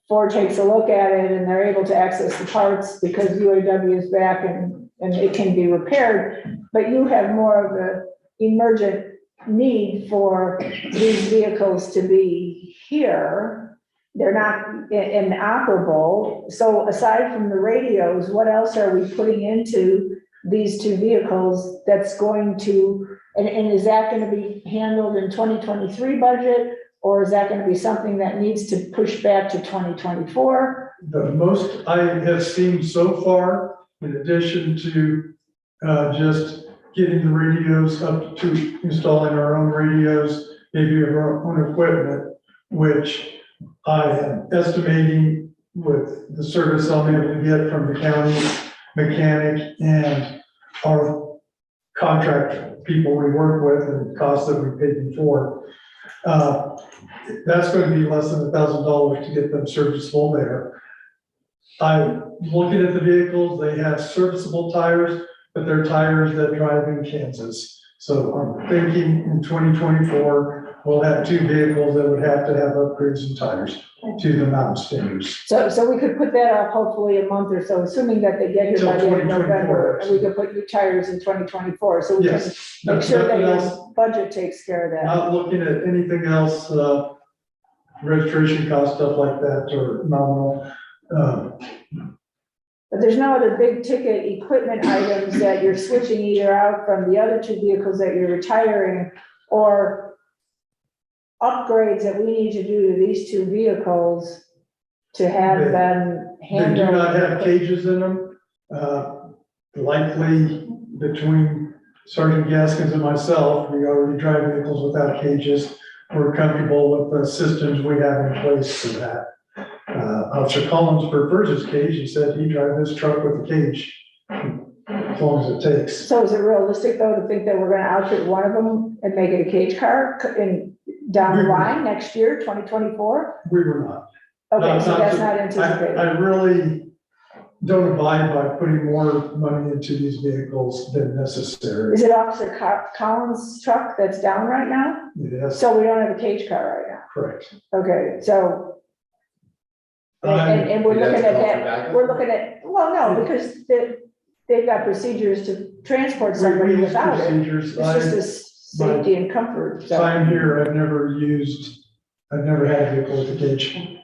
Ford takes a look at it and they're able to access the parts because UAW is back and it can be repaired, but you have more of an emergent need for these vehicles to be here. They're not inoperable. So aside from the radios, what else are we putting into these 2 vehicles that's going to, and is that gonna be handled in 2023 budget? Or is that gonna be something that needs to push back to 2024? the most I have seen so far, in addition to just getting the radios up to installing our own radios, maybe of our own equipment, which I am estimating with the service I'm able to get from the county mechanic and our contract people we work with and costs that we paid before. That's going to be less than $1,000 to get them serviceable there. I'm looking at the vehicles, they have serviceable tires, but they're tires that drive in Kansas. So I'm thinking in 2024, we'll have 2 vehicles that would have to have upgrades in tires to the mountain standards. So we could put that off hopefully a month or so, assuming that they get here by the end of November, and we could put new tires in 2024, so we can Yes. make sure that Nothing your else. budget takes care of that. Not looking at anything else, registration cost, stuff like that, or nominal. But there's no other big ticket equipment items that you're switching either out from the other 2 vehicles that you're retiring, or upgrades that we need to do to these 2 vehicles to have They- them They handle. do not have cages in them. Likely between Sergeant Gaskins and myself, we already drive vehicles without cages. We're comfortable with the systems we have in place for that. Officer Collins prefers his cage. He said he'd drive his truck with a cage as long as it takes. So is it realistic though to think that we're gonna outfit one of them and make it a cage car down the line next year, 2024? We were not. Okay, so that's to- not anticipated. I really don't abide by putting more money into these vehicles than necessary. Is it Officer Collins' truck that's down right now? Yes, So we don't have a cage car right now? correct. Okay, so, and we're You'd have looking to at call for that, backup? we're looking at, well, no, because they've got procedures to transport somebody We use without it. procedures. It's just a safety and comfort, so. Time here, I've never had a vehicle with a cage.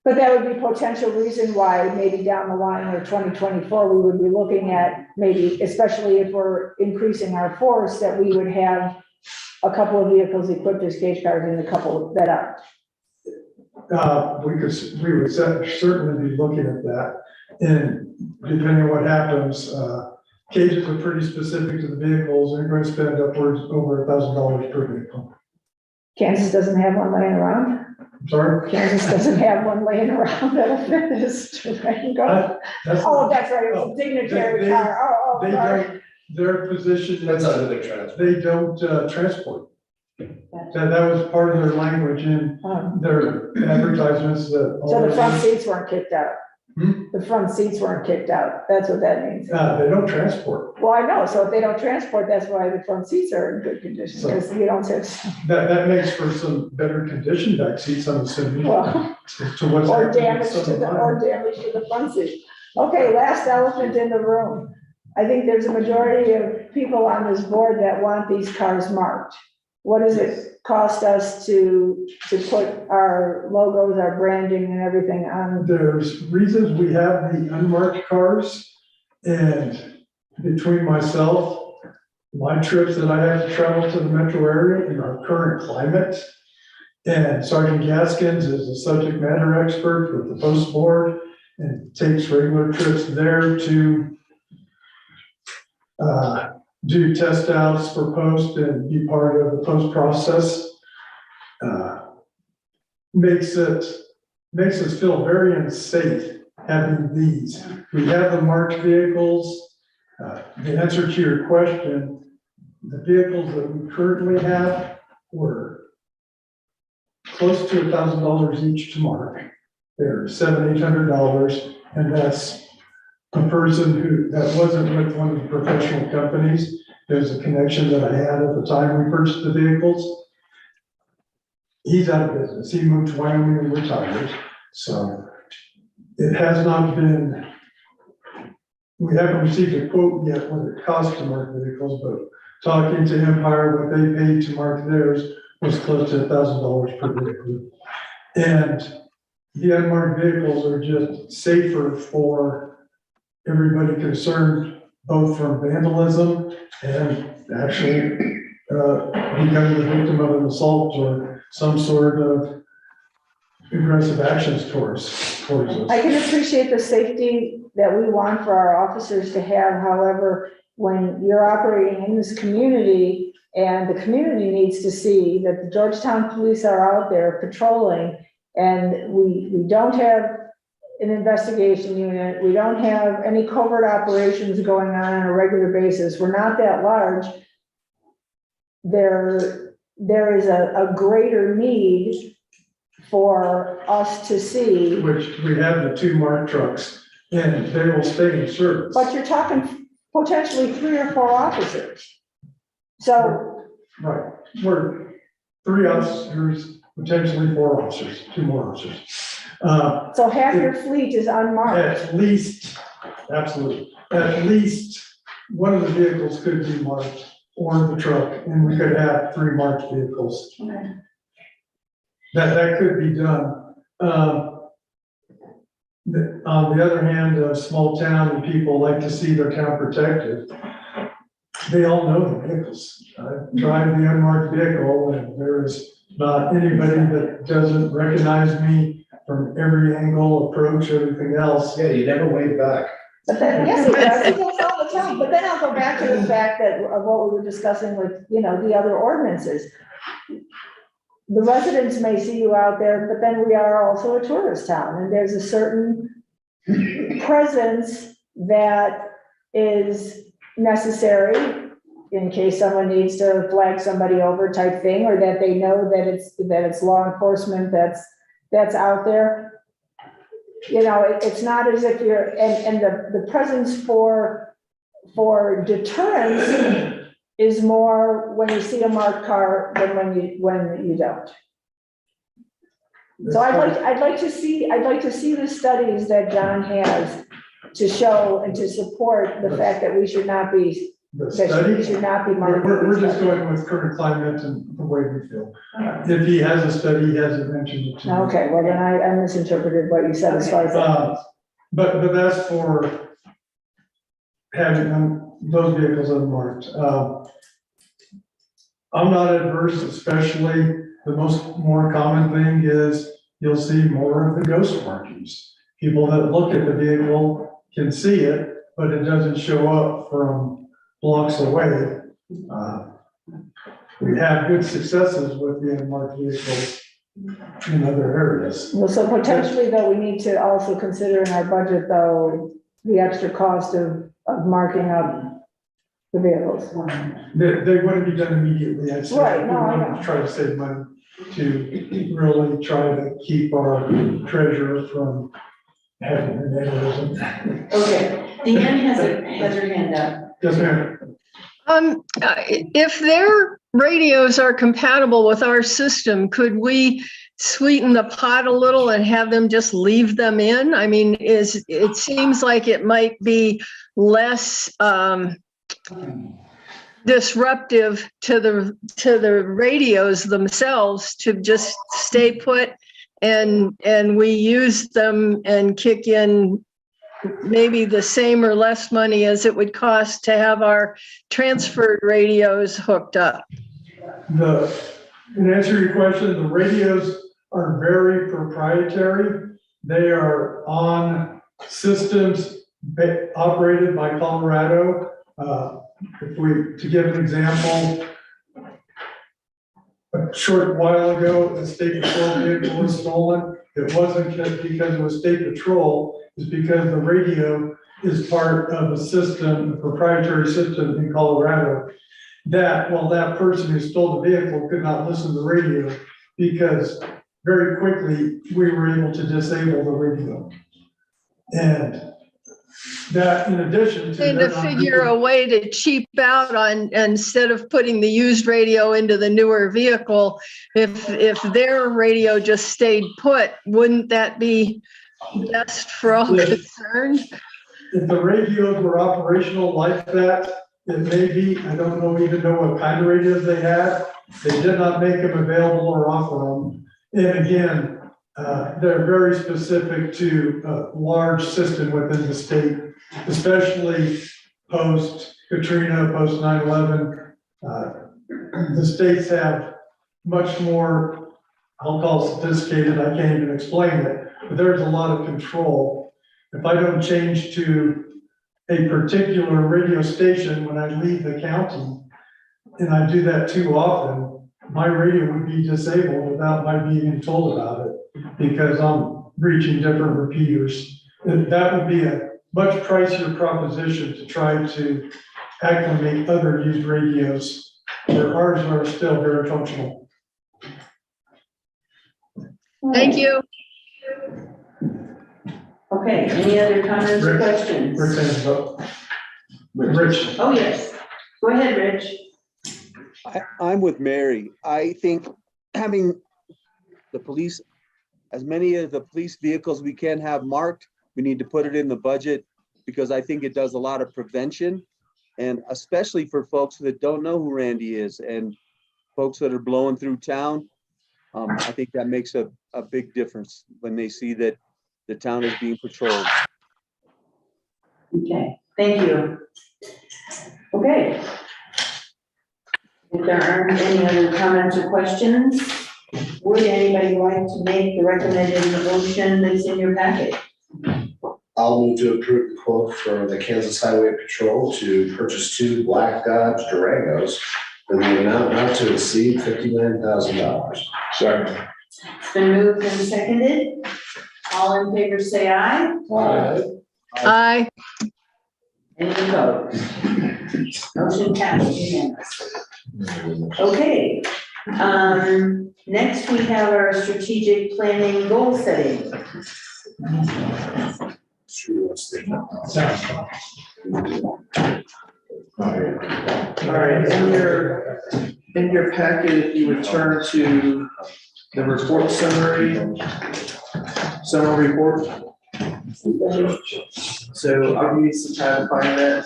But that would be potential reason why maybe down the line or 2024, we would be looking at maybe, especially if we're increasing our force, that we would have a couple of vehicles equipped as cage cars and a couple that are. We would certainly be looking at that. And depending on what happens, cages are pretty specific to the vehicles. They're going to spend upwards over $1,000 per vehicle. Kansas doesn't have one laying around? Sorry? Kansas doesn't have one laying around that'll fit this terrain go? Oh, that's right, it's a dignitary they- car, They sorry. don't, their position That's is, under their transport. they don't transport. That was part of their language in their advertisements that. So the front seats weren't kicked out? Hmm? The front seats weren't kicked out, that's what that means. They don't transport. Well, I know, so if they don't transport, that's why the front seats are in good condition, because you don't have, That makes for some better conditioned back seats, I'm assuming. well, To what's or happening damage in to the, some or damage to the front seat. Okay, last elephant in the room. I think there's a majority of people on this board that want these cars marked. What does it cost us to put our logos, our branding and everything on? There's reasons we have the unmarked cars, and between myself, my trips that I have to travel to the metro area in our current climate, and Sergeant Gaskins is a subject matter expert with the post board and takes regular trips there to do test outs for post and be part of the post process. Makes us feel very unsafe having these. We have the marked vehicles. The answer to your question, the vehicles that we currently have were close to $1,000 each to mark. They're $700-800, and that's a person that wasn't with one of the professional companies. There's a connection that I had at the time we purchased the vehicles. He's out of business. He moved to Wyoming and retired. So it has not been, we haven't received a quote yet what it costs to mark vehicles, but talking to Empire, what they paid to mark theirs was close to $1,000 per vehicle. And the unmarked vehicles are just safer for everybody concerned, both from vandalism and actually becoming the victim of an assault or some sort of aggressive actions towards us. I can appreciate the safety that we want for our officers to have. However, when you're operating in this community and the community needs to see that the Georgetown police are out there patrolling, and we don't have an investigation unit. We don't have any covert operations going on a regular basis. We're not that large. There is a greater need for us to see. Which we have the 2 marked trucks and they will stay in service. But you're talking potentially 3 or 4 officers. So, Right, we're 3 officers, potentially 4 officers, 2 more officers. so half your fleet is unmarked. At least, absolutely, at least one of the vehicles could be marked or the truck, and we could have 3 marked vehicles. Okay. That could be done. On the other hand, a small town and people like to see their town protected. They all know the vehicles. I drive the unmarked vehicle and there is not anybody that doesn't recognize me from every angle, approach, everything else. Yeah, you never wave back. But then, yes, he does, he does all the time, but then I'll go back to the fact that, of what we were discussing with, the other ordinances. The residents may see you out there, but then we are also a tourist town, and there's a certain presence that is necessary in case someone needs to flag somebody over type thing, or that they know that it's law enforcement that's out there. It's not as if you're, and the presence for deterrence is more when you see a marked car than when you don't. So I'd like to see the studies that John has to show and to support the fact that we should not be, The study, we should not be marked. we're just going with current climate and the way we feel. If he has a study, he hasn't mentioned it to me. Okay, well then I misinterpreted what you said as far as that. But that's for having those vehicles unmarked. I'm not adverse, especially the more common thing is you'll see more of the ghost markings. People that look at the vehicle can see it, but it doesn't show up from blocks away. We have good successes with the unmarked vehicles in other areas. Well, so potentially though, we need to also consider in our budget though, the extra cost of marking up the vehicles. They wouldn't be done immediately. I'd say. Right, no, I We want know. to try to save money to really try to keep our treasurer from having an aneurysm. Okay, Deanne has her hand up. Yes, ma'am. If their radios are compatible with our system, could we sweeten the pot a little and have them just leave them in? I mean, it seems like it might be less disruptive to the radios themselves to just stay put and we use them and kick in maybe the same or less money as it would cost to have our transferred radios hooked up. In answer to your question, the radios are very proprietary. They are on systems operated by Colorado. To give an example, a short while ago, a state patrol vehicle was stolen. It wasn't just because it was state patrol, it's because the radio is part of a system, a proprietary system in Colorado, that while that person who stole the vehicle could not listen to the radio, because very quickly we were able to disable the radio. And that in addition to. And to figure a way to cheap out on, instead of putting the used radio into the newer vehicle, if their radio just stayed put, wouldn't that be best for all concerned? If the radios were operational like that, it may be, I don't even know what kind of radios they had. They did not make them available or offer them. And again, they're very specific to a large system within the state, especially post Katrina, post 9/11. The states have much more, I'll call it sophisticated, I can't even explain it, but there's a lot of control. If I don't change to a particular radio station when I leave the county, and I do that too often, my radio would be disabled without my being told about it, because I'm reaching different repeaters. And that would be a much pricier proposition to try to acclimate other used radios, where ours are still very functional. Thank you. Okay, any other comments or questions? Rick's hands up. Rich. Oh, yes. Go ahead, Rich. I'm with Mary. I think having the police, as many of the police vehicles we can have marked, we need to put it in the budget because I think it does a lot of prevention. And especially for folks that don't know who Randy is and folks that are blowing through town, I think that makes a big difference when they see that the town is being patrolled. Okay, thank you. Okay. If there aren't any other comments or questions, would anybody like to make the recommended motion that's in your packet? I'll move to approve the quote for the Kansas Highway Patrol to purchase 2 black Dodge Durangos in the amount not to exceed $59,000. Second. It's been moved and seconded. All in favor, say aye. Aye. Any opposed? Motion passed unanimously. Okay, next we have our strategic planning goal setting. All right, in your packet, if you would turn to the report summary report. So I'll give you some time to find that.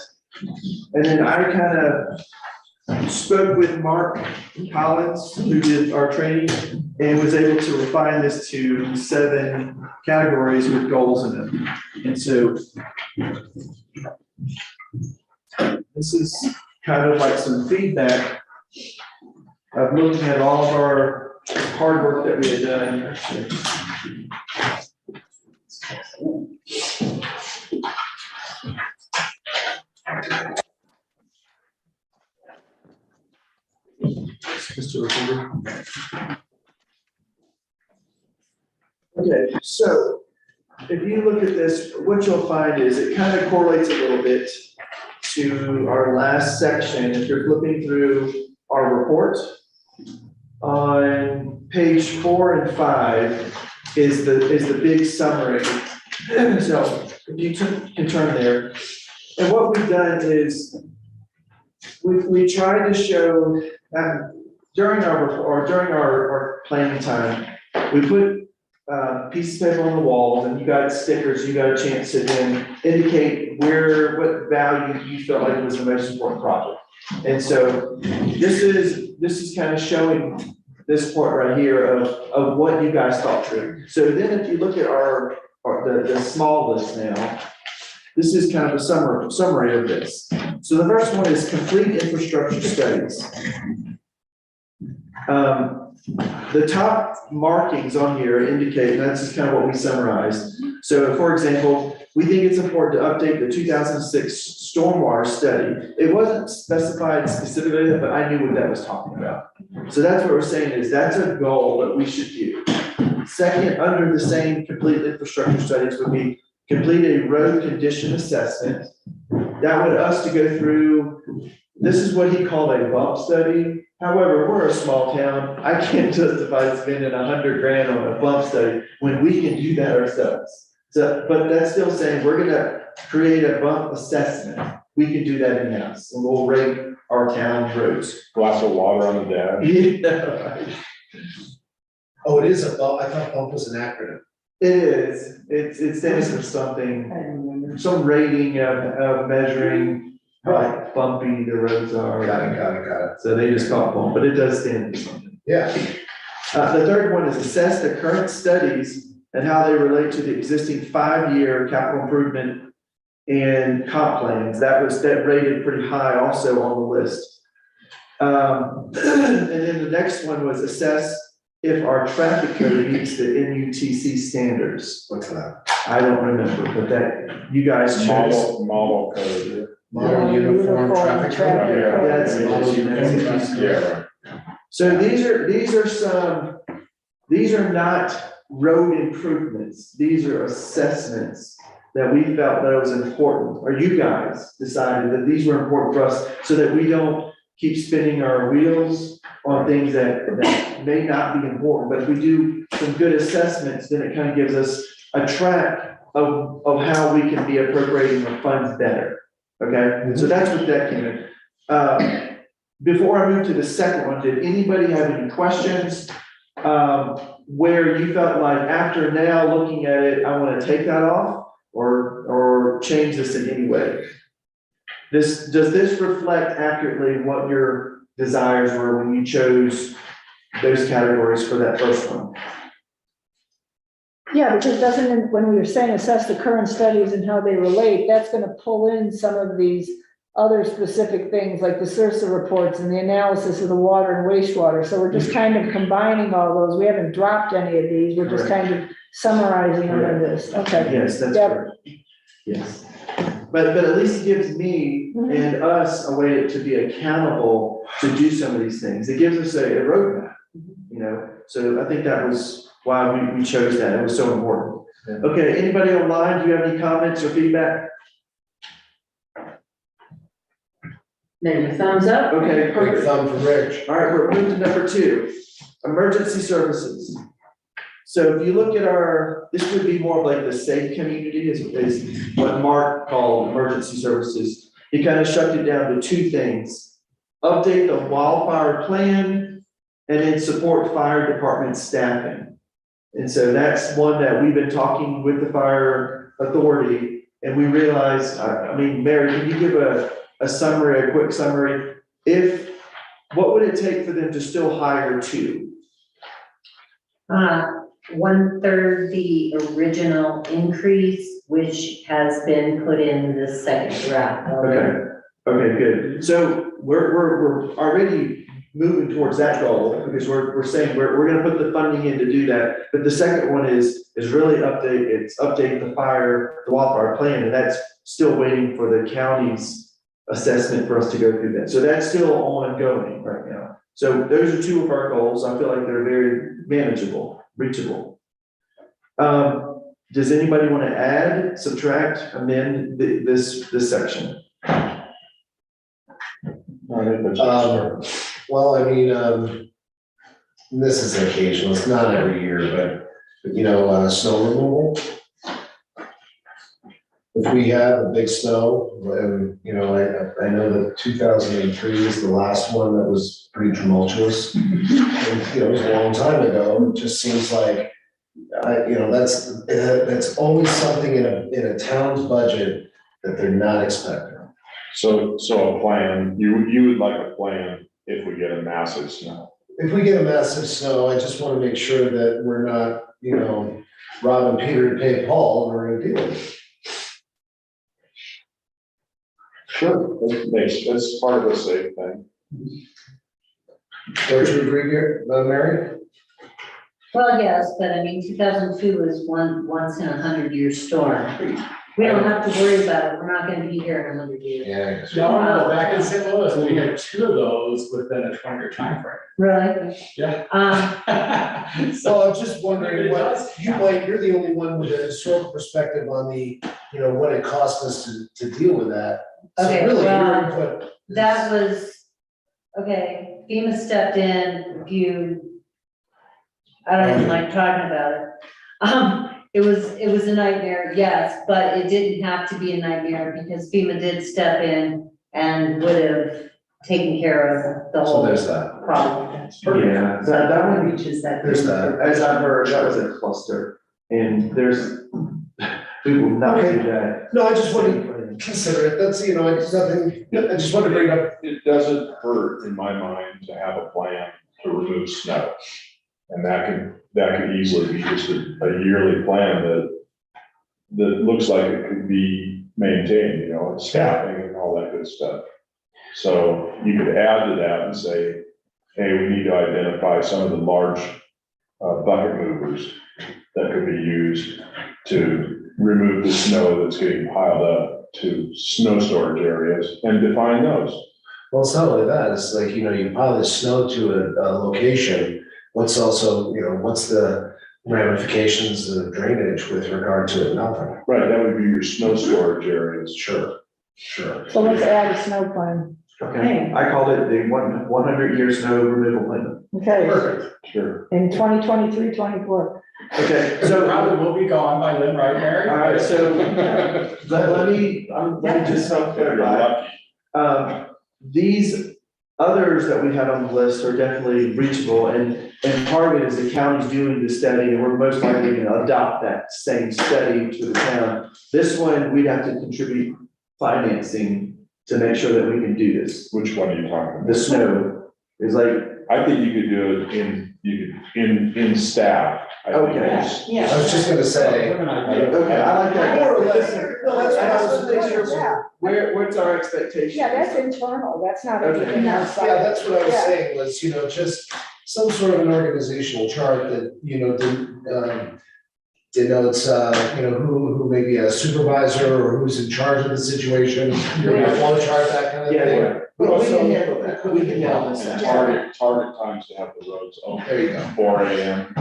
And then I kind of spoke with Mark Collins, who did our training, and was able to refine this to 7 categories with goals in them. And so this is kind of like some feedback of looking at all of our hard work that we had done. Mr. Recorder. Okay, so if you look at this, what you'll find is it kind of correlates a little bit to our last section. If you're flipping through our report, on page 4 and 5 is the big summary. So if you can turn there, and what we've done is we tried to show during our report, or during our planning time, we put pieces of paper on the walls, and you got stickers. You got a chance to then indicate what value you felt like was the most important project. And so this is kind of showing this part right here of what you guys thought through. So then if you look at the small list now, this is kind of a summary of this. So the first one is complete infrastructure studies. The top markings on here indicate, and that's just kind of what we summarized. So for example, we think it's important to update the 2006 stormwater study. It wasn't specified specifically, but I knew what that was talking about. So that's what we're saying is that's a goal that we should do. Second, under the same complete infrastructure studies would be complete a road condition assessment. That would us to go through, this is what he called a bump study. However, we're a small town. I can't justify spending $100,000 on a bump study when we can do that ourselves. So, but that's still saying we're gonna create a bump assessment. We can do that in-house, and we'll rate our town roads. Glass of water on the dash. Yeah, right. Oh, it is a bump. I thought bump was an acronym. It is. It stands for something, some rating of measuring how bumpy the roads are. Got it. So they just call it bump, but it does stand for something. Yeah. The third one is assess the current studies and how they relate to the existing 5-year capital improvement and comp plans. That rated pretty high also on the list. And then the next one was assess if our traffic code meets the NUTC standards. What's that? I don't remember, but that you guys chose. Model code. Model uniform traffic code. Yeah. That's it. Yeah, right. So these are not road improvements. These are assessments that we felt that it was important, or you guys decided that these were important for us, so that we don't keep spinning our wheels on things that may not be important, but if we do some good assessments, then it kind of gives us a track of how we can be appropriating the funds better, okay? So that's what that came in. Before I move to the second one, did anybody have any questions? Where you felt like after now looking at it, I want to take that off or change this in any way? Does this reflect accurately what your desires were when you chose those categories for that first one? Yeah, because doesn't, when we were saying assess the current studies and how they relate, that's gonna pull in some of these other specific things like the CIRSA reports and the analysis of the water and wastewater. So we're just kind of combining all those. We haven't dropped any of these. We're just kind of summarizing them in this. Okay. Yes, that's Yep. correct. Yes. But at least it gives me and us a way to be accountable to do some of these things. It gives us a roadmap, you know? So I think that was why we chose that. It was so important. Okay, anybody online, do you have any comments or feedback? Maybe thumbs up? Okay, Big perfect. thumb from Rich. All right, we're moving to number 2, emergency services. So if you look at this would be more of like the safe community is what Mark called emergency services. He kind of shoved it down to 2 things: update the wildfire plan and then support fire department staffing. And so that's one that we've been talking with the fire authority, and we realized, I mean, Mary, can you give a summary, a quick summary? What would it take for them to still hire 2? 1/3 the original increase, which has been put in the second draft. Okay, good. So we're already moving towards that goal, because we're saying we're gonna put the funding in to do that. But the second one is really update the wildfire plan, and that's still waiting for the county's assessment for us to go through that. So that's still ongoing right now. So those are 2 of our goals. I feel like they're very manageable, reachable. Does anybody want to add, subtract, amend this section? Well, I mean, this is occasional, it's not every year, but you know, snow removal. If we have a big snow, and you know, I know that 2003 is the last one that was pretty tumultuous. And, you know, it was a long time ago. It just seems like, you know, that's always something in a town's budget that they're not expecting. So a plan, you would like a plan if we get a massive snow? If we get a massive snow, I just want to make sure that we're not, you know, robbing Peter to pay Paul, and we're gonna deal with it. Sure. That's part of the safe thing. Don't you agree here, Mary? Well, yes, but I mean, 2002 was once in 100-year storm. We don't have to worry about it. We're not gonna be here in 100 years. Yeah. No, back in St. Louis, we had 2 of those within a 20-year timeframe. Really? Yeah. So I'm just wondering what, you're the only one with a historical perspective on the, you know, what it cost us to deal with that. So Okay, really, your well, input is- that was, okay, FEMA stepped in, I don't even like talking about it. It was a nightmare, yes, but it didn't have to be a nightmare because FEMA did step in and would have taken care of the So whole there's that. problem. Yeah, that one reaches that. There's that. As I've heard, that was a cluster, and we will not do that. No, I just want to consider it. That's, you know, it's nothing, I just want to bring up. It doesn't hurt, in my mind, to have a plan to remove snow. And that could easily be just a yearly plan that looks like it could be maintained, you know, and staffing and all that good stuff. So you could add to that and say, hey, we need to identify some of the large bucket movers that could be used to remove the snow that's getting piled up to snow storage areas and define those. Well, it's not only that, it's like, you know, you pile the snow to a location. What's also, you know, what's the ramifications of drainage with regard to nothing. Right, that would be your snow storage areas. Sure. So let's add a snow plan. Okay, I called it the 100-year snow removal plan. Okay, Perfect. Sure. in 2023, 24. Okay, So so, probably will be gone by then, right, Mary? all right, so let me just clarify. These others that we had on the list are definitely reachable, and part of it is the county's doing the study, and we're most likely gonna adopt that same study to the town. This one, we'd have to contribute financing to make sure that we can do this. Which one are you talking about? The snow is like, I think you could do it in staff. I think Okay. it's- I was just gonna say, okay, I like that. More or less. Listen, I have to make sure, what's our expectation? Yeah, that's internal, that's not Okay. anything outside. yeah, that's what I was Yeah. saying, was, just some sort of an organizational chart that, denotes, who may be a supervisor or who's in charge of the situation, a flow chart, that kind of Yeah, thing. yeah. But We can also, handle that. We can handle this. Target times to have the roads open. There you go. 4 AM,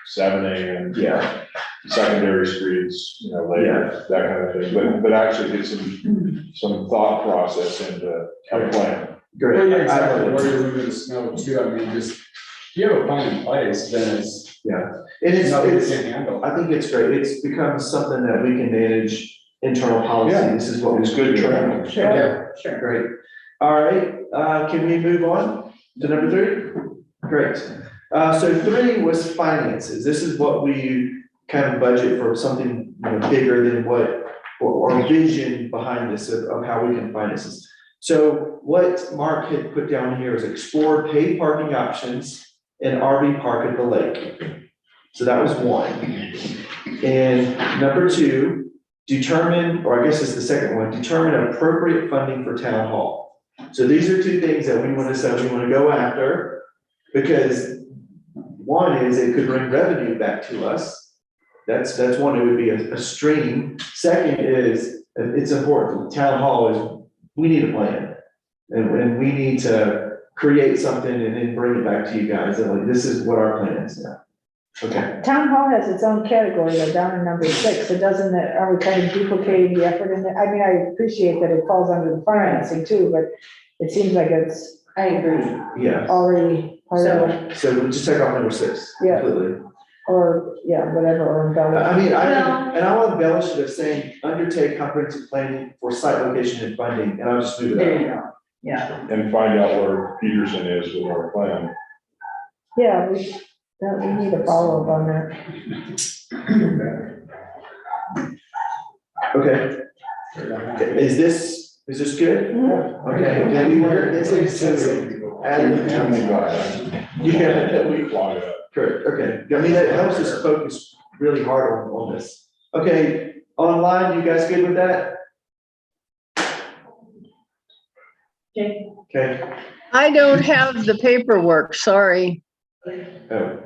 7 AM. Yeah. Secondary streets, later, that kind of thing, but actually get some thought process into a plan. Great. Well, yeah, I exactly, love where it. you're moving the snow too, I mean, just, if you have a plan in place, then it's, Yeah, and nothing we it's, can't handle. I think it's great. It's become something that we can manage internal policy. Yeah. This is what was good training. Sure. Sure, great. All right, can we move on to number 3? Great. So 3 was finances. This is what we kind of budget for something, bigger than what, or vision behind this of how we can finance this. So what Mark had put down here is explore paid parking options and RV park at the lake. So that was 1. And number 2, determine, or I guess it's the second one, determine appropriate funding for town hall. So these are 2 things that we want to say we want to go after, because 1 is it could bring revenue back to us. That's 1, it would be a stream. Second is, it's important, town hall is, we need a plan. And we need to create something and then bring it back to you guys, and like, this is what our plan is now. Okay, Town hall has its own category, though, down in number 6, so doesn't it, are we kind of duplicating the effort in it? I mean, I appreciate that it falls under the financing too, but it seems like it's I agree. yeah, already part of it, so we'll just take off number 6 Yeah. completely. or, yeah, whatever, or embellish. I mean, Well- and I'll embellish it of saying, undertake comprehensive planning for site location and funding, and I'll just move it There up. you go. Yeah. And find out where Peterson is with our plan. Yeah, we need a follow-up on that. Okay. Is this good? Okay, then we want this to add. Yeah, we, correct, okay, I mean, that helps us focus really hard on this. Okay, online, you guys good with that? Okay, I don't have the paperwork, sorry. oh.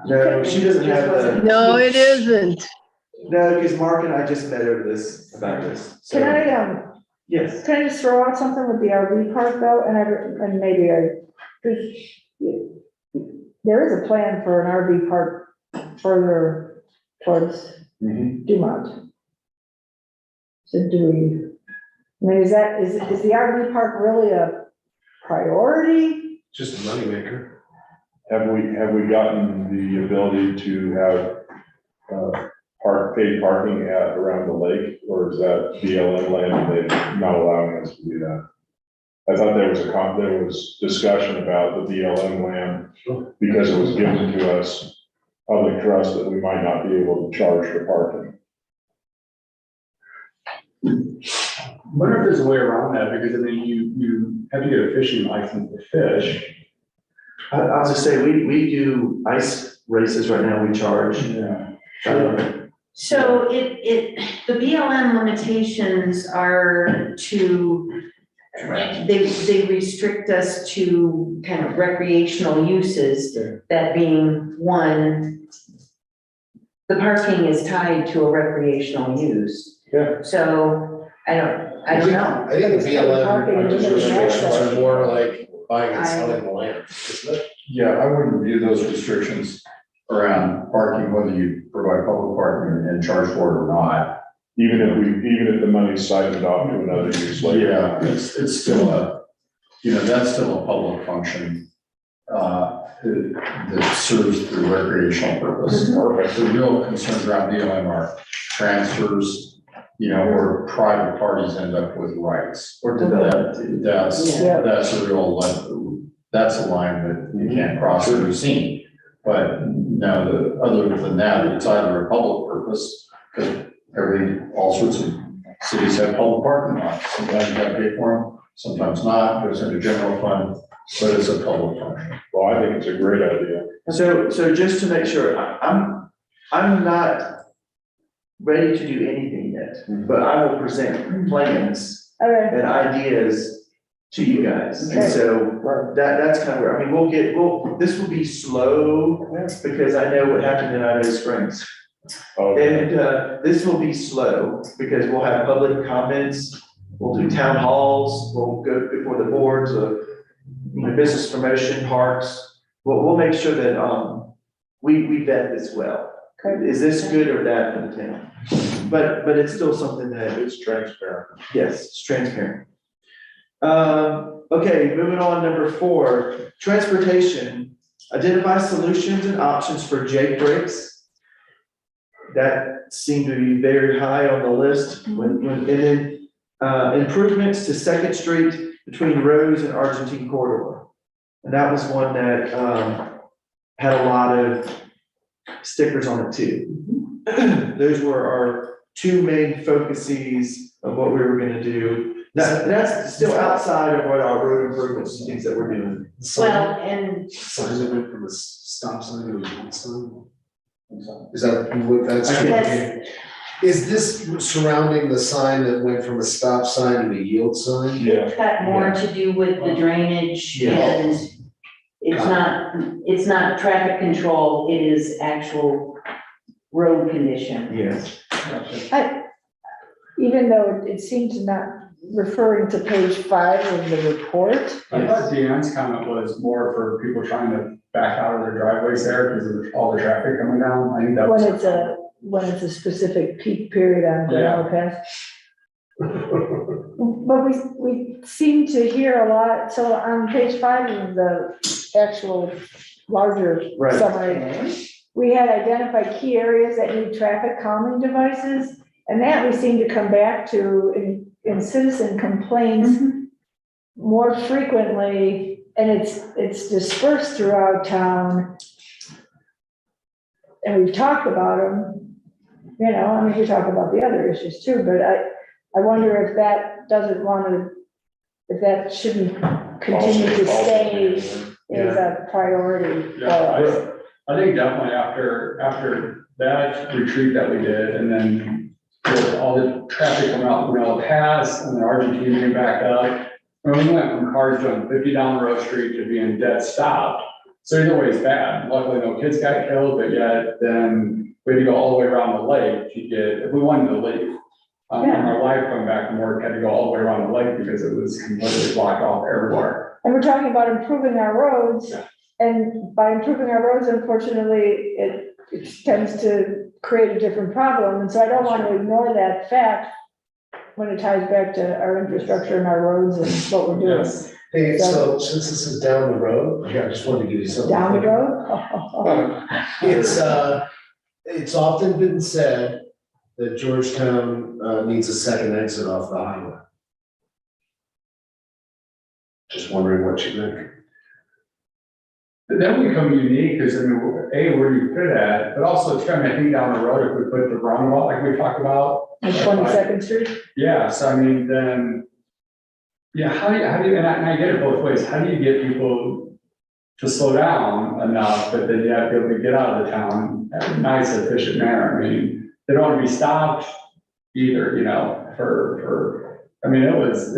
No, she doesn't have the, No, it isn't. no, because Mark and I just met over this, about this, so, Can yes. I just throw out something with the RV park though, and maybe there is a plan for an RV park further towards Dumont. So do we, I mean, is the RV park really a priority? Just a moneymaker. Have we gotten the ability to have, paid parking around the lake, or is that BLM land and they're not allowing us to do that? I thought there was discussion about the BLM land, because it was given to us public trust, that we might not be able to charge for parking. I wonder if there's a way around that, because I mean, you have to get a fishing license to fish. I'll just say, we do ice races right now, we charge. Yeah. So the BLM limitations are they restrict us to kind of recreational uses, that being 1, the parking is tied to a recreational use. Yeah. So I don't know. I think the BLM restrictions are more like buying and selling the land, isn't it? Yeah, I wouldn't view those restrictions around parking, whether you provide public parking and charge for it or not. Even if the money's siphoned off to another use later. Yeah, it's still that's still a public function, that serves the recreational purpose. Perfect. The real concerns around BLM are transfers, where private parties end up with rights. Or development. That's a real, that's a line that you can't cross or seen. But no, other than that, it's either a public purpose, because all sorts of cities have public parking lots. Sometimes you gotta pay for them, sometimes not, goes into general fund, but it's a public function. Well, I think it's a great idea. So just to make sure, I'm not ready to do anything yet, but I will present plans Okay, and ideas to you guys. And Okay. so that's kind of where, I mean, this will be slow because I know what happened in Idaho Springs. Okay. And this will be slow because we'll have public comments, we'll do town halls, we'll go before the boards of business promotion, parks. We'll make sure that we vet this well. Okay. Is this good or bad for the town? But it's still something that, It's transparent. yes, it's transparent. Okay, moving on, number 4, transportation. Identify solutions and options for Jake breaks. That seemed to be very high on the list and then improvements to Second Street between Rose and Argentine corridor. And that was one that had a lot of stickers on it too. Those were our 2 main focuses of what we were gonna do. That's still outside of what our road improvements and things that we're doing. Well, and Sign that went from a stop sign to a yield sign. Is that what that's? that's, Is this surrounding the sign that went from a stop sign to a yield sign? Yeah. it's got more to do with the drainage and it's not traffic control, it is actual road condition. Yes. even though it seemed to not referring to page 5 of the report. I thought Deanne's comment was more for people trying to back out of their driveways there because of all the traffic coming down. I think that was. When it's a specific peak period on Glenelg Pass. But we seem to hear a lot, so on page 5 of the actual larger Right. summary, we had identified key areas that need traffic calming devices, and that we seem to come back to in citizen complaints more frequently, and it's dispersed throughout town. And we've talked about them, we talk about the other issues too, but I wonder if that if that shouldn't continue to stay as a priority for us. I think definitely after that retreat that we did, and then with all the traffic coming out Glenelg Pass, and then Argentina came back up, and we went from cars going 50 down Rose Street to being dead stopped. So either way is bad. Luckily, no kids got killed, but yet then we had to go all the way around the lake to get, if we wanted to leave. And our wife coming back from work had to go all the way around the lake because it was completely blocked off everywhere. And we're talking about improving our roads, Yeah. and by improving our roads, unfortunately, it tends to create a different problem, and so I don't want to ignore that fact when it ties back to our infrastructure and our roads and what we're doing. Yes. Hey, so since this is down the road, I just wanted to give you something. Down the road? It's often been said that Georgetown needs a second exit off the highway. Just wondering what you think. That would become unique, because I mean, where you fit at, but also it's kind of, I think down the road, if we put the roundabout like we talked about. On 22nd Street? Yeah, so I mean, then, yeah, how do you, and I get it both ways, how do you get people to slow down enough, but then you have to be able to get out of the town in a nice, efficient manner? I mean, they don't want to be stopped either, for, I mean, it was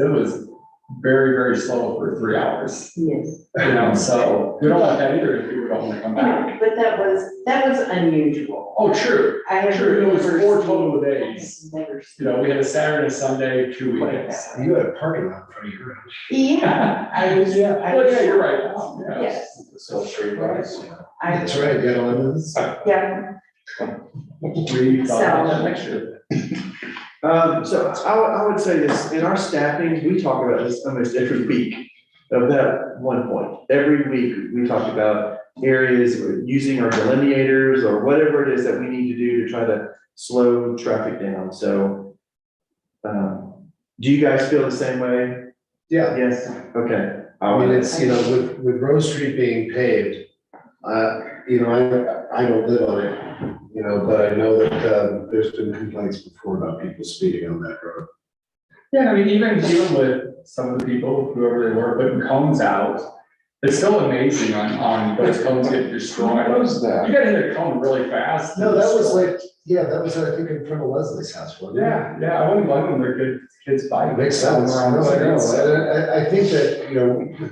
very, very slow for 3 hours. Yes. You know, so we don't want that either if people don't want to come back. But that was unusual. Oh, true, I have true, it was never 4 seen- total days. Never You seen. know, we had a Saturday and Sunday, 2 weekends. You had a parking lot in front of your house. Yeah, I was. Well, yeah, you're right. Yeah. Yes, So straight lines. I, That's right, you got lemons. yeah, We thought about that next year. So I would say this, in our staffing, we talk about this almost every week of that one point. Every week, we talk about areas, or using our delineators or whatever it is that we need to do to try to slow traffic down. So, do you guys feel the same way? Yeah, Yes, okay. I mean, it's, you know, with Rose Street being paved, you know, I don't live on it, you know, but I know that, there's been complaints before about people speeding on that road. Yeah, I mean, even with some of the people, whoever they were, putting cones out, it's still amazing on those cones getting destroyed. What was that? You gotta hit a cone really fast. No, that was like, yeah, that was, I think, in front of Leslie's house, wasn't it? Yeah, I wouldn't blame them, they're good kids bike. Makes sense. Around the No, I know. streets. And I think that, you know,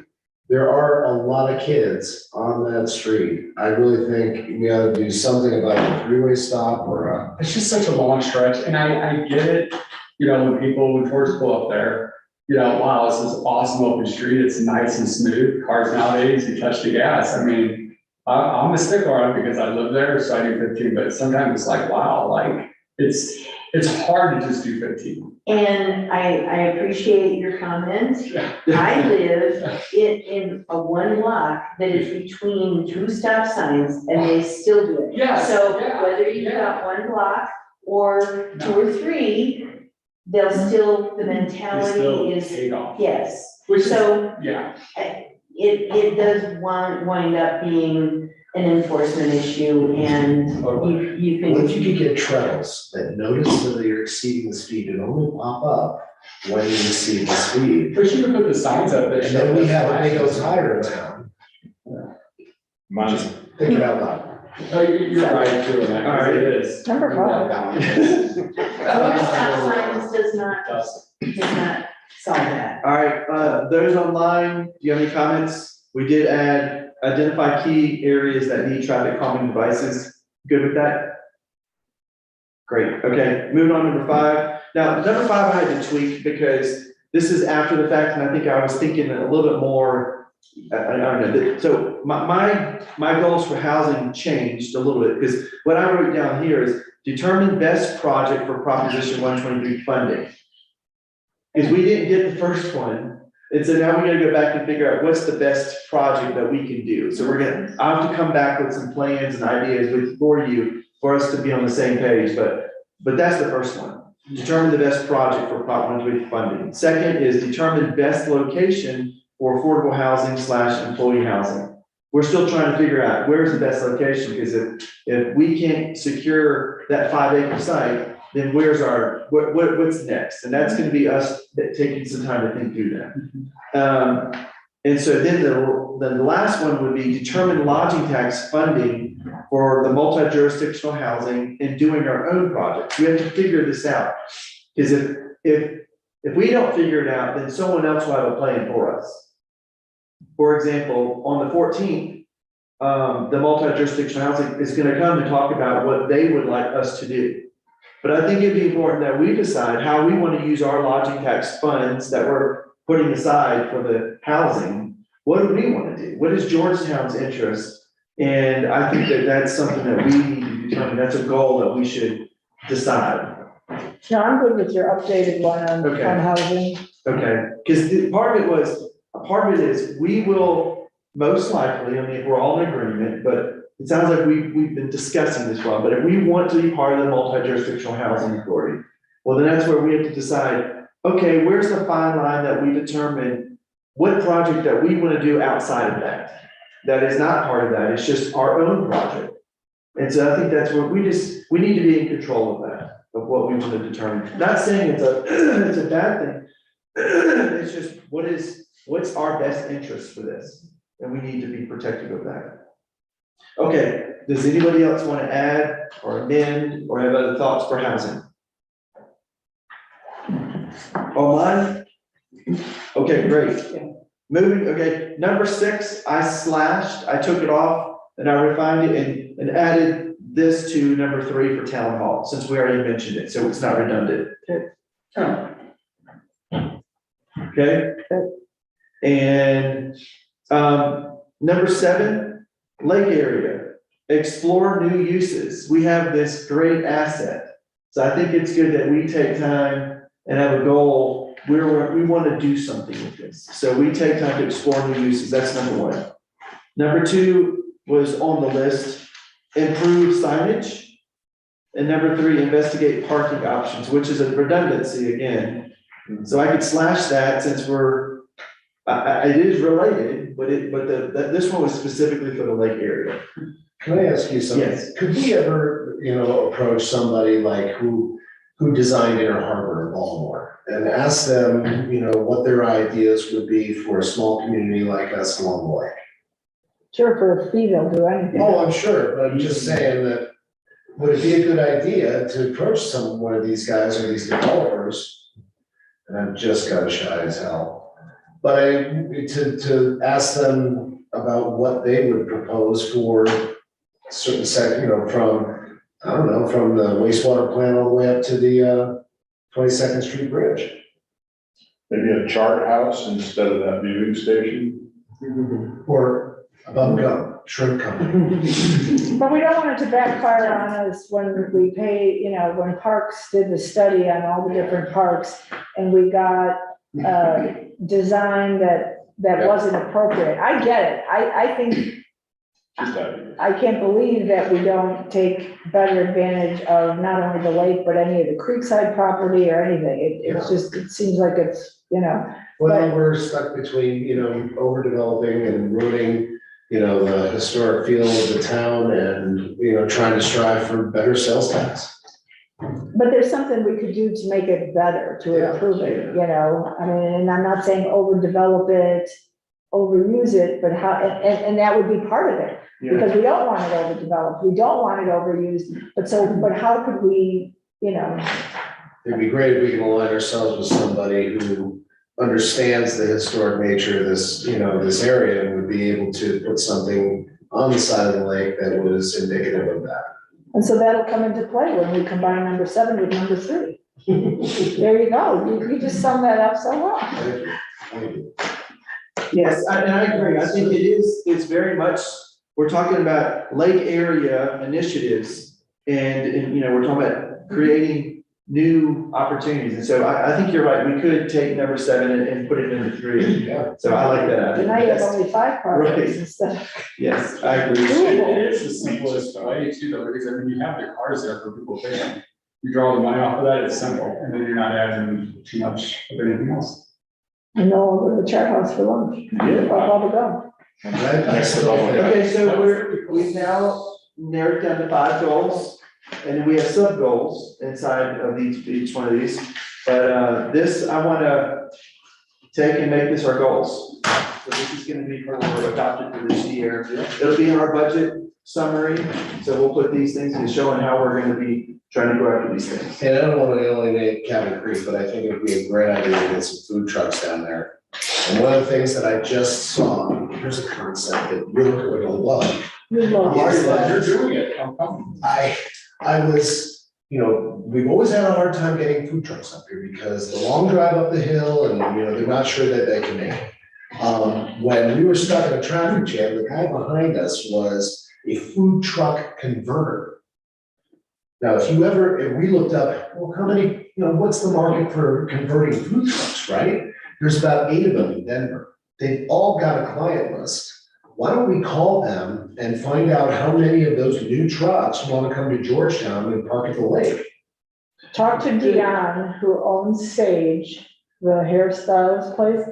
there are a lot of kids on that street. I really think we ought to do something about a three-way stop or a. It's just such a long stretch, and I get it, you know, when tourists pull up there, you know, wow, this is awesome open street, it's nice and smooth, cars nowadays, you touch the gas, I mean, I'm a stickler on it because I live there, so I do 15, but sometimes it's like, wow, like, it's hard to just do 15. and I appreciate your comments. I live in a one block that is between 2 stop signs and they still do it. Yes, So yeah, whether you've got 1 block or 2 or 3, they'll still, the They still mentality is, take off. yes. Which is, So yeah, it does wind up being an enforcement issue and you can. What if you could get treadles that notice whether you're exceeding the speed and only pop up when you exceed the speed? but you can put the signs up there. And then we have a big old tire around. Mine's, Think about that. Oh, you're right, too, and that, All right. it is. Number 5. Stop signs does not solve that. All right, those online, do you have any comments? We did add, identify key areas that need traffic calming devices. Good with that? Great, okay, moving on to number 5. Now, number 5 I had to tweak because this is after the fact, and I think I was thinking a little bit more, I don't know, so my goals for housing changed a little bit, because what I wrote down here is determine best project for Proposition 123 funding. Because we didn't get the first one, and so now we gotta go back and figure out what's the best project that we can do. So I have to come back with some plans and ideas for you, for us to be on the same page, but that's the first one. Determine the best project for Prop 123 funding. Second is determine best location for affordable housing / employee housing. We're still trying to figure out where's the best location, because if we can't secure that 5-acre site, then where's what's next? And that's gonna be us taking some time to think through that. And so then the last one would be determine lodging tax funding for the multi-jurisdictional housing and doing our own projects. We have to figure this out. Because if we don't figure it out, then someone else will have a plan for us. For example, on the 14th, the multi-jurisdictional housing is gonna come to talk about what they would like us to do. But I think it'd be important that we decide how we want to use our lodging tax funds that we're putting aside for the housing. What do we want to do? What is Georgetown's interest? And I think that that's something that we need to determine. That's a goal that we should decide. No, I'm good with your updated one Okay. on housing. Okay, because part of it is, we will most likely, I mean, if we're all in agreement, but it sounds like we've been discussing this well, but if we want to be part of the multi-jurisdictional housing authority, well, then that's where we have to decide, okay, where's the fine line that we determine what project that we want to do outside of that? That is not part of that, it's just our own project. And so I think that's where we need to be in control of that, of what we want to determine. Not saying it's a bad thing, it's just what's our best interest for this? And we need to be protective of that. Okay, does anybody else want to add or amend or have other thoughts for housing? Oh, mine? Okay, great. Moving, okay, number 6, I took it off and I refined it and added this to number 3 for town hall, since we already mentioned it, so it's not redundant. Oh, Okay? And, number 7, lake area, explore new uses. We have this great asset. So I think it's good that we take time and have a goal, we want to do something with this. So we take time to explore new uses, that's number 1. Number 2 was on the list, improve signage. And number 3, investigate parking options, which is a redundancy again. So I could slash that since it is related, but this one was specifically for the lake area. Can I ask you something? Yes. Could we ever, approach somebody like who designed Inner Harbor in Baltimore and ask them, what their ideas would be for a small community like us along the lake? Sure, for a fee, they'll do anything. Oh, I'm sure, but I'm just saying that, would it be a good idea to approach one of these guys or these developers? And I'm just kind of shy as hell. But to ask them about what they would propose for certain from, I don't know, from the wastewater plant all the way up to the 22nd Street Bridge. Maybe a chart house instead of that viewing station. Or a bum gum, shrimp company. But we don't want it to backfire on us when we pay, when Parks did the study on all the different parks and we got design that wasn't appropriate. I get it. I think, I can't believe that we don't take better advantage of not only the lake, but any of the creekside property or anything. It seems like it's, Well, we're stuck between, overdeveloping and ruining, the historic feel of the town and, trying to strive for better sales tax. but there's something we could do to make it better, to improve it, I mean, and I'm not saying overdevelop it, overuse it, but how, and that would be part of it. Because we don't want it overdeveloped, we don't want it overused, but how could we, It'd be great if we can align ourselves with somebody who understands the historic nature of this, this area and would be able to put something on the side of the lake that was indicative of that. and so that'll come into play when we combine number 7 with number 3. There you go, you just summed that up so well. Thank you. Yes, and I agree. I think it's very much, we're talking about lake area initiatives and we're talking about creating new opportunities. And so I think you're right. We could take number 7 and put it into 3. Yeah. So I like that. And now you have only 5 projects Right. instead of. Yes, I agree. It is the simplest way too, though, because you have the cars there for people paying. You draw the money off of that, it's simple, and then you're not adding too much of anything else. And no one go to the chart house for lunch. Yeah. Bubble gum. Okay, so we've now narrowed down to 5 goals, and we have sub goals inside of each one of these. But this, I want to take and make this our goals. So this is going to be what we're adopted for this year. It'll be in our budget summary, so we'll put these things and showing how we're going to be trying to go after these things. And I don't want to alienate Cabin Creek, but I think it would be a great idea to get some food trucks down there. And one of the things that I just saw, here's a concept that you're going to love. You love it. You're doing it, I'm coming. I was, we've always had a hard time getting food trucks up here because the long drive up the hill and, they're not sure that they can make it. When we were stuck in a traffic jam, the guy behind us was a food truck converter. Now, if we looked up, well, how many, what's the market for converting food trucks, right? There's about 8 of them in Denver. They've all got a client list. Why don't we call them and find out how many of those new trucks want to come to Georgetown and park at the lake? Talk to Dion, who owns Sage, the hairstyles place,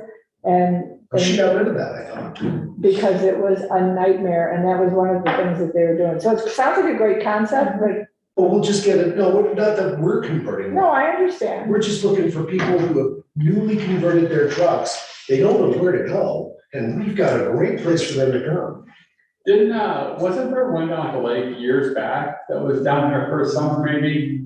and. She got rid of that, I thought. Because it was a nightmare, and that was one of the things that they were doing. So it sounds like a great concept, but. But we'll just get it, no, not that we're converting. No, I understand. We're just looking for people who have newly converted their trucks. They don't know where to go, and we've got a great place for them to come. Wasn't there one down at the lake years back that was down there for summer maybe?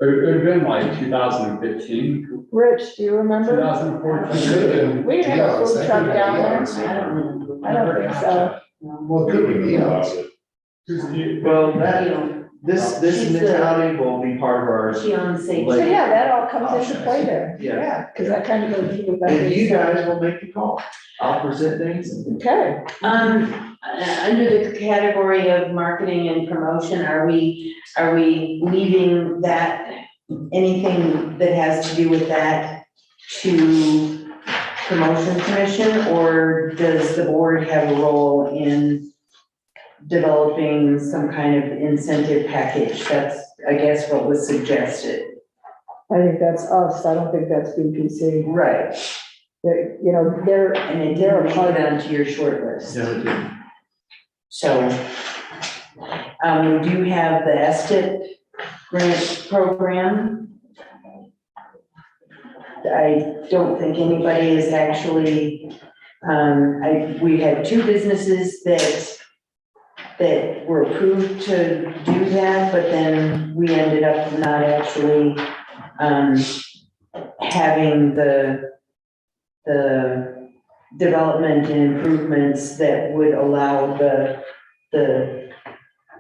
It have been like 2015, Rich, do you remember? 2014. We didn't have a food truck down there. I don't think so. Well, it could be eons. Well, this She's the- mentality will be part of our. She owns St. So yeah, that all comes into play there. Yeah. Yeah, because that kind of goes into the. And you guys will make the call. I'll present things and. Okay. Under the category of marketing and promotion, are we leaving that, anything that has to do with that to promotion commission, or does the board have a role in developing some kind of incentive package? That's, I guess, what was suggested. I think that's us. I don't think that's BPC. Right. They, you know, they're, And it they're didn't a part make it of. onto your short list. No, it didn't. So, we do have the ESTIP grant program. I don't think anybody is actually, we had two businesses that were approved to do that, but then we ended up not actually, having the development and improvements that would allow the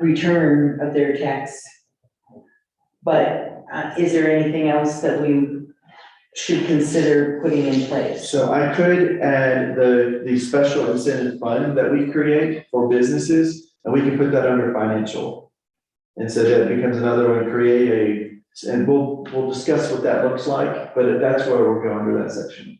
return of their tax. But is there anything else that we should consider putting in place? So I could add the special incentive fund that we create for businesses, and we can put that under financial. And so that becomes another one, and we'll discuss what that looks like, but that's where we'll go under that section.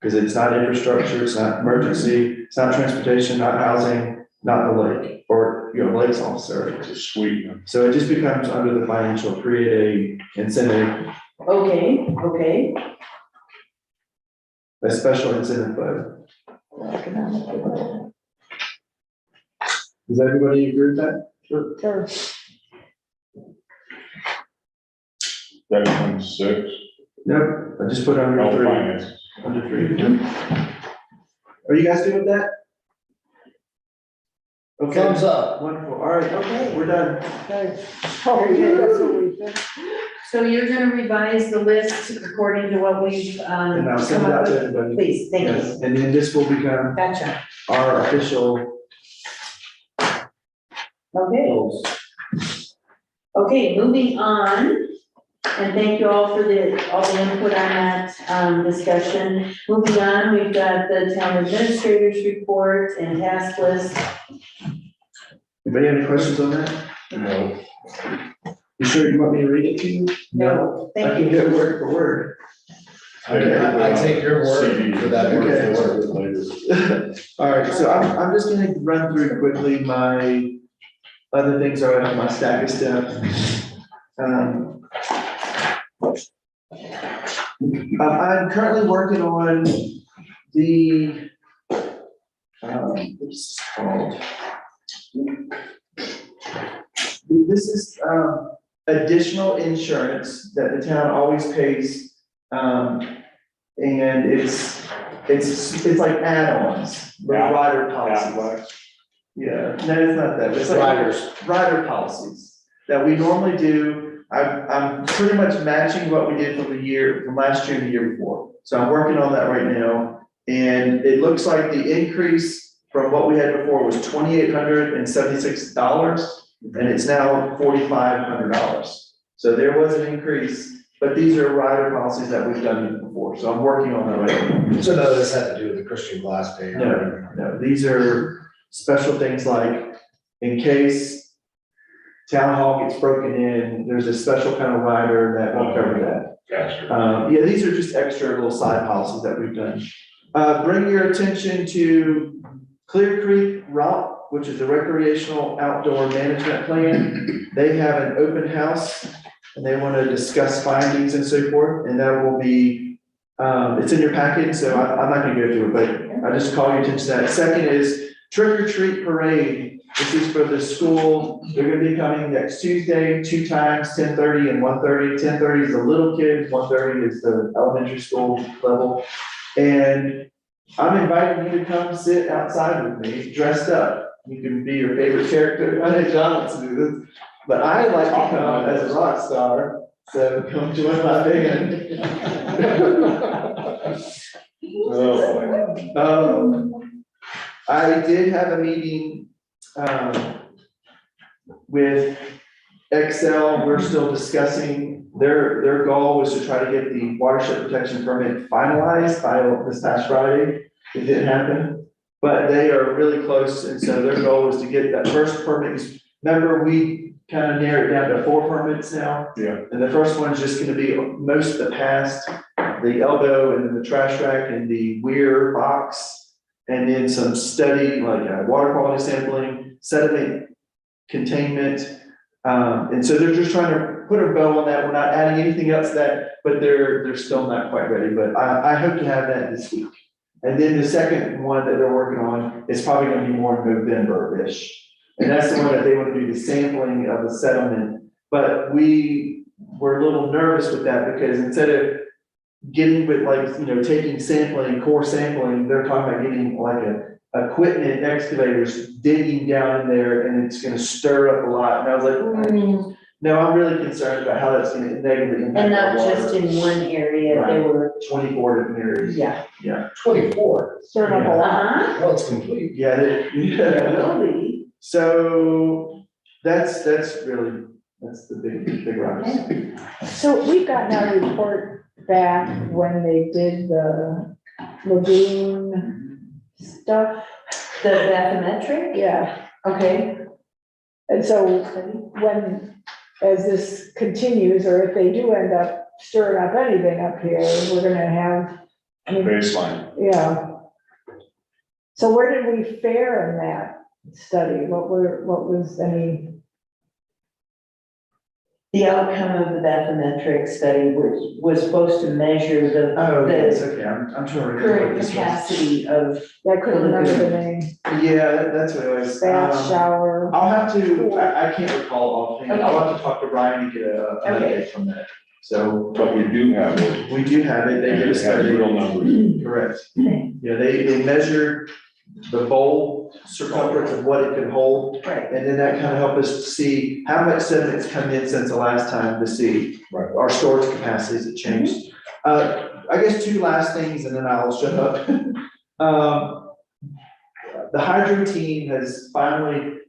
Because it's not infrastructure, it's not emergency, it's not transportation, not housing, not the lake, or, lakes also. It's a sweet. So it just becomes under the financial, create a incentive, Okay. a special incentive fund. Does everybody agree with that? Sure. That becomes 6. Nope, I just put under No 3. finance. Under 3. Are you guys good with that? Okay. Thumbs up. Wonderful, all right, okay, we're done. Okay. Oh, yeah, that's what we think. So you're gonna revise the list according to what we've, And I'll send come it up out to with? everybody. Please, thank you. Yes, and then this will become Gotcha. our official Okay. goals. Okay, moving on, and thank you all for all the input on that, discussion. Moving on, we've got the town administrator's report and task list. Anybody have any questions on that? No. You sure you want me to read it to you? No, I thank can you. do it word for word. I take your word for that word for word. All right, so I'm just gonna run through quickly my other things are on my stack of stuff. I'm currently working on the, what's this called? This is, additional insurance that the town always pays. And it's like add-ons, but rider policies. Yeah, no, it's not that, it's like rider policies that we normally do. I'm pretty much matching what we did from last year and the year before. So I'm working on that right now. And it looks like the increase from what we had before was $2,876, and it's now $4,500. So there was an increase, but these are rider policies that we've done before. So I'm working on that right now. So none of this had to do with the Christian Glass pay? No, these are special things like in case town hall gets broken in, there's a special kind of rider that will cover that. Gotcha. Yeah, these are just extra little side policies that we've done. Bring your attention to Clear Creek Route, which is a recreational outdoor management plan. They have an open house and they want to discuss findings and so forth. And that will be, it's in your packet, so I'm not gonna go through it, but I just call your attention to that. Second is Trick or Treat Parade. This is for the school. They're gonna be coming next Tuesday, 2 times, 10:30 and 1:30. 10:30 is the little kids, 1:30 is the elementary school level. And I'm inviting you to come sit outside with me, dressed up. You can be your favorite character. I know John wants to do this, but I like to come as a rock star So come join my band. I did have a meeting, with Excel. We're still discussing, their goal was to try to get the watershed protection permit finalized by this past Friday. It didn't happen, but they are really close, and so their goal was to get that first permit. Remember, we kind of narrowed it down to 4 permits now? Yeah. And the first one's just gonna be most of the past, the elbow and then the trash rack and the weir box. And then some study, like water quality sampling, sediment containment. And so they're just trying to put a bow on that. We're not adding anything else to that, but they're still not quite ready, but I hope to have that this week. And then the second one that they're working on is probably gonna be more November-ish. And that's the one that they want to do the sampling of the settlement. But we were a little nervous with that because instead of getting with like, taking sampling, core sampling, they're talking about getting like equipment, excavators digging down in there, and it's gonna stir up a lot. And I was like, no, I'm really concerned about how that's gonna negatively impact. And not our water. just in one area, they were, 24 different areas. yeah. Yeah. 24. Stir up a lot. Well, it's complete. Yeah, It will be. so that's really, that's the big rocks. So we've gotten our report back when they did the lagoon stuff. The bathymetric, Yeah, okay. and so when, as this continues, or if they do end up stirring up anything up here, we're gonna have, Baseline. yeah. So where did we fare in that study? What was any? The outcome of the bathymetric study was supposed to measure the. Oh, the yes, okay, I'm trying to remember. what current this was. capacity of. I couldn't remember the name. Yeah, that's what it was. Bath, shower. I'll have to, I can't recall offhand, I'll have to talk to Brian to get an Okay. update from that. So, But we do have it. we do have it, they did a Have study. real numbers. Correct. Yeah, they measured the bowl circumference of what it could hold. Right. And then that kind of helped us see how much sediment's come in since the last time to see Right. our storage capacities have changed. I guess 2 last things and then I'll shut up. The hydro team has finally,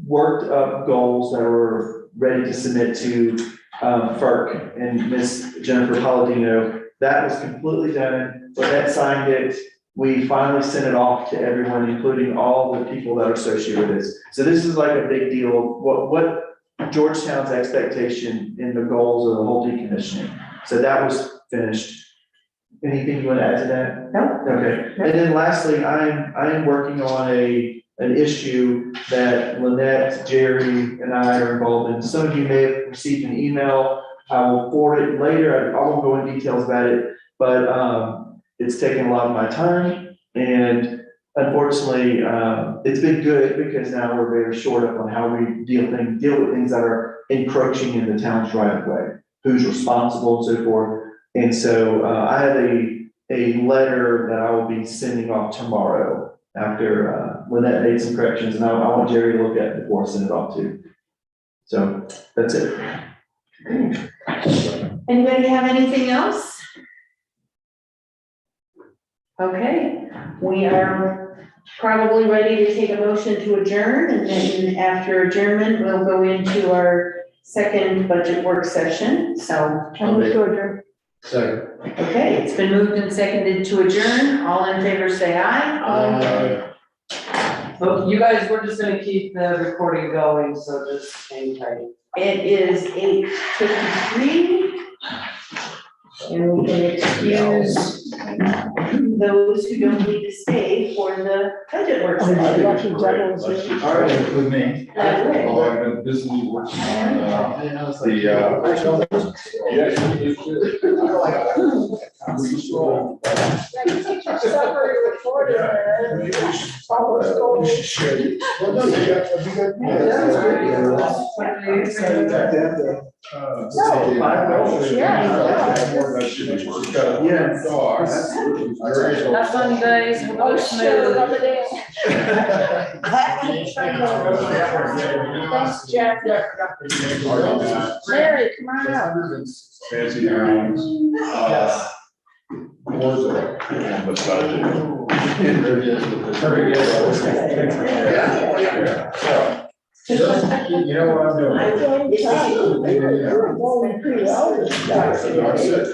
worked up goals that were ready to submit to, FERC and Miss Jennifer Palladino. That was completely done. Lynette signed it. We finally sent it off to everyone, including all the people that are associated with this. So this is like a big deal. What Georgetown's expectation in the goals of the whole decommissioning. So that was finished. Anything you want to add to that? No. Okay. And then lastly, I am working on an issue that Lynette, Jerry, and I are involved in. Some of you may have received an email. I will forward it later. I won't go into details about it, but it's taken a lot of my time. And unfortunately, it's been good because now we're very short up on how we deal with things that are encroaching in the town's right of way, who's responsible and so forth. And so I have a letter that I will be sending off tomorrow after Lynette made some corrections, and I want Jerry to look at it before I send it off too. So that's it. Anybody have anything else? Okay, we are probably ready to take a motion to adjourn, and then after adjournment, we'll go into our second budget work session, so. I'll move to adjourn. Second. Okay, it's been moved and seconded to adjourn. All in favor, say aye. So you guys, we're just gonna keep the recording going, so just hang tight. It is 8:53. And we can excuse those who don't need to stay for the budget work session. Lucky Devil was here. All right, with me. That way. Oh, I've been busily working on, Summary report in there. Follow school. Well, no, you got, have you got? Yeah, that was good. Yeah. No. That should be worked out. Yes. Have fun, guys. We'll go smooth. Thanks, Jeff. Larry, come on out. Fancy towns, Where's it? and massaging. You know what I'm doing? I will tell you, you're going pretty well this time. That's it. There's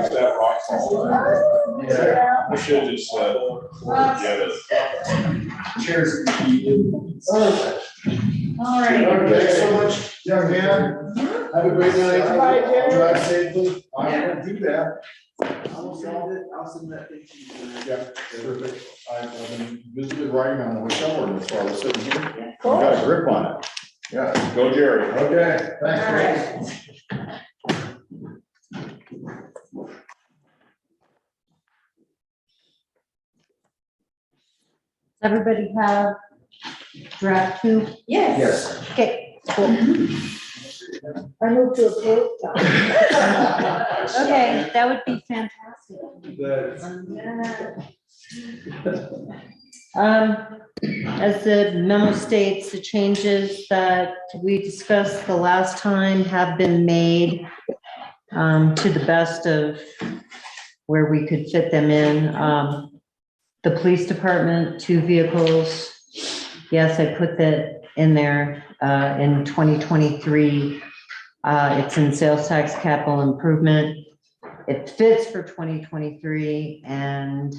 that rock fall. Yeah. I should just said, forget it. Cheers. All right. Thanks so much, young man. Have a great night. Bye, Jerry. Drive safely. I will do that. I'll send that thing to you. Yeah, terrific. I've been visibly writing on the hotel ordinance while I was sitting here. I've Cool. got a grip on it. Yeah. Go Jerry. Okay, All thanks. right. Everybody have draft 2? Yes. Okay, cool. I moved to approve. Okay, that would be fantastic. As the memo states, the changes that we discussed the last time have been made to the best of where we could fit them in. The police department, 2 vehicles. Yes, I put that in there in 2023. It's in sales tax capital improvement. It fits for 2023 and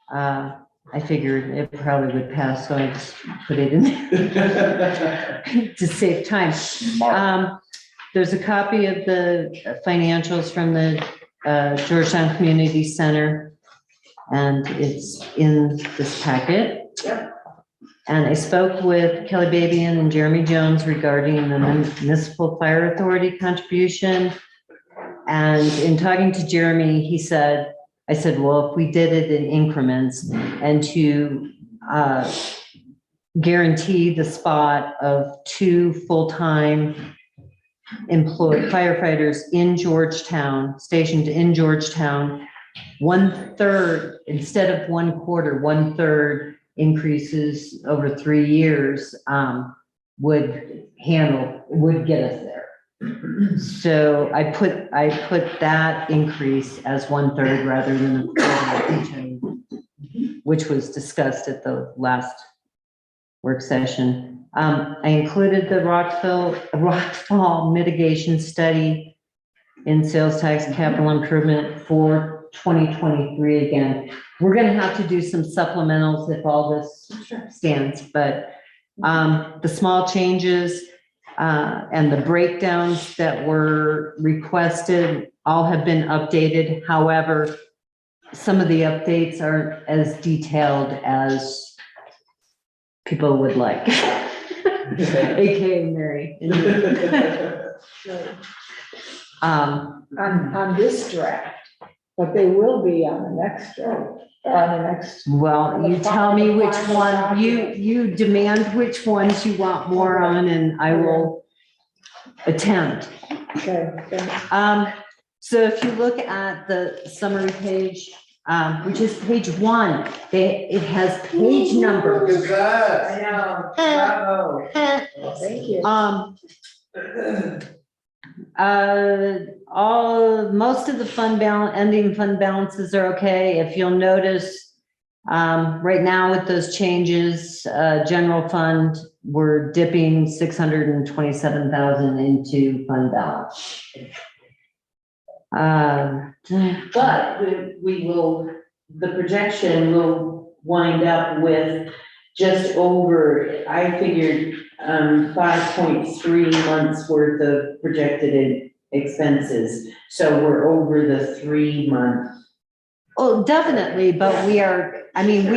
I figured it probably would pass, so I just put it in there to save time. There's a copy of the financials from the Georgetown Community Center, and it's in this packet. Yep. And I spoke with Kelly Babian and Jeremy Jones regarding the municipal fire authority contribution. And in talking to Jeremy, he said, I said, well, if we did it in increments and to guarantee the spot of 2 full-time employed firefighters in Georgetown, stationed in Georgetown, 1/3, instead of 1/4, 1/3 increases over 3 years would get us there. So I put that increase as 1/3 rather than a quarter, which was discussed at the last work session. I included the rockfall mitigation study in sales tax capital improvement for 2023 again. We're gonna have to do some supplementals if all this stands, but the small changes and the breakdowns that were requested all have been updated. However, some of the updates aren't as detailed as people would like. AKA Mary. On this draft, but they will be on the next draft, on the next. Well, you tell me which one, you demand which ones you want more on, and I will attempt. Okay. So if you look at the summary page, which is page 1, it has page numbers. Look at that. I know, bravo. Thank you. Most of the ending fund balances are okay. If you'll notice, right now with those changes, general fund, we're dipping 627,000 into fund balance. But we will, the projection will wind up with just over, I figured, 5.3 months worth of projected expenses. So we're over the 3 month. Oh, definitely, but we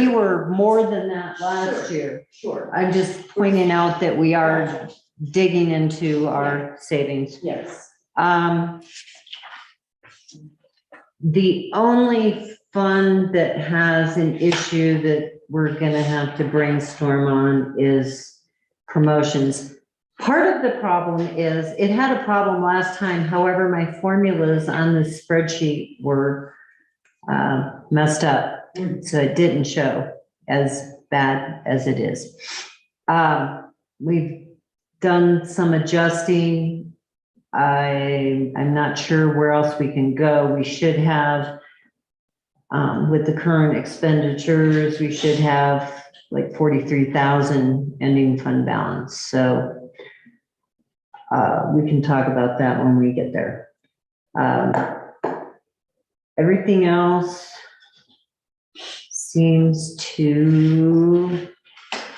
were more than that last year. Sure. I'm just pointing out that we are digging into our savings. Yes. The only fund that has an issue that we're gonna have to brainstorm on is promotions. Part of the problem is, it had a problem last time, however, my formulas on the spreadsheet were messed up, so it didn't show as bad as it is. We've done some adjusting. I'm not sure where else we can go. We should have, with the current expenditures, we should have like 43,000 ending fund balance. So we can talk about that when we get there. Everything else seems to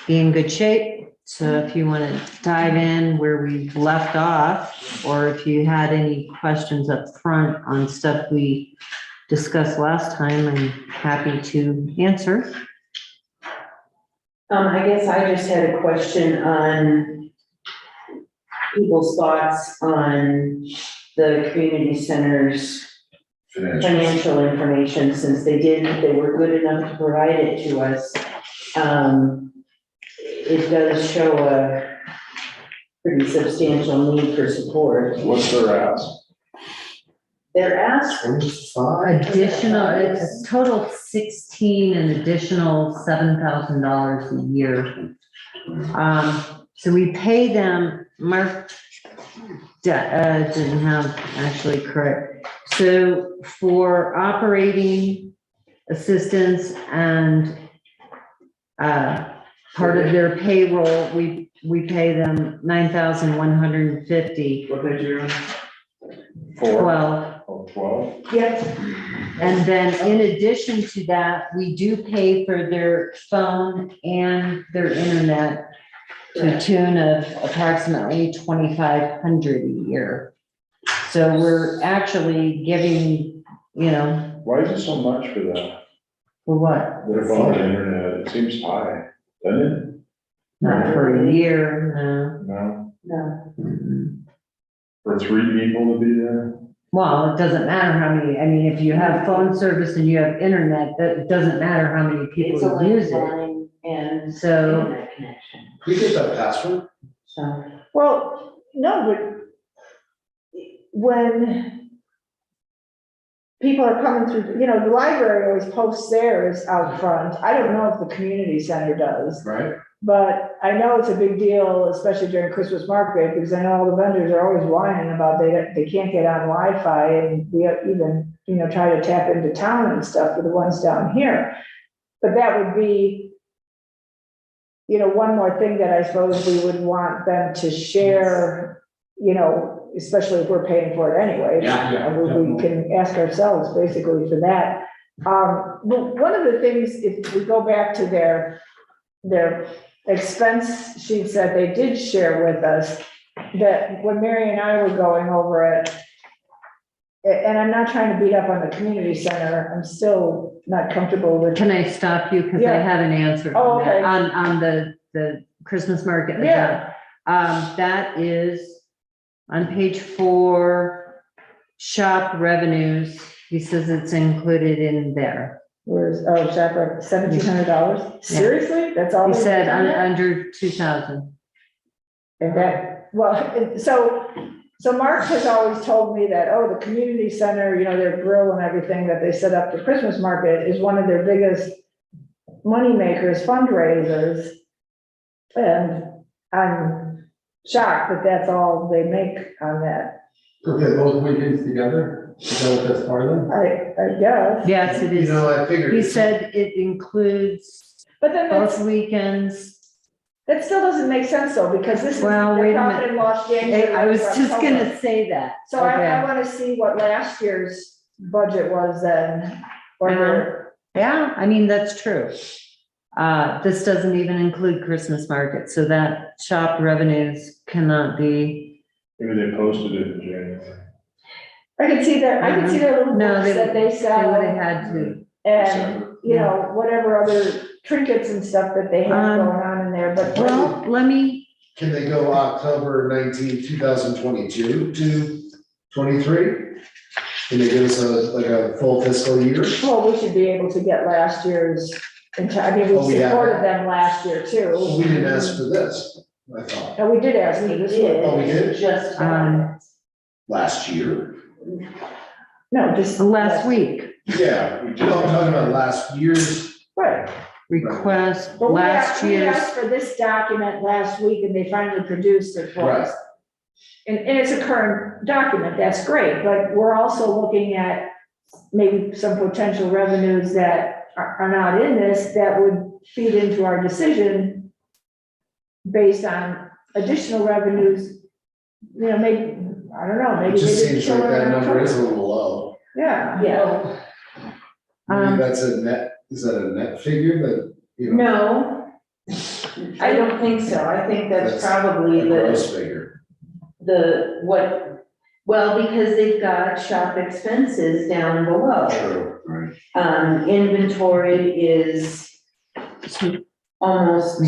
be in good shape. So if you want to dive in where we left off, or if you had any questions up front on stuff we discussed last time, I'm happy to answer. I guess I just had a question on people's thoughts on the community center's financial information, since they were good enough to provide it to us. It does show a pretty substantial need for support. What's their ask? Their ask, Additional, it's total 16 and additional $7,000 a year. So we pay them, Mark didn't have actually correct. So for operating assistance and part of their payroll, we pay them $9,150. What they do? 12. Oh, 12? yep, And then in addition to that, we do pay for their phone and their internet to the tune of approximately $2,500 a year. So we're actually giving, Why is it so much for that? for what? Their phone and internet, it seems high, doesn't Not for a year, it? No, no. for 3 people to be there? Well, it doesn't matter how many, if you have phone service and you have internet, that it doesn't matter how many it's a people use it. landline and So, internet connection, You get that password? so. Well, no, but when people are coming through, the library always posts theirs out front. I don't know if the community center does, Right. but I know it's a big deal, especially during Christmas market, because I know all the vendors are always whining about they can't get on Wi-Fi, and we even, try to tap into town and stuff for the ones down here. But that would be, one more thing that I suppose we would want them to share, especially if we're paying for it anyway. We can ask ourselves basically for that. But one of the things, if we go back to their expense sheets that they did share with us, that when Mary and I were going over it, and I'm not trying to beat up on the community center, I'm still not comfortable with. can I stop you? Because I Yeah. have an answer Oh, on that, okay. on the Christmas market. Yeah. That is on page 4, shop revenues. He says it's included in there. Where's, Shopper, $1,700? Seriously? That's all? He they said did on it? under 2,000. And that, well, so Mark has always told me that, the community center, their grill and everything that they set up for Christmas market is one of their biggest money makers, fundraisers. And I'm shocked that that's all they make on that. Okay, both weekends together, is that what that's part of? I guess. Yes, it is. I figured. He said it includes But then both weekends. that still doesn't make sense though, because this is Well, the wait a profit minute. and loss January. I was through just October. gonna say that. So I Okay. want to see what last year's budget was then, or Yeah, that's true. This doesn't even include Christmas market, so that shop revenues cannot be. Maybe they posted it in January. I can see their little No, books that they They sell. would have had to. And, whatever other trinkets and stuff that they have going on in there, but. Well, let me, Can they go October 19, 2022 to 23? Can they give us like a full fiscal year? Well, we should be able to get last year's, I mean, Oh, we we have supported it. them last year Well, too. we didn't ask for this, I thought, And we did ask for this one. Oh, we did? Just got it. last year. No, just. Last week, Yeah, we No, I'm talking about last year's. Right. request, But we last asked, we year's, asked for this document last week and they finally produced it for us. Right. And it's a current document, that's great, but we're also looking at maybe some potential revenues that are not in this that would feed into our decision based on additional revenues, you know, maybe, I don't know, It maybe. just they didn't seems like show it that in number is a October. little low. Yeah. Yeah. Maybe that's a net, is that a net figure that, you know? No, I don't think so. I think that's That's probably a gross figure. well, because they've got shop expenses down below. True, right. Inventory is almost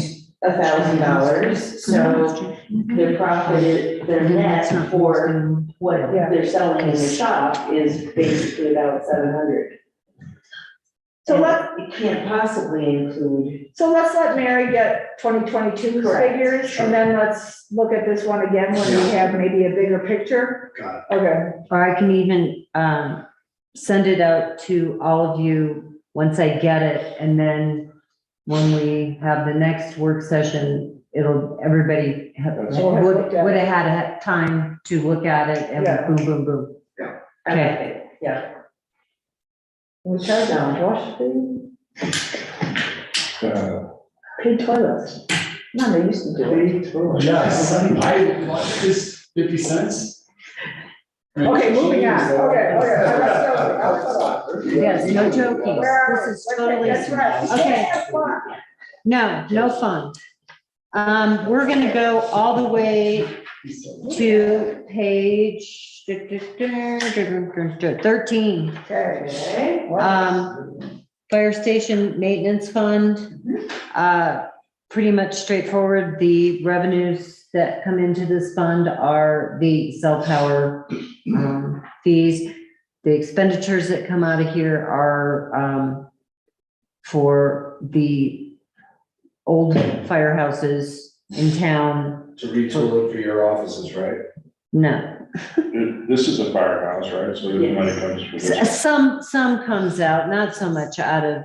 $1,000, so their profit is, their net for what they're selling in the shop is basically about 700. So It can't possibly include. So let's let Mary get 2022 Correct. figures, Sure. and then let's look at this one again when we have maybe a bigger picture. Got Okay. or I can even, send it out to all of you once I get it, and then when we have the next work session, everybody would have had time to look at it and Yeah. boom, boom, boom. Okay. Yeah. We charge down, wash paid toilets. No, they used to do it. Yes, I like this 50 cents. Okay, moving on, okay. Yes, no joking. This is totally. That's right. Okay. No fun. We're gonna go all the way to page 13. Okay. Fire station maintenance fund, pretty much straightforward. The revenues that come into this fund are the cell tower, fees. The expenditures that come out of here are, for the old firehouses in town. To retool it for your offices, right? No, This is a firehouse, right? So the money comes from this. some comes out, not so much out of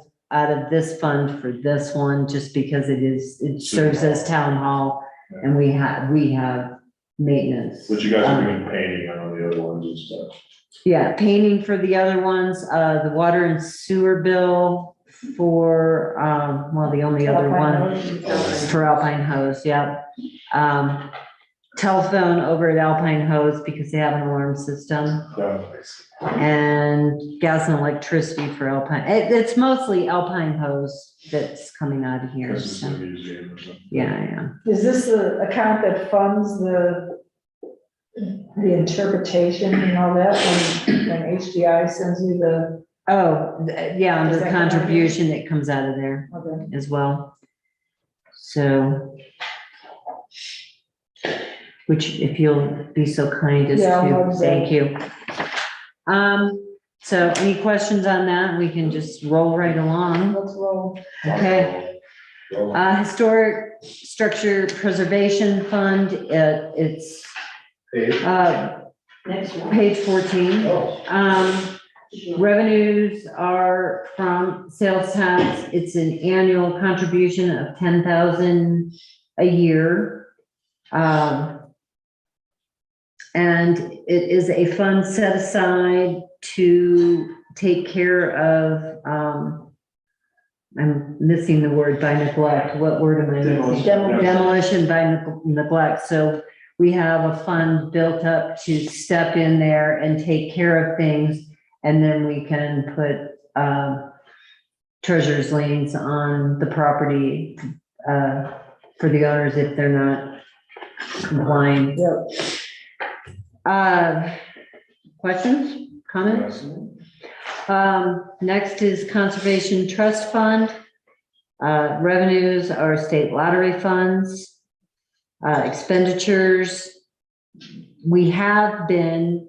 this fund for this one, just because it serves as town hall and we have maintenance. But you guys are doing painting on the other ones and stuff. Yeah, painting for the other ones, the water and sewer bill for, the only other one for Alpine Hose, yeah. Telephone over at Alpine Hose because they have an alarm system. Yeah. And gas and electricity for Alpine. It's mostly Alpine Hose that's coming out of here. This is So, a museum or something. yeah. Is this the account that funds the interpretation and all that, when HDI sends you the, Oh, yeah, Does the that come out of here? contribution that comes out of there okay. as well. So, which if you'll be so kind as Yeah, to, I'll thank you. So any questions on that? We can just roll right along. Let's roll. Okay. Historic Structure Preservation Fund, it's, Next one. page 14. Oh, Revenues are from sales tax. It's an annual contribution of 10,000 a year. And it is a fund set aside to take care of, I'm missing the word by neglect. What word am I missing? Demolition by neglect. So we have a fund built up to step in there and take care of things. And then we can put treasurer's liens on the property for the owners if they're not complying. Questions, comments? Next is Conservation Trust Fund. Revenues are state lottery funds. Expenditures, we have been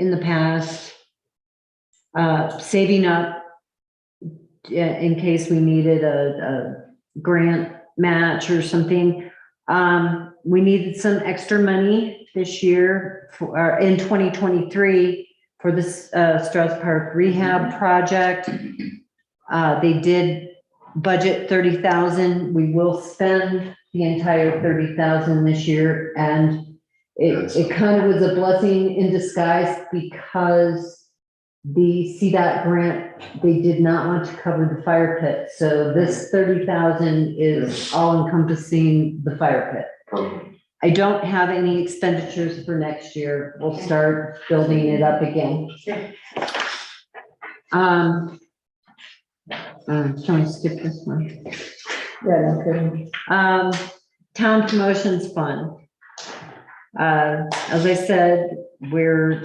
in the past saving up in case we needed a grant match or something. We needed some extra money this year for, in 2023 for this Strauss Park rehab project. They did budget 30,000. We will spend the entire 30,000 this year, and it kind of was a blessing in disguise because the CDOT grant, they did not want to cover the fire pit. So this 30,000 is all encompassing the fire pit. Perfect. I don't have any expenditures for next year. We'll start building it up again. Can we skip this one? Yeah, okay. Town promotions fund. As I said, we've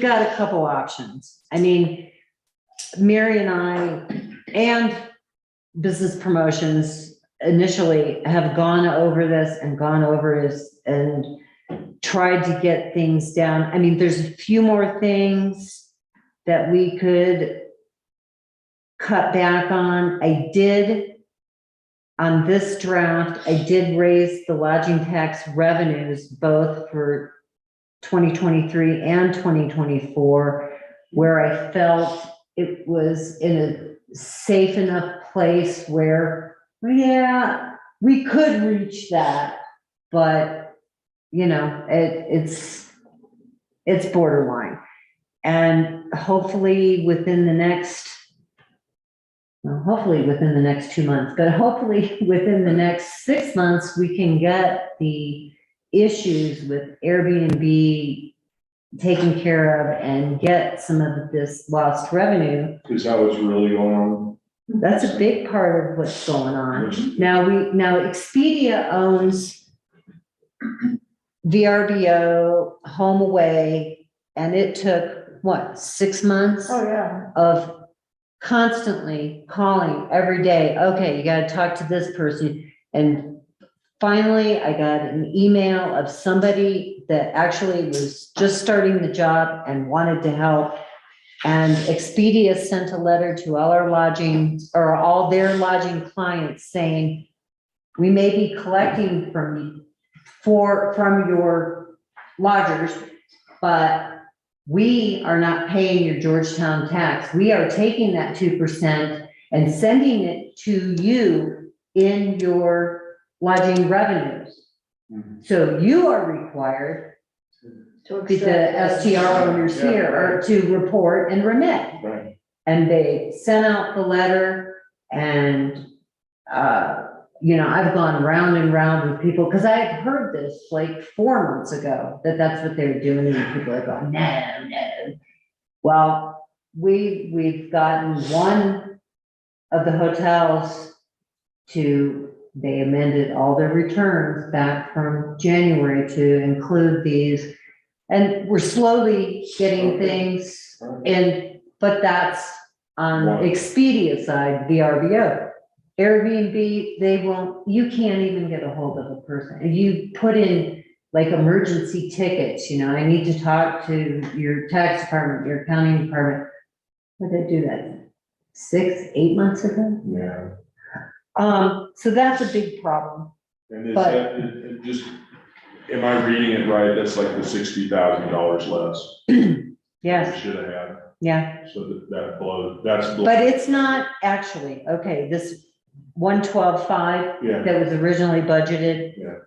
got a couple options. I mean, Mary and I and business promotions initially have gone over this and tried to get things down. I mean, there's a few more things that we could cut back on. On this draft, I did raise the lodging tax revenues both for 2023 and 2024, where I felt it was in a safe enough place where, yeah, we could reach that, but you know, it's borderline. And hopefully within the next 2 months, but hopefully within the next 6 months, we can get the issues with Airbnb taken care of and get some of this lost revenue. Is that what's really going on? That's a big part of what's going on. Now Expedia owns VRBO, Home Away, and it took, what, 6 months? Oh, yeah. Of constantly calling every day. Okay, you got to talk to this person. And finally, I got an email of somebody that actually was just starting the job and wanted to help. And Expedia sent a letter to all our lodging, or all their lodging clients saying, we may be collecting from your lodgers, but we are not paying your Georgetown tax. We are taking that 2% and sending it to you in your lodging revenues. So you are required, the STR owners here, are to report and remit. Right. And they sent out the letter, and I've gone round and round with people, because I had heard this like 4 months ago, that's what they were doing, and people are going, no. Well, we've gotten one of the hotels they amended all their returns back from January to include these. And we're slowly getting things in, but that's on Expedia side, VRBO. Airbnb, you can't even get a hold of a person. And you put in like emergency tickets, I need to talk to your tax department, your accounting department. Would they do that 6-8 months ago? Yeah. So that's a big problem. And is that, it just, am I reading it right? That's like the $60,000 less. Yes. Should have had. Yeah. So that blows, that's. But it's not actually, okay, this 112.5 Yeah. that was originally budgeted. Yeah.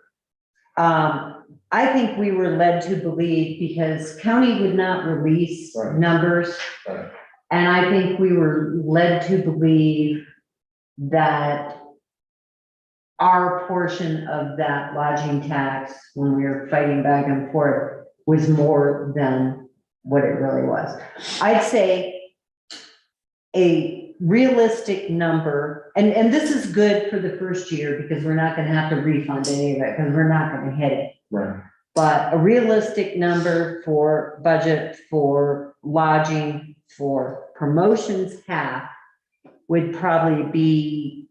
I think we were led to believe, because county would not release numbers. Right. And I think we were led to believe that our portion of that lodging tax, when we were fighting back and forth, was more than what it really was. I'd say a realistic number, and this is good for the first year, because we're not gonna have to refund any of it, because we're not gonna hit it. Right. But a realistic number for budget for lodging for promotions half would probably be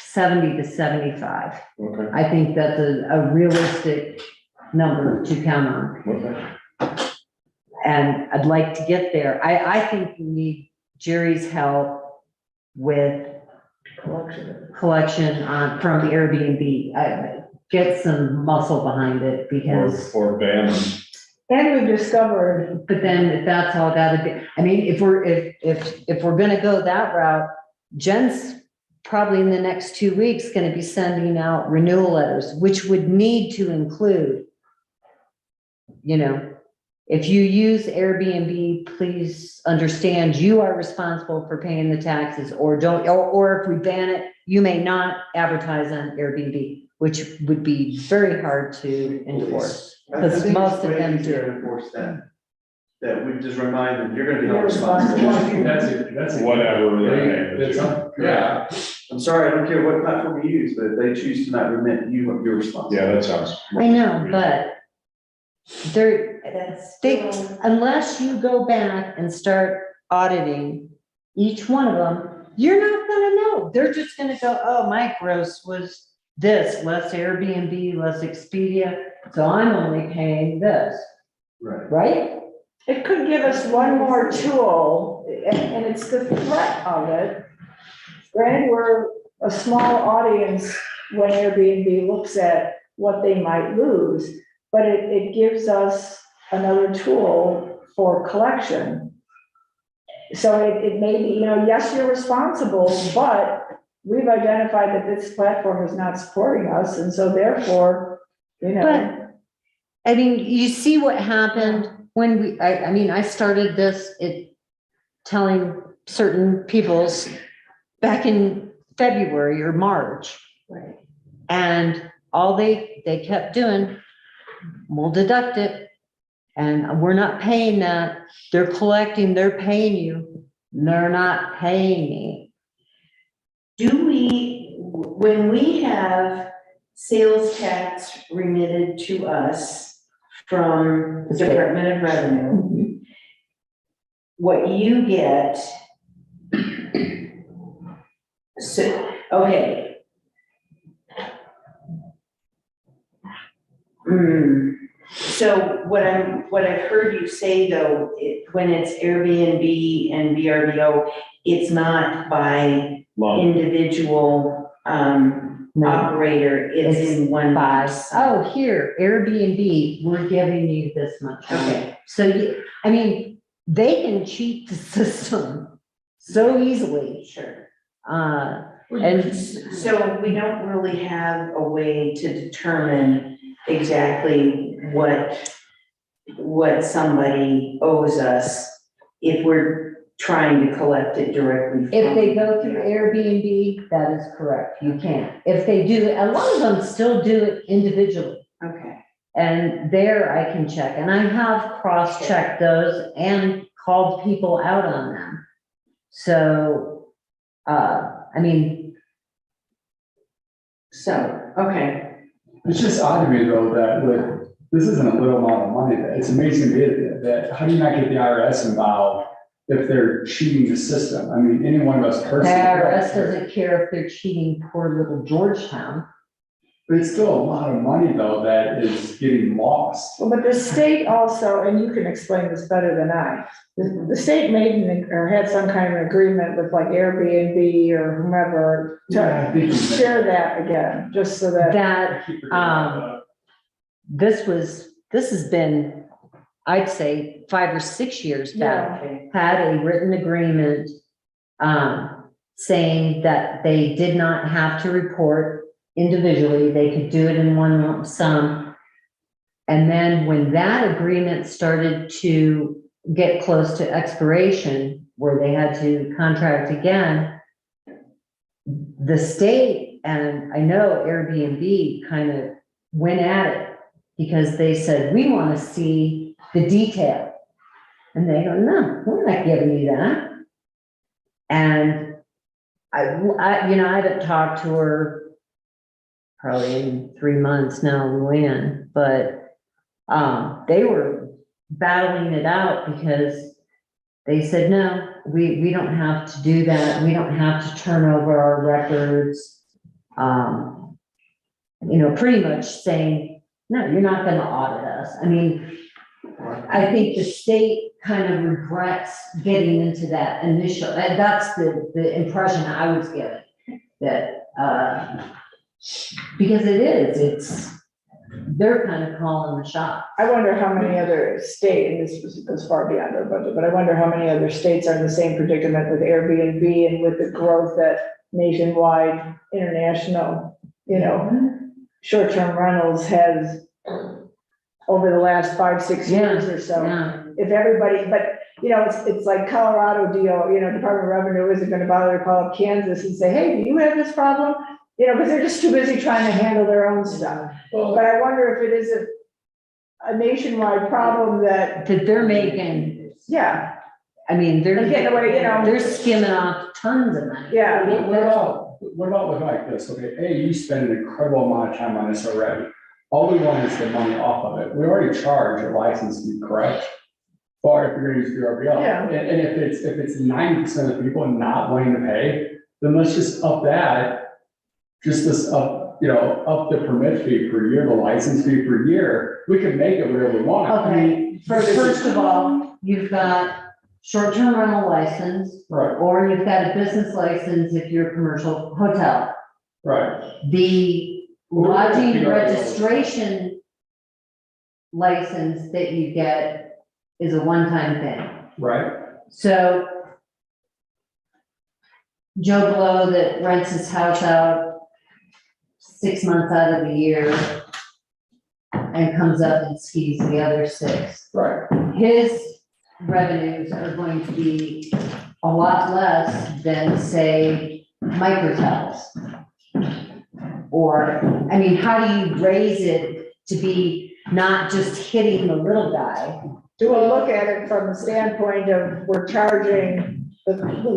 70 to 75. Okay. I think that's a realistic number to count on. Okay. And I'd like to get there. I think we need Jerry's help with collection on, from Airbnb. Get some muscle behind it because. Or ban them. And we've discovered, But then if that's all gotta be, I mean, if we're gonna go that route, Jen's probably in the next 2 weeks gonna be sending out renewal letters, which would need to include, you know, if you use Airbnb, please understand you are responsible for paying the taxes, or don't, or if we ban it, you may not advertise on Airbnb, which would be very hard to enforce. I Because think most it's of way them easier do. to enforce that. That we just remind them, you're gonna be held You're responsible. I think that's a. Whatever their They- name is. it's- Yeah, I'm sorry, I don't care what platform you use, but if they choose to not remit, you're responsible. Yeah, that sounds. I know, but unless you go back and start auditing each one of them, you're not gonna know. They're just gonna go, oh, my gross was this, less Airbnb, less Expedia, so I'm only paying this, Right. right? it could give us one more tool, and it's the threat of it. Granted, we're a small audience when Airbnb looks at what they might lose, but it gives us another tool for collection. So it may be, yes, you're responsible, but we've identified that this platform is not supporting us, and so therefore, But, I mean, you see what happened when I started this, telling certain people's back in February or March. Right. And all they kept doing, we'll deduct it, and we're not paying that. They're collecting, they're paying you, they're not paying me. Do we, when we have sales tax remitted to us from the Department of Revenue, what you get, so, okay. So what I've heard you say though, when it's Airbnb and VRBO, it's not by individual, operator, it's in one. Oh, here, Airbnb, we're giving you this much. Okay. So they can cheat the system so easily. Sure. And so we don't really have a way to determine exactly what somebody owes us if we're trying to collect it directly from. if they go through Airbnb, that is correct, you can. If they do, a lot of them still do it individually. Okay. And there I can check, and I have cross-checked those and called people out on them. So, Okay. it's just odd to me though, that this isn't a little amount of money, it's amazing to me that, how do you not get the IRS involved if they're cheating the system? I mean, any one of us the personally. IRS doesn't care if they're cheating poor little Georgetown. But it's still a lot of money though that is getting lost. Well, but the state also, and you can explain this better than I, the state had some kind of agreement with like Airbnb or whomever Yeah, I think to you meant- share that again, just so that. This has been, I'd say, 5 or 6 years back, had a written agreement saying that they did not have to report individually, they could do it in one lump sum. And then when that agreement started to get close to expiration, where they had to contract again, the state, and I know Airbnb kind of went at it because they said, we want to see the detail. And they go, no, we're not giving you that. And I haven't talked to her probably in 3 months now, Luann, but they were battling it out because they said, no, we don't have to do that. We don't have to turn over our records. Pretty much saying, no, you're not going to audit us. I mean, I think the state kind of regrets getting into that initial, and that's the impression I was getting. That, because it's, they're kind of calling the shot. I wonder how many other states, and this goes far beyond our budget, but I wonder how many other states are in the same predicament with Airbnb and with the growth that nationwide, international, short-term rentals has over the last 5-6 years or so. Yeah. If everybody, but, it's like Colorado deal, Department of Revenue isn't gonna bother to call up Kansas and say, hey, do you have this problem? Because they're just too busy trying to handle their own stuff. But I wonder if it is a nationwide problem that, They're making, yeah, I mean, they're getting away, they're skimming off tons of money. yeah. What about looking like this? Okay, hey, you spend an incredible amount of time on this already. All we want is the money off of it. We already charge a license fee, correct? Or if you're gonna use VRBO. Yeah. And if it's 90% of the people not wanting to pay, then let's just up that. Just this up the permit fee per year, the license fee per year. We can make it whatever we want. I Okay, mean, first of all, you've got short-term rental license, Right, or you've got a business license if you're a commercial hotel. right, The Well, lodging we don't- registration license that you get is a one-time thing. right. So Joe Blow that rents his house out 6 months out of the year and comes up and skis the other 6. Right. His revenues are going to be a lot less than, say, Mike hotels. Or, I mean, how do you raise it to be not just hitting the little guy? Do we look at it from the standpoint of we're charging the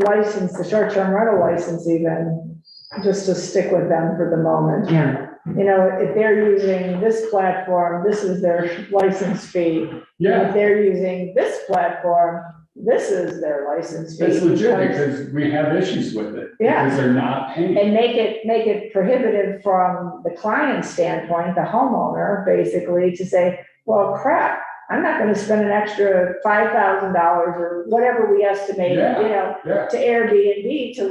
license, the short-term rental license even, just to stick with them for the moment? Yeah. If they're using this platform, this is their license fee. Yeah, If they're using this platform, this is their license fee. it's legit because we have issues with it. Yeah. Because they're not paying. And make it prohibitive from the client standpoint, the homeowner, basically, to say, well, crap, I'm not gonna spend an extra $5,000 or whatever we estimate, Yeah. to Airbnb to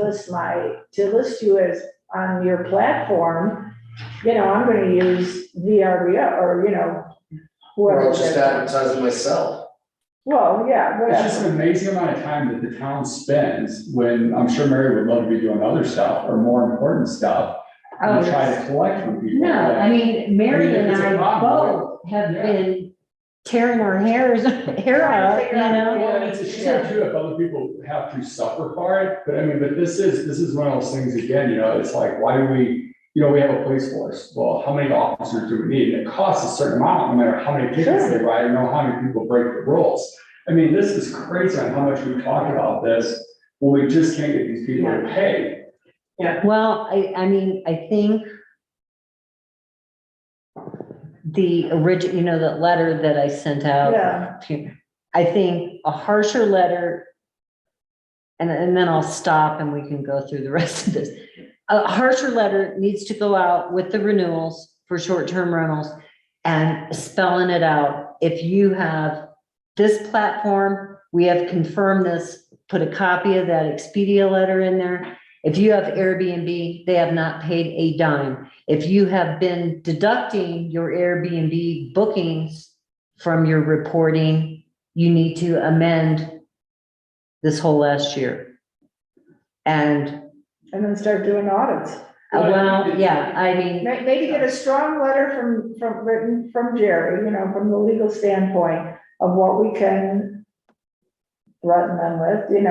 list you as on your platform. I'm gonna use VRBO or, whoever. Or just it is. advertising myself. Well, yeah, It's just whatever. an amazing amount of time that the town spends when I'm sure Mary would love to be doing other stuff or more important stuff. And Oh, try to collect from people. No, I mean, Mary and it's a I problem, both have Yeah. been tearing our hair out, Well, and it's a shame too if other people have to suffer for it, but this is one of those things again, it's like, why do we, we have a police force, well, how many officers do we need? It costs a certain amount, no matter how many tickets they write, how many people break the rules. This is crazy on how much we talk about this, when we just can't get these people to pay. Well, I think the original, that letter that I sent out. Yeah. I think a harsher letter, and then I'll stop and we can go through the rest of this. A harsher letter needs to go out with the renewals for short-term rentals and spelling it out. If you have this platform, we have confirmed this, put a copy of that Expedia letter in there. If you have Airbnb, they have not paid a dime. If you have been deducting your Airbnb bookings from your reporting, you need to amend this whole last year. And And then start doing audits. well, yeah, Maybe get a strong letter written from Jerry, from the legal standpoint of what we can threaten them with, Okay.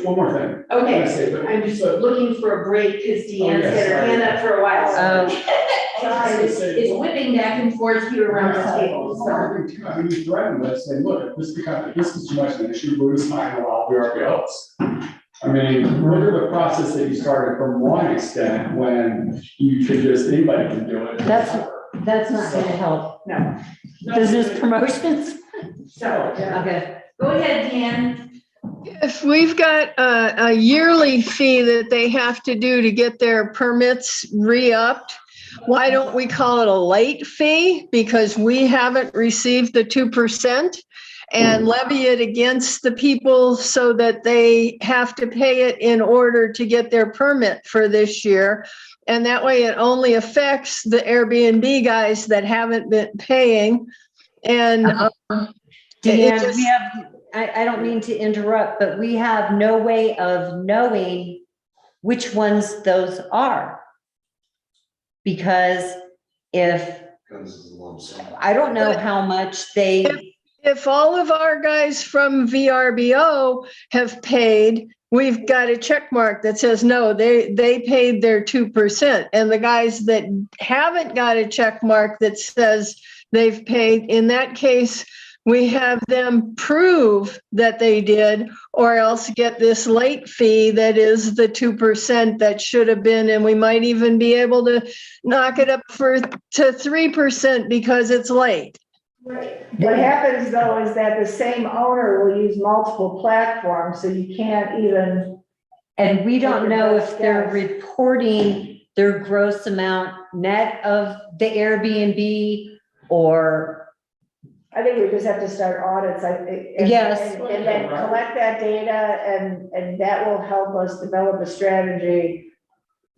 One more thing. Okay, I'm just looking for a break because Deanne's had her hand up for a while. Oh. Is whipping back and forth here around the table, so. When you threaten with, say, look, if this is too much of an issue, we're just not gonna allow VRBOs. Look at the process that you started from one extent when you could just, anybody can do it. That's not gonna help. No. Business promotions? So, Okay. go ahead, Deanne. If we've got a yearly fee that they have to do to get their permits re-upped, why don't we call it a late fee? Because we haven't received the 2%, and levy it against the people so that they have to pay it in order to get their permit for this year. And that way it only affects the Airbnb guys that haven't been paying. And Deanne, we have, I don't mean to interrupt, but we have no way of knowing which ones those are. Because if, I don't know how much they. If all of our guys from VRBO have paid, we've got a check mark that says, no, they paid their 2%. And the guys that haven't got a check mark that says they've paid, in that case, we have them prove that they did, or else get this late fee that is the 2% that should have been, and we might even be able to knock it up to 3% because it's late. What happens though is that the same owner will use multiple platforms, so you can't even. And we don't know if they're reporting their gross amount net of the Airbnb or. I think we just have to start audits, Yes. And then collect that data, and that will help us develop a strategy.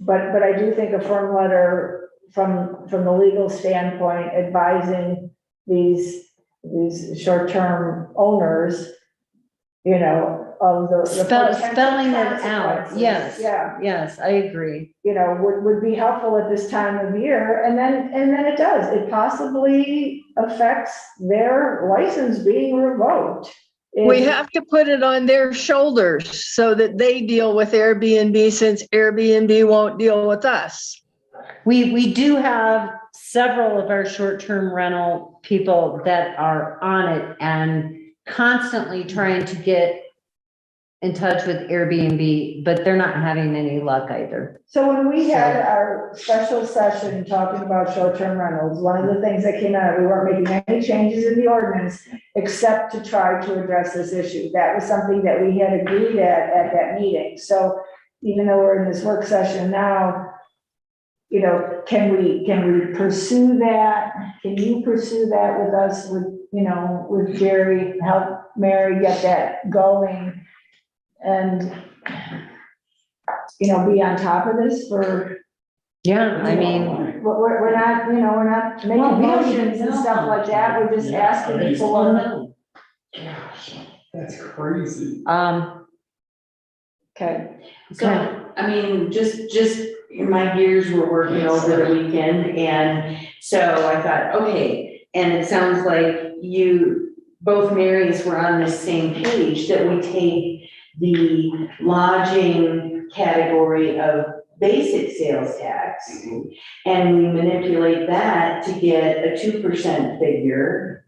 But I do think a firm letter from the legal standpoint advising these short-term owners, you know, of the Spelling it out, consequences. yes. Yeah. Yes, I agree. You know, would be helpful at this time of year, and then it does, it possibly affects their license being revoked. We have to put it on their shoulders so that they deal with Airbnb, since Airbnb won't deal with us. We do have several of our short-term rental people that are on it and constantly trying to get in touch with Airbnb, but they're not having any luck either. So when we had our special session talking about short-term rentals, one of the things that came out, we weren't making any changes in the ordinance except to try to address this issue. That was something that we had agreed at that meeting. So even though we're in this work session now, you know, can we pursue that? Can you pursue that with us, with Jerry, help Mary get that going? And, be on top of this for. Yeah, I mean. We're not making motions and stuff like that, we're just asking for. Gosh, that's crazy. Okay. So, I mean, just my gears were working over the weekend, and so I thought, okay, and it sounds like both Marys were on the same page, that we take the lodging category of basic sales tax, and we manipulate that to get a 2% figure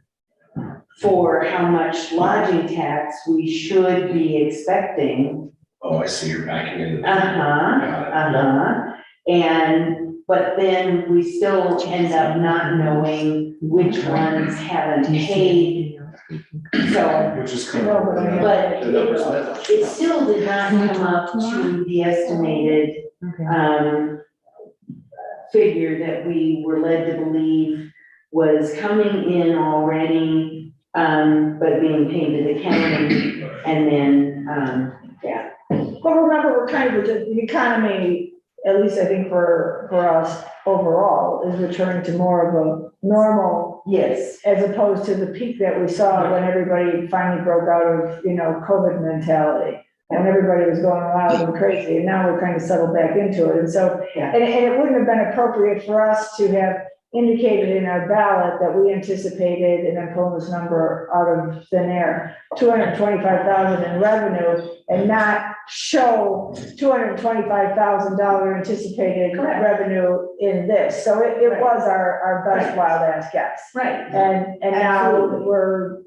for how much lodging tax we should be expecting. Oh, I see, you're backing into. But then we still end up not knowing which ones haven't paid. So, Which is kind but it still did not come up to the estimated, figure that we were led to believe was coming in already, but being paid to the county, and then, yeah. But remember, we're kind of, the economy, at least I think for us overall, is returning to more of a normal. Yes. As opposed to the peak that we saw when everybody finally broke out of, COVID mentality. And everybody was going wild and crazy, and now we're kind of settled back into it. And so, Yeah. and it wouldn't have been appropriate for us to have indicated in our ballot that we anticipated, and I'm pulling this number out of thin air, 225,000 in revenue, and not show $225,000 anticipated revenue in this. So it was our best wild ass guess. Right. And now we're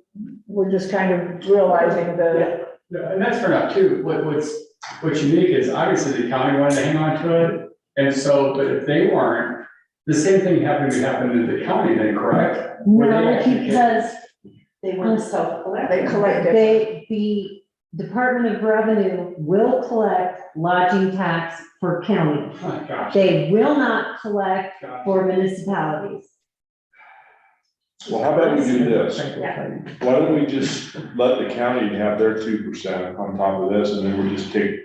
just kind of realizing the. Yeah, and that's fair enough too. What's unique is obviously the county wanted to hang on to it. And so, but if they weren't, the same thing happened in the county then, correct? No, because they want to self-collect. They collected. Department of Revenue will collect lodging tax for county. Oh, gosh. They will not collect for municipalities. Well, how about we do this? Yeah. Why don't we just let the county have their 2% on top of this, and then we'll just take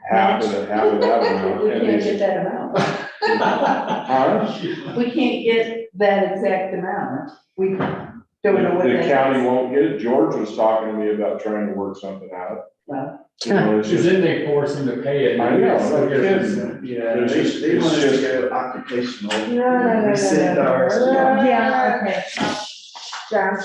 half of that amount. We and can't it's- get that amount. Huh? We can't get that exact amount. We don't know what The that county is. won't get it. George was talking to me about trying to work something out. Well, You know, it's Because just, then they force them to pay it. I know, So no here's- kidding. Yeah, There's they, just- they it's want us to just- go occupational. No. Rescind ours. Yeah, okay. John,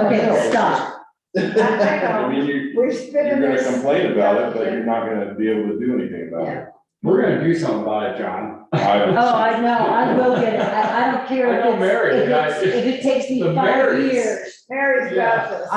Okay, stop. I I mean, know, we're you're spinning gonna this. complain about it, but you're not gonna be able to do anything about it. We're gonna do something about it, John. Oh, I know, I will get it. I don't care I know if Mary, it's, and if it takes me the 5 Marys. years. Mary's got this.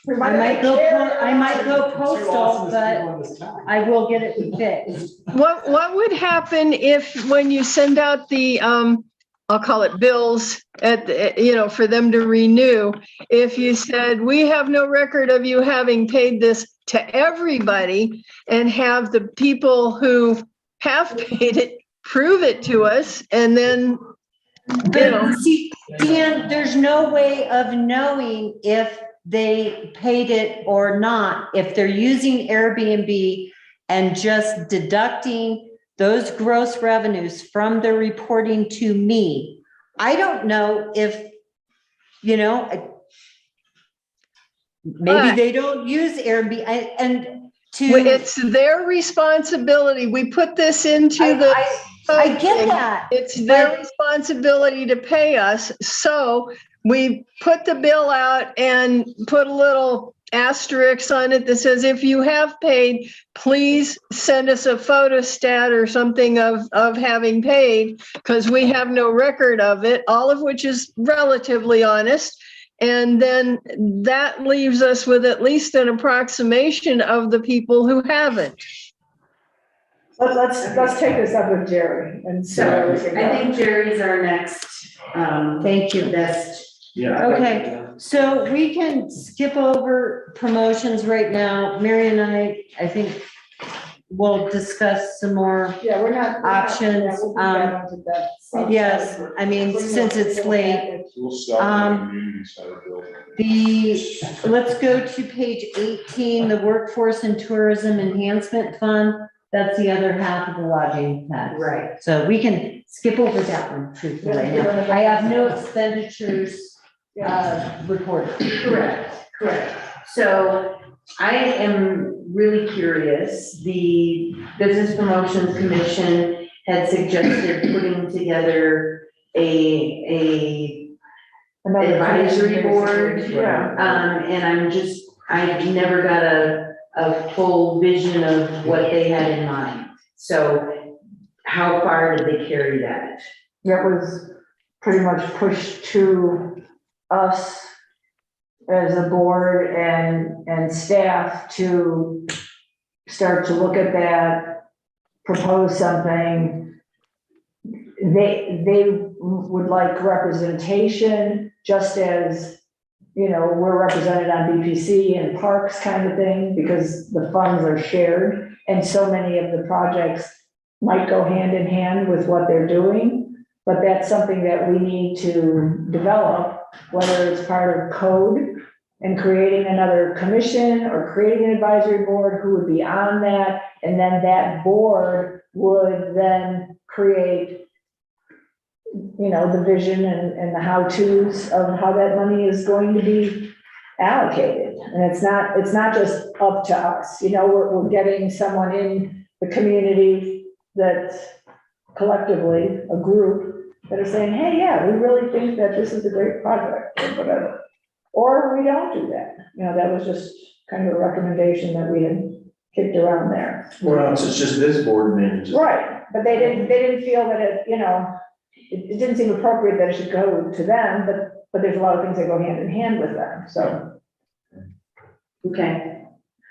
We I might go, share I might go Two postal, awesomest but people in this town. I will get it fixed. What would happen if, when you send out the, I'll call it bills for them to renew, if you said, we have no record of you having paid this to everybody, and have the people who have paid it prove it to us, and then, See, Dan, there's no way of knowing if they paid it or not. If they're using Airbnb and just deducting those gross revenues from their reporting to me, I don't know if, maybe they don't use Airbnb and to. it's their responsibility. We put this into the. I get that. It's their responsibility to pay us, so we put the bill out and put a little asterisk on it that says, if you have paid, please send us a photostat or something of having paid, because we have no record of it, all of which is relatively honest. And then that leaves us with at least an approximation of the people who haven't. Let's take this up with Jerry and see where we can go. I think Jerry's our next, Thank you. best. Yeah. Okay, so we can skip over promotions right now. Mary and I think we'll discuss some more. Yeah, we're not. Options, We'll be down to that. Yes, I mean, since it's late, We'll stop the community center building. let's go to page 18, the Workforce and Tourism Enhancement Fund. That's the other half of the lodging tax. Right. So we can skip over that one truthfully right now. I have no expenditures reported. Correct. So I am really curious. The Business Promotions Commission had suggested putting together a advisory board. Yeah. And I never got a full vision of what they had in mind. So how far did they carry that? That was pretty much pushed to us as a board and staff to start to look at that, propose something. They would like representation, just as, we're represented on BPC and parks kind of thing, because the funds are shared. And so many of the projects might go hand in hand with what they're doing, but that's something that we need to develop, whether it's part of code and creating another commission or creating an advisory board who would be on that. And then that board would then create, the vision and the how-tos of how that money is going to be allocated. And it's not just up to us, we're getting someone in the community that's collectively a group that are saying, hey, yeah, we really think that this is a great project or whatever. Or we don't do that. That was just kind of a recommendation that we had kicked around there. Or else it's just this board manages. Right, but they didn't feel that it didn't seem appropriate that it should go to them, but there's a lot of things that go hand in hand with them, so. Okay.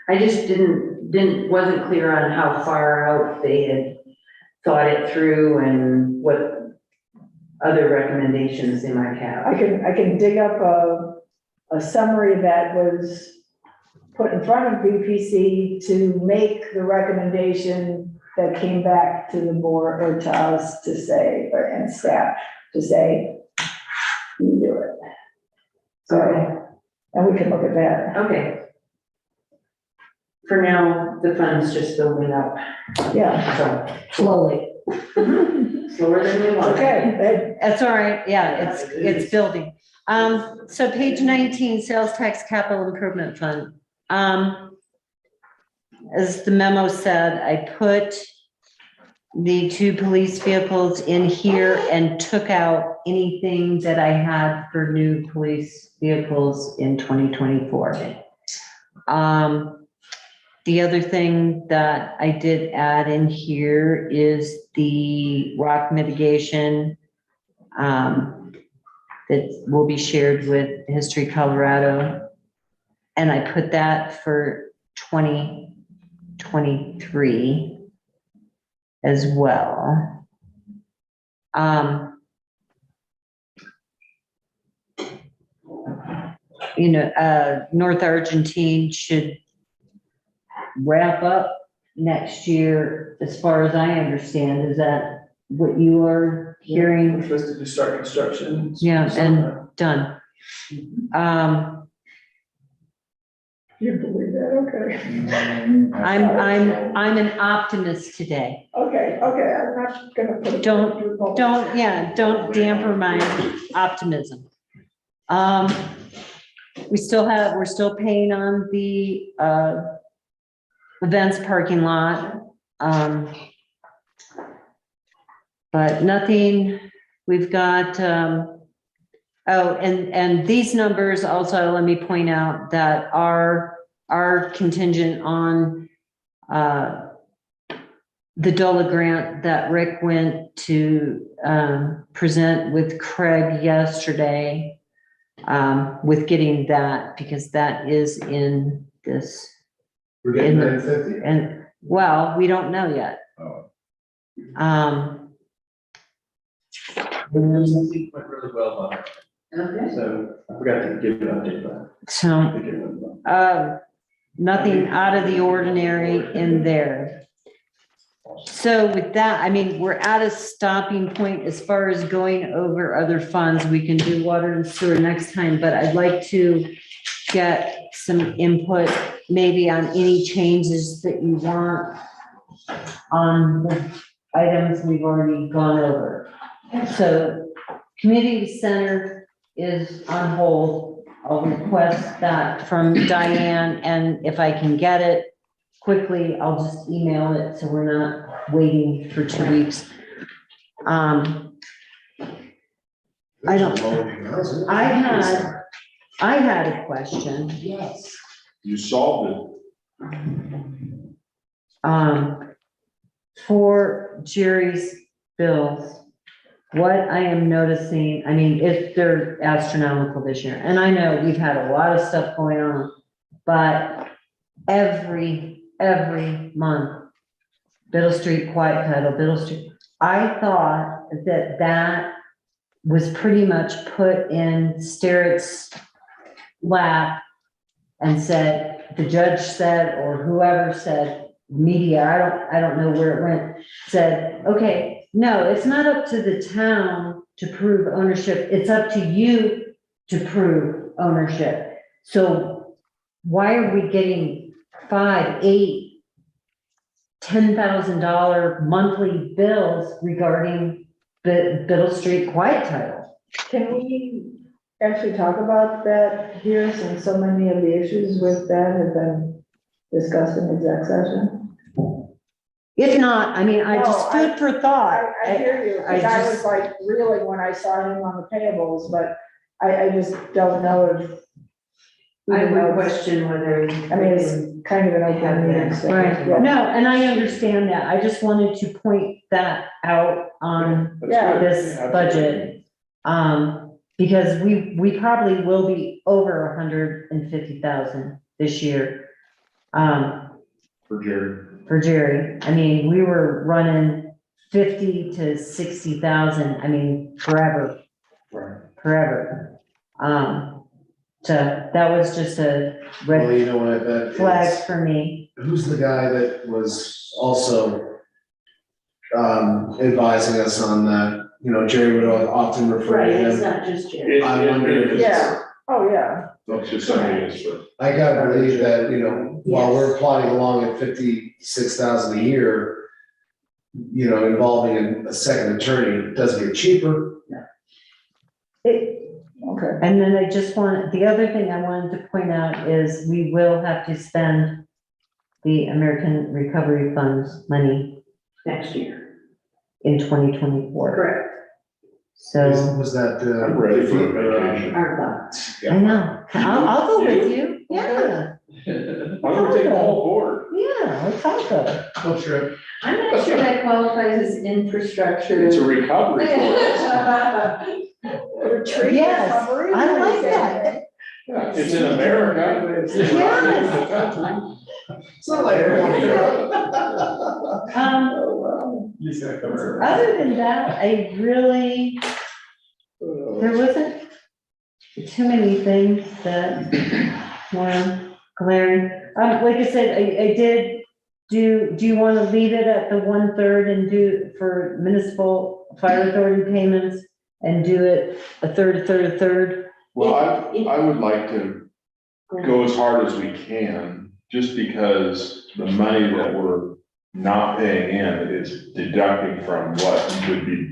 I just wasn't clear on how far out they had thought it through and what other recommendations they might have. I can dig up a summary that was put in front of BPC to make the recommendation that came back to the board or to us to say, or and staff to say, you do it. So, and we can look at that. Okay. For now, the fund's just building up, Yeah, so Slowly. slower than we want. okay, That's all right, yeah, it's building. So page 19, sales tax capital improvement fund. As the memo said, I put the 2 police vehicles in here and took out anything that I had for new police vehicles in 2024. The other thing that I did add in here is the rock mitigation that will be shared with History Colorado. And I put that for 2023 as well. North Argentine should wrap up next year, as far as I understand. Is that what you are hearing? We're supposed to start construction. Yeah, and done. you believe that, okay. I'm an optimist today. Okay, I'm not gonna put. Don't damper my optimism. We're still paying on the events parking lot. But nothing, we've got, and these numbers also, let me point out that are contingent on the DOLA grant that Rick went to present with Craig yesterday, with getting that, because that is in this. We're getting 950. And, well, we don't know yet. Oh. Something went really well on it. Okay. So I forgot to give an update on that. So, nothing out of the ordinary in there. So with that, I mean, we're at a stopping point as far as going over other funds. We can do water and sewer next time, but I'd like to get some input maybe on any changes that you want on the items we've already gone over. So community center is on hold. I'll request that from Diane, and if I can get it quickly, I'll just email it so we're not waiting for 2 weeks. I had a question. Yes. You solved it. For Jerry's bills, what I am noticing, I mean, they're astronomical this year, and I know we've had a lot of stuff going on, but every month, Biddle Street, Quiet Title, Biddle Street, I thought that was pretty much put in Sterrett's lap and said, the judge said, or whoever said, media, I don't know where it went, said, okay, no, it's not up to the town to prove ownership. It's up to you to prove ownership. So why are we getting $5,000, $8,000, $10,000 monthly bills regarding the Biddle Street Quiet Title? Can we actually talk about that here, since so many of the issues with that have been discussed in exec session? If not, I mean, just food for thought. I hear you, because I was like reeling when I saw him on the payables, but I just don't know if. I would question whether. I mean, it's kind of an open meeting. So, Right, yeah. no, and I understand that. I just wanted to point that out on this budget. Because we probably will be over 150,000 this year. For Jerry. I mean, we were running 50 to 60,000, I mean, forever. that was just a Well, red you know what I bet flag is, for me. who's the guy that was also advising us on that? You know, Jerry would often refer to him. not just Jerry. I wonder if it's. Yeah. Oh, yeah. That's just something is for. I gotta believe that, you know, while Yes. we're plodding along at 56,000 a year, you know, involving a second attorney doesn't get cheaper. Okay. And then I just want, the other thing I wanted to point out is we will have to spend the American Recovery Fund's money Next year. in 2024. Correct. So, Was that, I'm ready for a vacation. Our I know, I'll go with you, yeah, I'm gonna take the whole board. yeah, let's all go. oh, sure. I'm not sure that qualifies as infrastructure. It's a recovery for Retreat. Yes, recovery, I like everything. that. us. It's in America. It's in the country. It's not like. Other than that, I really, there wasn't too many things that were glaring. Like I said, I did, do you want to leave it at the 1/3 and do for municipal fire authority payments and do it a third? Well, I would like to go as hard as we can, just because the money that we're not paying in is deducting from what would be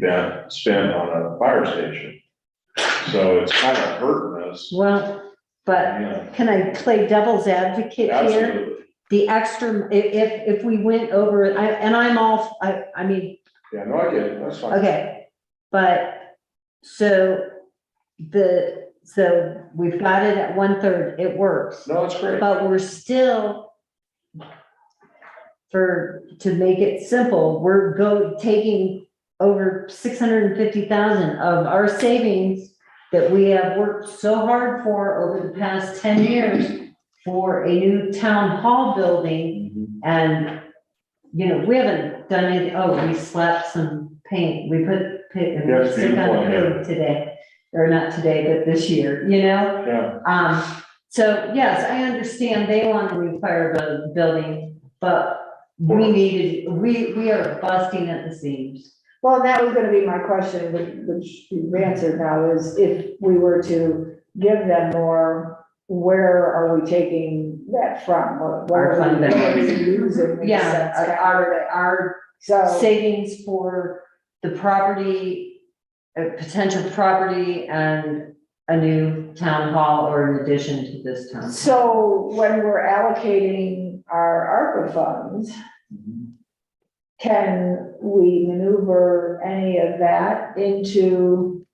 spent on a fire station. So it's kind of hurting us. Well, but Yeah, can I play devil's advocate here? absolutely. The extra, if we went over, I mean, Yeah, no, I get it. That's fine. okay, but, so we've got it at 1/3, it works, No, it's great. but we're still, to make it simple, we're taking over 650,000 of our savings that we have worked so hard for over the past 10 years for a new town hall building. And, you know, we haven't done anything, we slapped some paint, we put paint, Yes, stick on the beautiful, pig today, or not today, but this year, you know? Yeah, So yes, I understand they want a new fire building, but we are busting at the seams. Well, that was gonna be my question, which you've answered now, is if we were to give them more, where are we taking that from? What Our fund what are we balance. using? in a Yeah, sense? our So, savings for the property, potential property and a new town hall or in addition to this town. so when we're allocating our ARPA funds, can we maneuver any of that into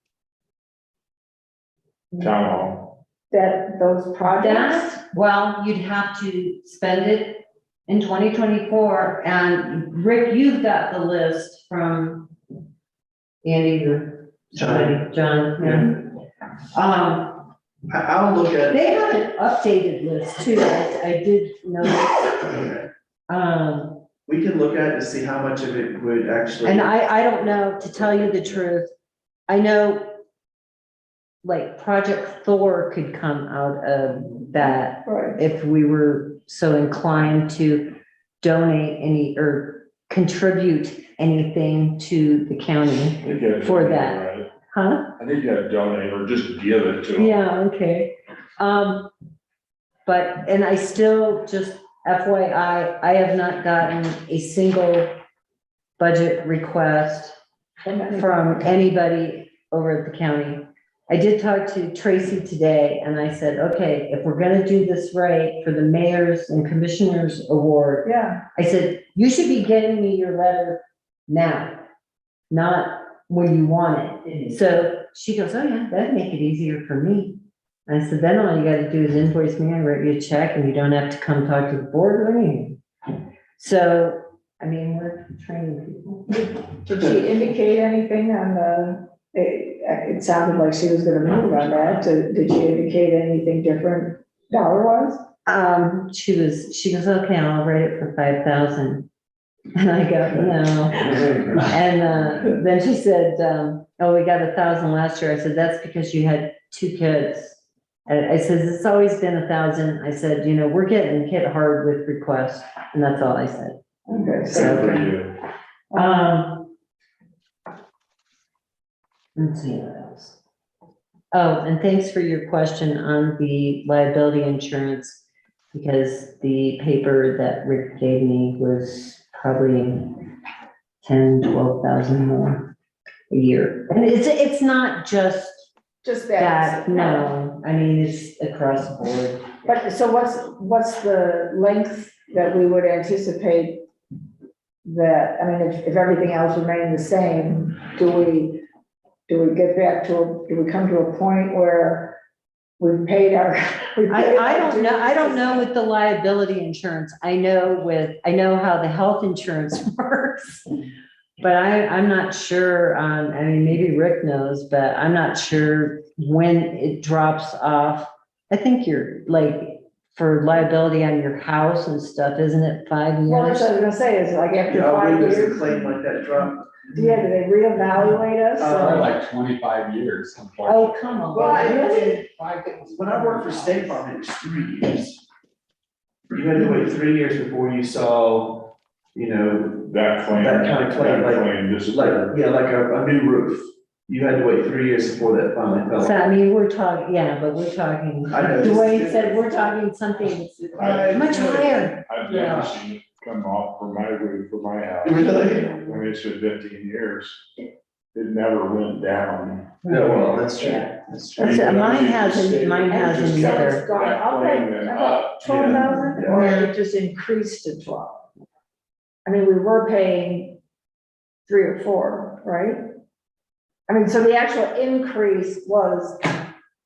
town hall. those projects? Well, you'd have to spend it in 2024, and Rick, you've got the list from Andy or somebody, John, yeah. I'll look at. They have an updated list too, I did notice. We can look at it to see how much of it would actually. And I don't know, to tell you the truth, I know like Project Thor could come out of that Right. if we were so inclined to donate any or contribute anything to the county for that. Huh? I think you gotta donate or just give it to them. Yeah, okay. But, and I still, just FYI, I have not gotten a single budget request from anybody over at the county. I did talk to Tracy today and I said, okay, if we're gonna do this right for the mayor's and commissioners award, Yeah, I said, you should be getting me your letter now, not when you want it. So she goes, oh yeah, that'd make it easier for me. I said, then all you gotta do is invoice me and write you a check and you don't have to come talk to the board or anything. So, I mean, we're training people. did she indicate anything on the, it sounded like she was gonna move on that, did she indicate anything different dollar wise? She goes, okay, I'll write it for 5,000. And I go, no. And, then she said, oh, we got 1,000 last year. I said, that's because you had 2 kids I said, it's always been 1,000. I said, you know, we're getting hit hard with requests, and that's all I said. Okay, Good so, for you. Let's see what else. Oh, and thanks for your question on the liability insurance, because the paper that Rick gave me was probably 10,000-12,000 more a year. And it's not just just that, that. no, I mean, it's across the board. But so what's the length that we would anticipate that, I mean, if everything else remained the same, do we get back to, do we come to a point where we've paid our? I don't know with the liability insurance. I know how the health insurance works. But I'm not sure, I mean, maybe Rick knows, but I'm not sure when it drops off. I think you're like, for liability on your house and stuff, isn't it 5 years? Well, that's what I was gonna say, is like after Yeah, 5 when does a years, claim like that drop? yeah, do they reevaluate us? Probably or- like 25 years. Oh, come on. Well, I Really? when I worked for State Farm, it was 3 years. You had to wait 3 years before you saw, you know, That claim. That kind of claim, that like- claim disappeared. like a new roof. You had to wait 3 years before that finally So, fell. I mean, we're talking, yeah, but we're talking, I know. Dwayne said we're talking something much higher. I've Yeah. never seen it come off for my roof, for my house. Really? When it's been 15 years, it never went down. No, well, that's true. Yeah. That's true. That's it. Mine hasn't It either. just kept It's gone up that claim and at up. 12,000, or Yeah. it just increased to 12? I mean, we were paying 3 or 4, right? I mean, so the actual increase was,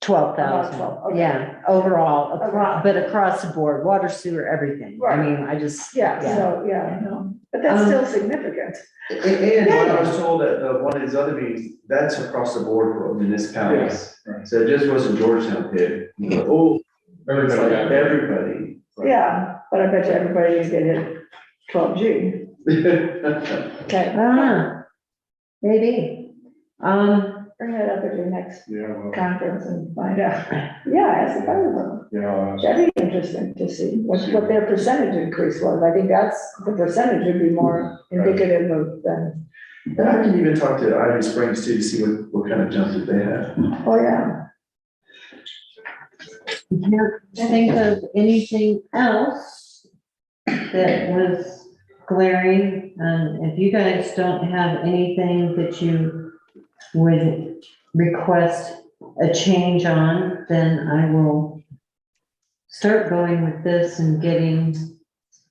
12,000, About 12, okay. yeah, overall, Okay. but across the board, water, sewer, everything. I Right. mean, I just, yeah, so, yeah, no, but that's still significant. And what I was told at one of these other meetings, that's across the board for municipalities. Right. So it just wasn't Georgetown hit. Oh, it's Everybody like got it. everybody. Yeah, but I bet you everybody didn't get hit 12G. Okay, maybe. bring that up at your next Yeah, well, conference and find out. Yeah, ask the fire department. yeah. That'd be interesting to see what their percentage increase was. I think that's, the percentage would be more indicative of than, And I can even talk to Ivy Springs too, to see what kind of jump that they have. oh, yeah. Can't think of anything else that was glaring. If you guys don't have anything that you would request a change on, then I will start going with this and getting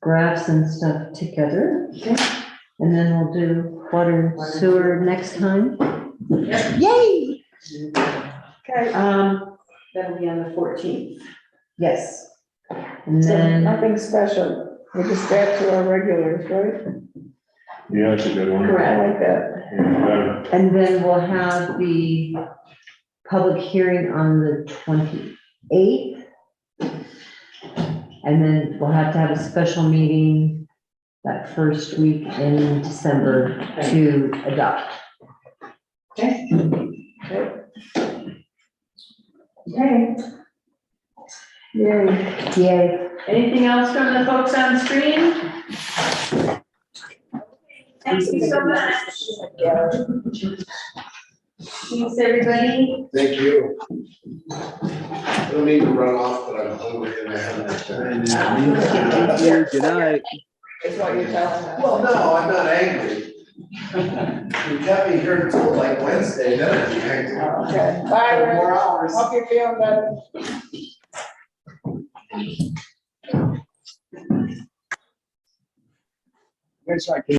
graphs and stuff together. And then we'll do water and sewer next time. Yay! Okay, That'll be on the 14th. Yes. And so then, nothing special. We're just back to our regulars, right? Yeah, that's a good one. I like that. Yeah, and then we'll have the public hearing on the 28th. And then we'll have to have a special meeting that first week in December to adopt. Okay. Yay. Yay. Anything else from the folks on screen? Thank you so much. Thanks, everybody. Thank you. I don't mean to run off, but I'm hungry and I haven't had time. Good night. Is what you're telling us. Well, no, I'm not angry. You kept me here until like Wednesday, then I'd be angry. Okay, bye, Rick. More hours. Hope you're feeling better. It's like